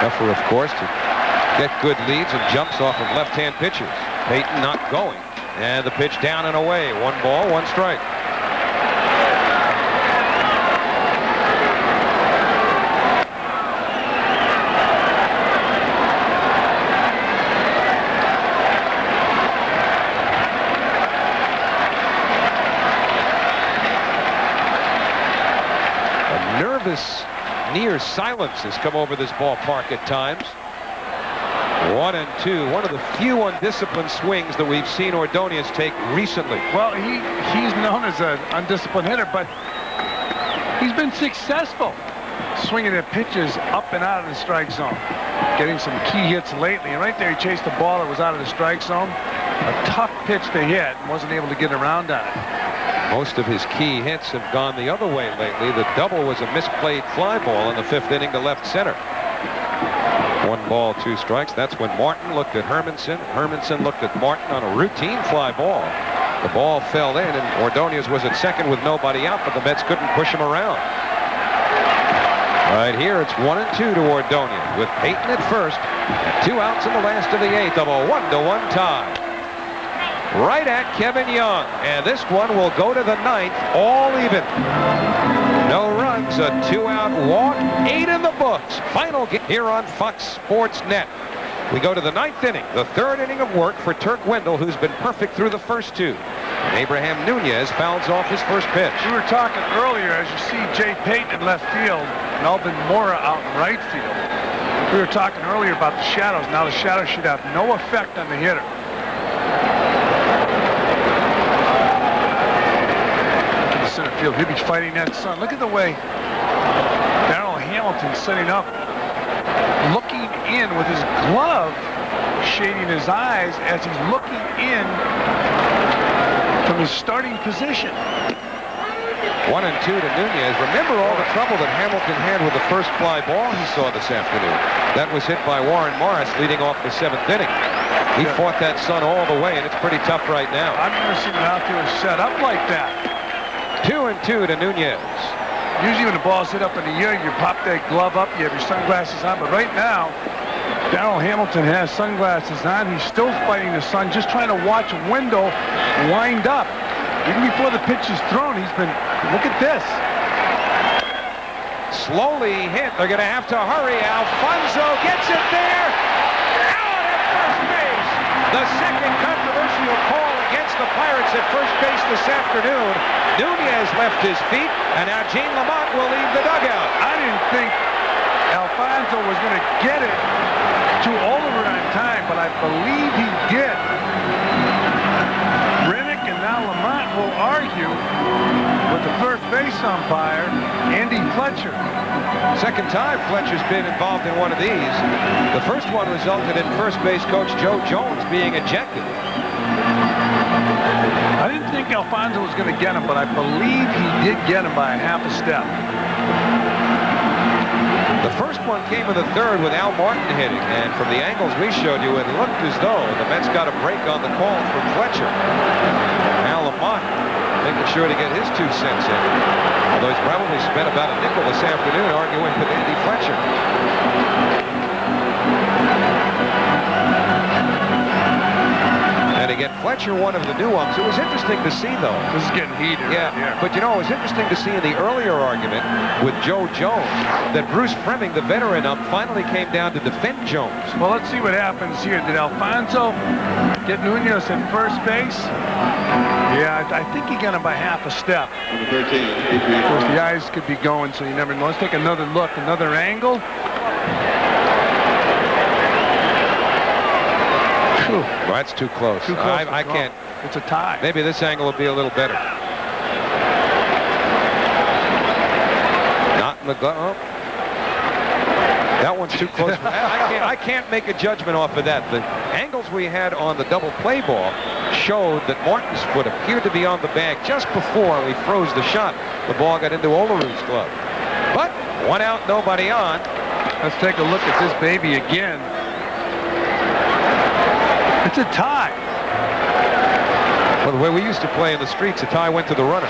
Tougher, of course, to get good leads and jumps off of left-hand pitchers. Payton not going. And the pitch down and away. 1 ball, 1 strike. A nervous near silence has come over this ballpark at times. 1-2. One of the few undisciplined swings that we've seen Ordonez take recently. Well, he's known as an undisciplined hitter, but he's been successful swinging at pitches up and out of the strike zone. Getting some key hits lately. And right there, he chased the ball that was out of the strike zone. A tough pitch to hit and wasn't able to get around on it. Most of his key hits have gone the other way lately. The double was a misplayed fly ball in the 5th inning to left center. 1 ball, 2 strikes. That's when Martin looked at Hermanson. Hermanson looked at Martin on a routine fly ball. The ball fell in, and Ordonez was at second with nobody out, but the Mets couldn't push him around. Right here, it's 1-2 to Ordonez with Payton at first and 2 outs in the last of the 8th of a 1-1 tie. Right at Kevin Young, and this one will go to the 9th, all even. No runs, a 2-out walk, 8 in the books. Final game here on Fox Sports Net. We go to the 9th inning, the 3rd inning of work for Turk Wendell, who's been perfect through the first 2. And Abraham Nunez fouls off his first pitch. We were talking earlier, as you see Jay Payton in left field, Melvin Mora out in right field. We were talking earlier about the shadows. Now the shadows should have no effect on the hitter. In the center field, he'll be fighting that sun. Look at the way Darryl Hamilton's setting up, looking in with his glove, shading his eyes as he's looking in from his starting position. 1-2 to Nunez. Remember all the trouble that Hamilton had with the first fly ball he saw this afternoon. That was hit by Warren Morris leading off the 7th inning. He fought that sun all the way, and it's pretty tough right now. I've never seen an outfielder set up like that. 2-2 to Nunez. Usually when the ball's hit up in the air, you pop that glove up, you have your sunglasses on. But right now, Darryl Hamilton has sunglasses on. He's still fighting the sun, just trying to watch Wendell wind up. Even before the pitch is thrown, he's been, look at this. Slowly hit. They're going to have to hurry. Alfonso gets it there. Out at first base. The second controversial call against the Pirates at first base this afternoon. Nunez left his feet, and now Gene Lamont will leave the dugout. I didn't think Alfonso was going to get it to Oliver on time, but I believe he did. Rennick and now Lamont will argue with the first base umpire, Andy Fletcher. Second time Fletcher's been involved in one of these. The first one resulted in first base coach Joe Jones being ejected. I didn't think Alfonso was going to get him, but I believe he did get him by a half a step. The first one came in the third with Al Martin hitting, and from the angles we showed you, it looked as though the Mets got a break on the call from Fletcher. Al Lamont making sure to get his 2 cents in, although he's probably spent about a nickel this afternoon arguing with Andy Fletcher. And again, Fletcher, one of the new umps. It was interesting to see, though. This is getting heated. Yeah, but you know, it was interesting to see in the earlier argument with Joe Jones that Bruce Fremming, the veteran ump, finally came down to defend Jones. Well, let's see what happens here. Did Alfonso get Nunez at first base? Yeah, I think he got him by half a step. Number 13, Of course, the eyes could be going, so you never know. Let's take another look, another angle. Well, that's too close. Too close. I can't. It's a tie. Maybe this angle will be a little better. Not in the glove. Oh. That one's too close. I can't make a judgment off of that. The angles we had on the double play ball showed that Martin's foot appeared to be on the bag just before we froze the shot. The ball got into Olaru's glove. But 1 out, nobody on. Let's take a look at this baby again. It's a tie. Well, the way we used to play in the streets, a tie went to the runner.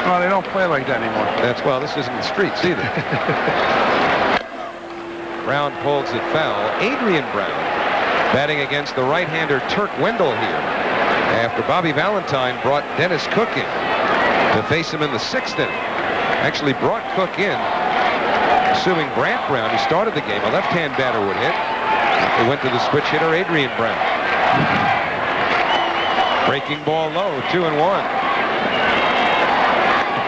Well, they don't play like that anymore. Well, this isn't the streets either. Brown pulls it foul. Adrian Brown batting against the right-hander Turk Wendell here after Bobby Valentine brought Dennis Cook in to face him in the 6th inning. Actually brought Cook in, assuming Brant Brown, who started the game, a left-hand batter would hit. He went to the switch hitter, Adrian Brown. Breaking ball low, 2-1.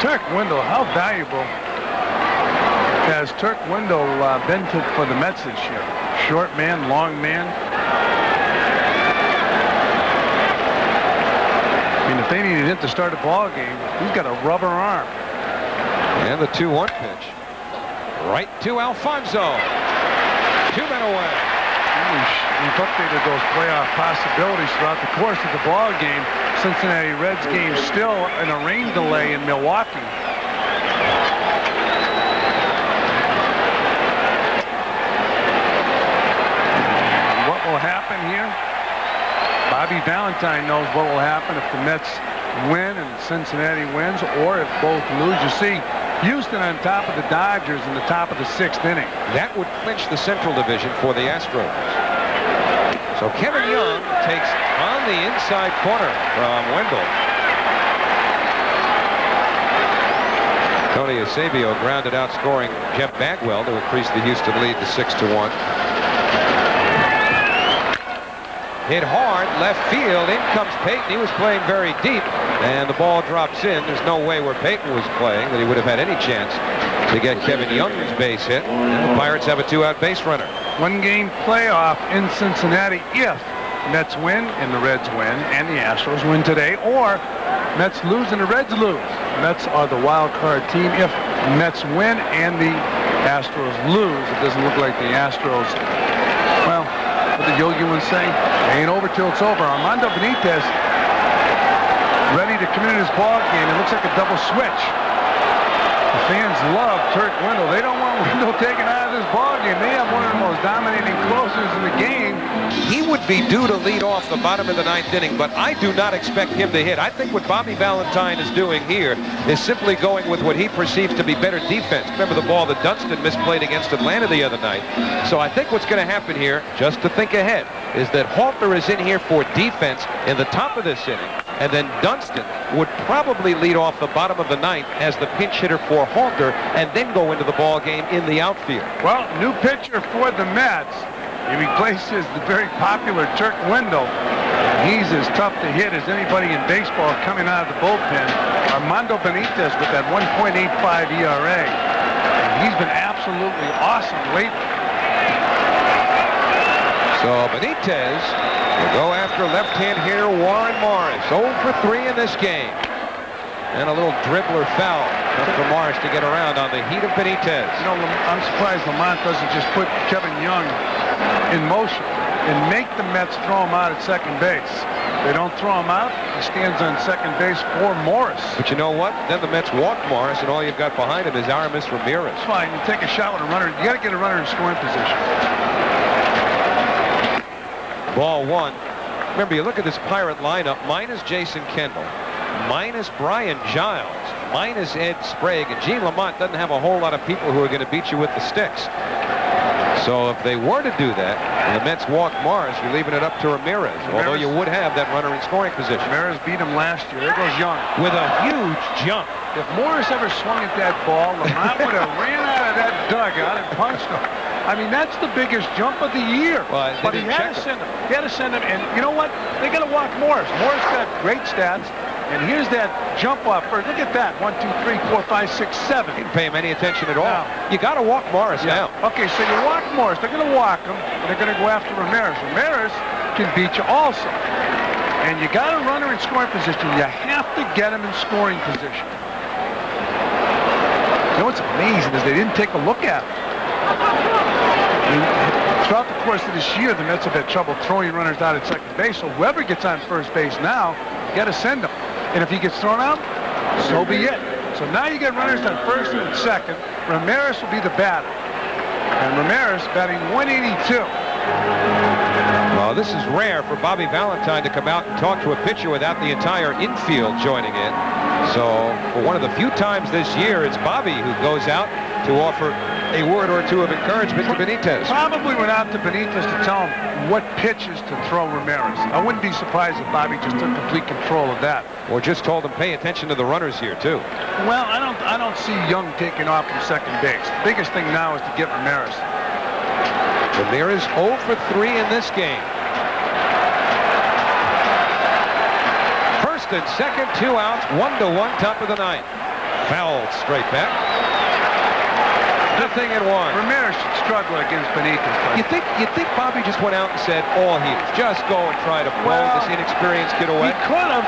Turk Wendell, how valuable has Turk Wendell been for the Mets this year? Short man, long man. I mean, if they needed him to start a ball game, he's got a rubber arm. And the 2-1 pitch. Right to Alfonso. 2 men away. We've updated those playoff possibilities throughout the course of the ball game. Cincinnati Reds game still in a rain delay in Milwaukee. What will happen here? Bobby Valentine knows what will happen if the Mets win and Cincinnati wins, or if both lose. You see Houston on top of the Dodgers in the top of the 6th inning. That would clinch the Central Division for the Astros. So Kevin Young takes on the inside corner from Wendell. Tony Eusebio grounded out, scoring Jeff Bagwell to increase the Houston lead to 6-1. hit hard, left field. In comes Peyton. He was playing very deep, and the ball drops in. There's no way where Peyton was playing that he would have had any chance to get Kevin Young's base hit. And the Pirates have a 2-out base runner. One-game playoff in Cincinnati if Mets win and the Reds win and the Astros win today, or Mets lose and the Reds lose. Mets are the wild card team. If Mets win and the Astros lose, it doesn't look like the Astros, well, what did Yogi say? It ain't over till it's over. Armando Benitez ready to come into this ball game. It looks like a double switch. The fans love Turk Wendell. They don't want Wendell taken out of this ball game. They have one of the most dominating closers in the game. He would be due to lead off the bottom of the 9th inning, but I do not expect him to hit. I think what Bobby Valentine is doing here is simply going with what he perceives to be better defense. Remember the ball that Dunston misplayed against Atlanta the other night. So I think what's going to happen here, just to think ahead, is that Halter is in here for defense in the top of this inning, and then Dunston would probably lead off the bottom of the 9th as the pinch hitter for Halter, and then go into the ball game in the outfield. Well, new pitcher for the Mets. He replaces the very popular Turk Wendell. He's as tough to hit as anybody in baseball coming out of the bullpen. Armando Benitez with that 1.85 ERA. And he's been absolutely awesome lately. So Benitez will go after left-hand hitter Warren Morris. 0 for 3 in this game. And a little dribbler foul for Morris to get around on the heat of Benitez. You know, I'm surprised Lamont doesn't just put Kevin Young in motion and make the Mets throw him out at second base. They don't throw him out. He stands on second base for Morris. But you know what? Then the Mets walk Morris, and all you've got behind him is Aramis Ramirez. It's fine. You take a shot with a runner. You got to get a runner in scoring position. Ball 1. Remember, you look at this Pirate lineup, minus Jason Kendall, minus Brian Giles, minus Ed Sprague, and Gene Lamont doesn't have a whole lot of people who are going to beat you with the sticks. So if they were to do that, and the Mets walk Morris, you're leaving it up to Ramirez, although you would have that runner in scoring position. Ramirez beat him last year. There goes Young. With a huge jump. If Morris ever swung at that ball, Lamont would have ran out of that dugout and punched him. I mean, that's the biggest jump of the year. Well, but he had to send him. He had to send him, and you know what? They got to walk Morris. Morris got great stats. And here's that jump off first. Look at that. 1, 2, 3, 4, 5, 6, 7. Didn't pay him any attention at all. No. You got to walk Morris now. Okay, so you walk Morris. They're going to walk him. And they're going to go after Ramirez. Ramirez can beat you also. And you got a runner in scoring position. You have to get him in scoring position. You know what's amazing is they didn't take a look at him. I mean, throughout the course of this year, the Mets have had trouble throwing runners out at second base. So whoever gets on first base now, you got to send him. And if he gets thrown out, so be it. So now you get runners on first and second. Ramirez will be the batter. And Ramirez batting 182. Well, this is rare for Bobby Valentine to come out and talk to a pitcher without the entire infield joining in. So for one of the few times this year, it's Bobby who goes out to offer a word or two of encouragement to Benitez. Probably went out to Benitez to tell him what pitches to throw Ramirez. I wouldn't be surprised if Bobby just took complete control of that. Or just told him pay attention to the runners here too. Well, I don't see Young taking off from second base. The biggest thing now is to get Ramirez. Ramirez 0 for 3 in this game. First and second, 2 outs, 1-1, top of the 9th. Fouled straight back. Nothing at 1. Ramirez should struggle against Benitez. You think Bobby just went out and said all heaters, just go and try to blow this inexperienced kid away? He could have.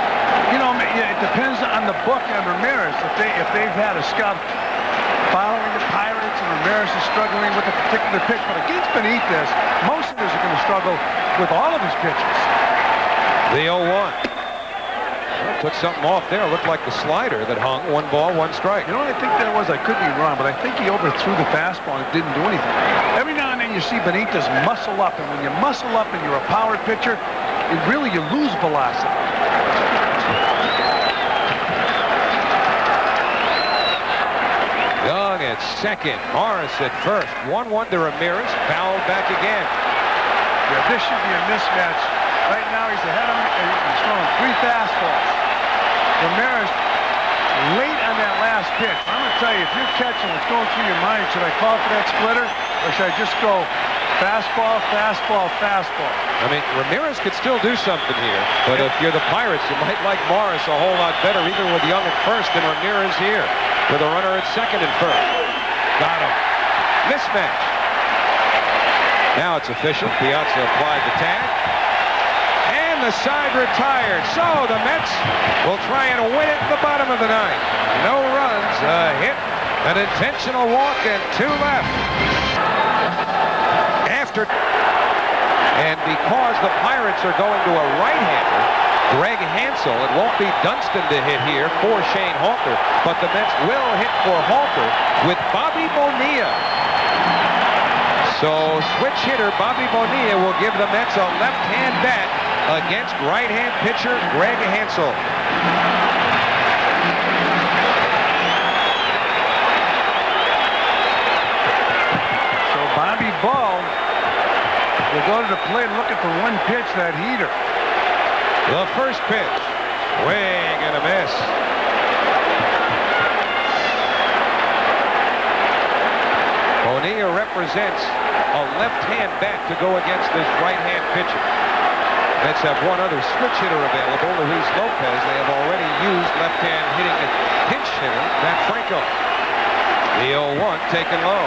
You know, it depends on the book on Ramirez. If they've had a scout following the Pirates and Ramirez is struggling with a particular pitch, but against Benitez, most of us are going to struggle with all of his pitches. The 0-1. Took something off there. Looked like the slider that hung. 1 ball, 1 strike. You know what I think that was? I could be wrong, but I think he overthrew the fastball and didn't do anything. Every now and then you see Benitez muscle up, and when you muscle up and you're a power pitcher, you lose velocity. Young at second. Morris at first. 1-1 to Ramirez. Fouled back again. Yeah, this should be a mismatch. Right now he's ahead of him, and he's throwing 3 fastballs. Ramirez, late on that last pitch. I'm going to tell you, if you're catching what's going through your mind, should I call for that splitter, or should I just go Fastball, fastball, fastball. I mean, Ramirez could still do something here, but if you're the Pirates, you might like Morris a whole lot better, even with Young at first, than Ramirez here, with a runner at second and first. Got him. Mismatch. Now it's official. Piazza applied the tag. And the side retired. So the Mets will try and win it in the bottom of the ninth. No runs, a hit, an intentional walk, and 2 left. And because the Pirates are going to a right-hander, Greg Hansel, it won't be Dunston to hit here for Shane Halter, but the Mets will hit for Halter with Bobby Bonilla. So switch hitter Bobby Bonilla will give the Mets a left-hand bat against right-hand pitcher Greg Hansel. So Bobby Ball will go to the plate and look at the one pitch, that heater. The first pitch, swing and a miss. Bonilla represents a left-hand bat to go against this right-hand pitcher. Mets have one other switch hitter available, Luis Lopez. They have already used left-hand hitting pinch hitter, Matt Franco. The 0-1 taken low.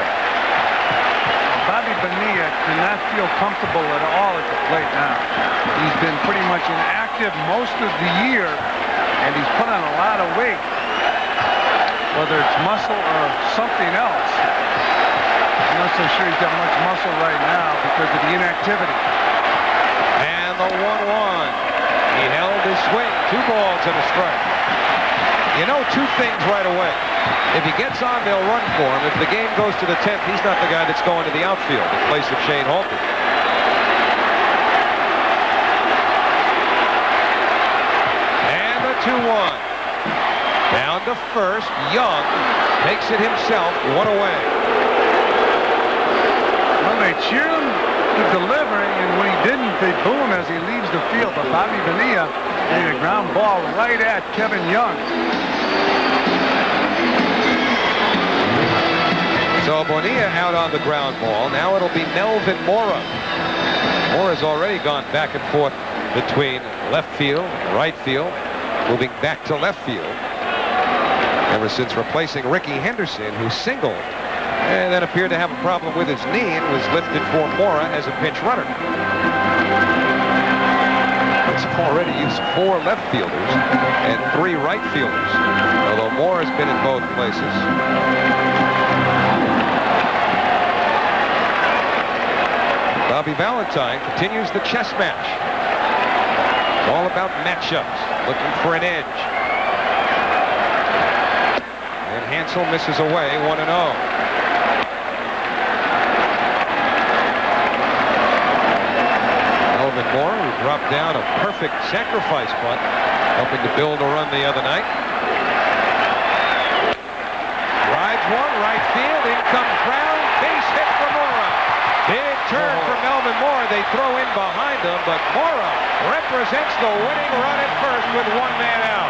Bobby Bonilla cannot feel comfortable at all at the plate now. He's been pretty much inactive most of the year, and he's put on a lot of weight, whether it's muscle or something else. I'm not so sure he's got much muscle right now because of the inactivity. And the 1-1. He held his swing. 2 balls and a strike. You know 2 things right away. If he gets on, they'll run for him. If the game goes to the 10th, he's not the guy that's going to the outfield in place of Shane Halter. And the 2-1. Down to first. Young takes it himself. 1 away. Well, they cheer him to delivering, and when he didn't, they boo him as he leaves the field. But Bobby Bonilla made a ground ball right at Kevin Young. So Bonilla out on the ground ball. Now it'll be Melvin Mora. Mora's already gone back and forth between left field and right field, moving back to left field ever since replacing Ricky Henderson, who singled and then appeared to have a problem with his knee and was lifted for Mora as a pinch runner. It's already used 4 left fielders and 3 right fielders, although Mora's been in both places. Bobby Valentine continues the chess match. All about matchups, looking for an edge. And Hansel misses away, 1-0. Melvin Mora, who dropped down a perfect sacrifice bunt, helping to build a run the other night. Rides one, right field, in comes Brown, base hit for Mora. Big turn for Melvin Mora. They throw in behind him, but Mora represents the winning run at first with 1 man out.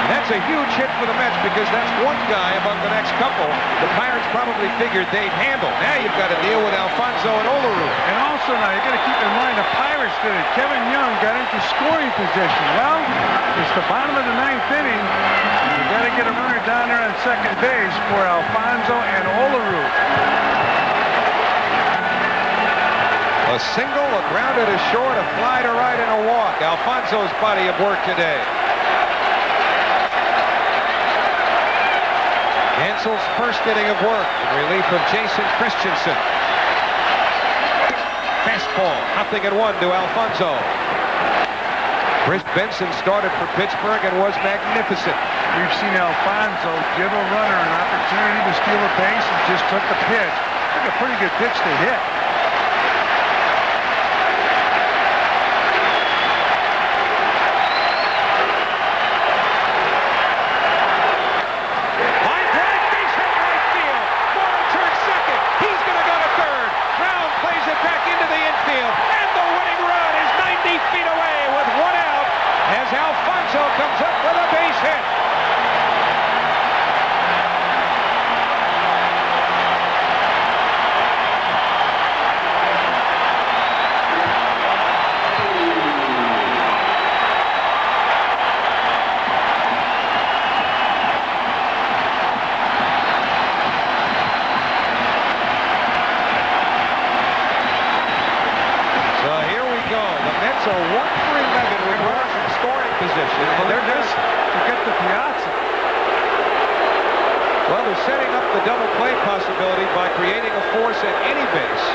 And that's a huge hit for the Mets because that's one guy among the next couple the Pirates probably figured they'd handle. Now you've got to deal with Alfonso and Olerud. And also now you've got to keep in mind the Pirates did it. Kevin Young got into scoring position. Well, it's the bottom of the 9th inning. You've got to get a runner down there on second base for Alfonso and Olerud. A single, a grounded to short, a fly to right, and a walk. Alfonso's body of work today. Hansel's first inning of work in relief of Jason Christensen. Fastball, hopping at 1 to Alfonso. Kris Benson started for Pittsburgh and was magnificent. We've seen Alfonso give a runner an opportunity to steal a base and just took the pitch. Took a pretty good pitch to hit. Comes up with a base hit. So 1-3 with runners in scoring position. And they're just to get the Piazza. well, they're setting up the double play possibility by creating a force at any base.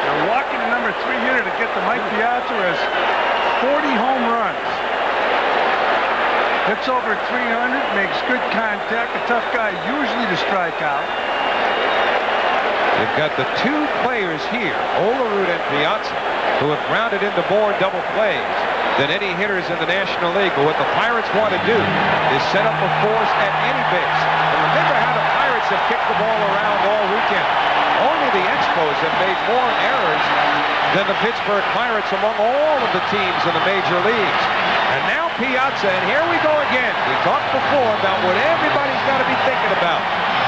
They're walking the number 3 hitter to get the Mike Piazza has 40 home runs. Hits over 300, makes good contact. A tough guy usually to strike out. You've got the two players here, Olerud and Piazza, who have grounded into more double plays than any hitters in the National League. But what the Pirates want to do is set up a force at any base. And remember how the Pirates have kicked the ball around all weekend. Only the Expos have made more errors than the Pittsburgh Pirates among all of the teams in the major leagues. And now Piazza, and here we go again. We talked before about what everybody's got to be thinking about.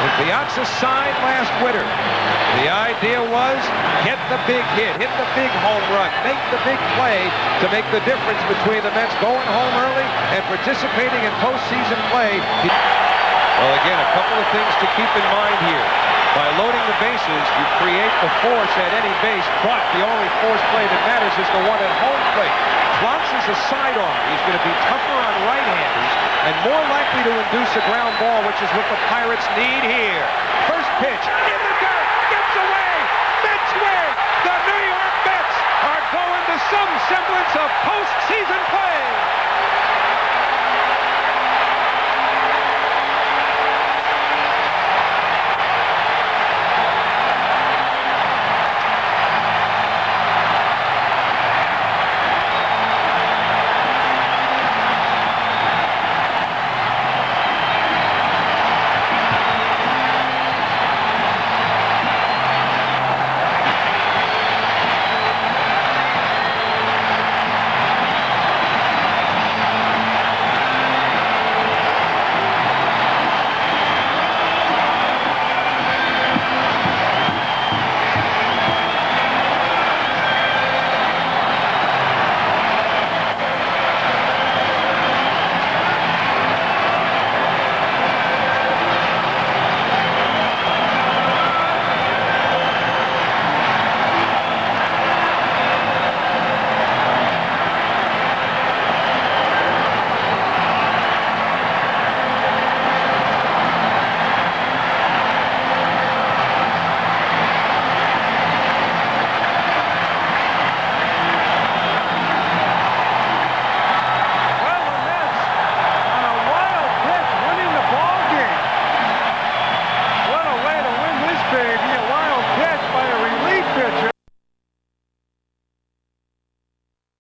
When Piazza signed last winter, the idea was get the big hit, hit the big home run, make the big play to make the difference between the Mets going home early and participating in postseason play. Well, again, a couple of things to keep in mind here. By loading the bases, you create the force at any base, but the only force play that matters is the one at home plate. Klotz is a sidearm. He's going to be tougher on right-handers and more likely to induce a ground ball, which is what the Pirates need here. First pitch, in the dirt, gets away, Mets win! The New York Mets are going to some semblance of postseason play!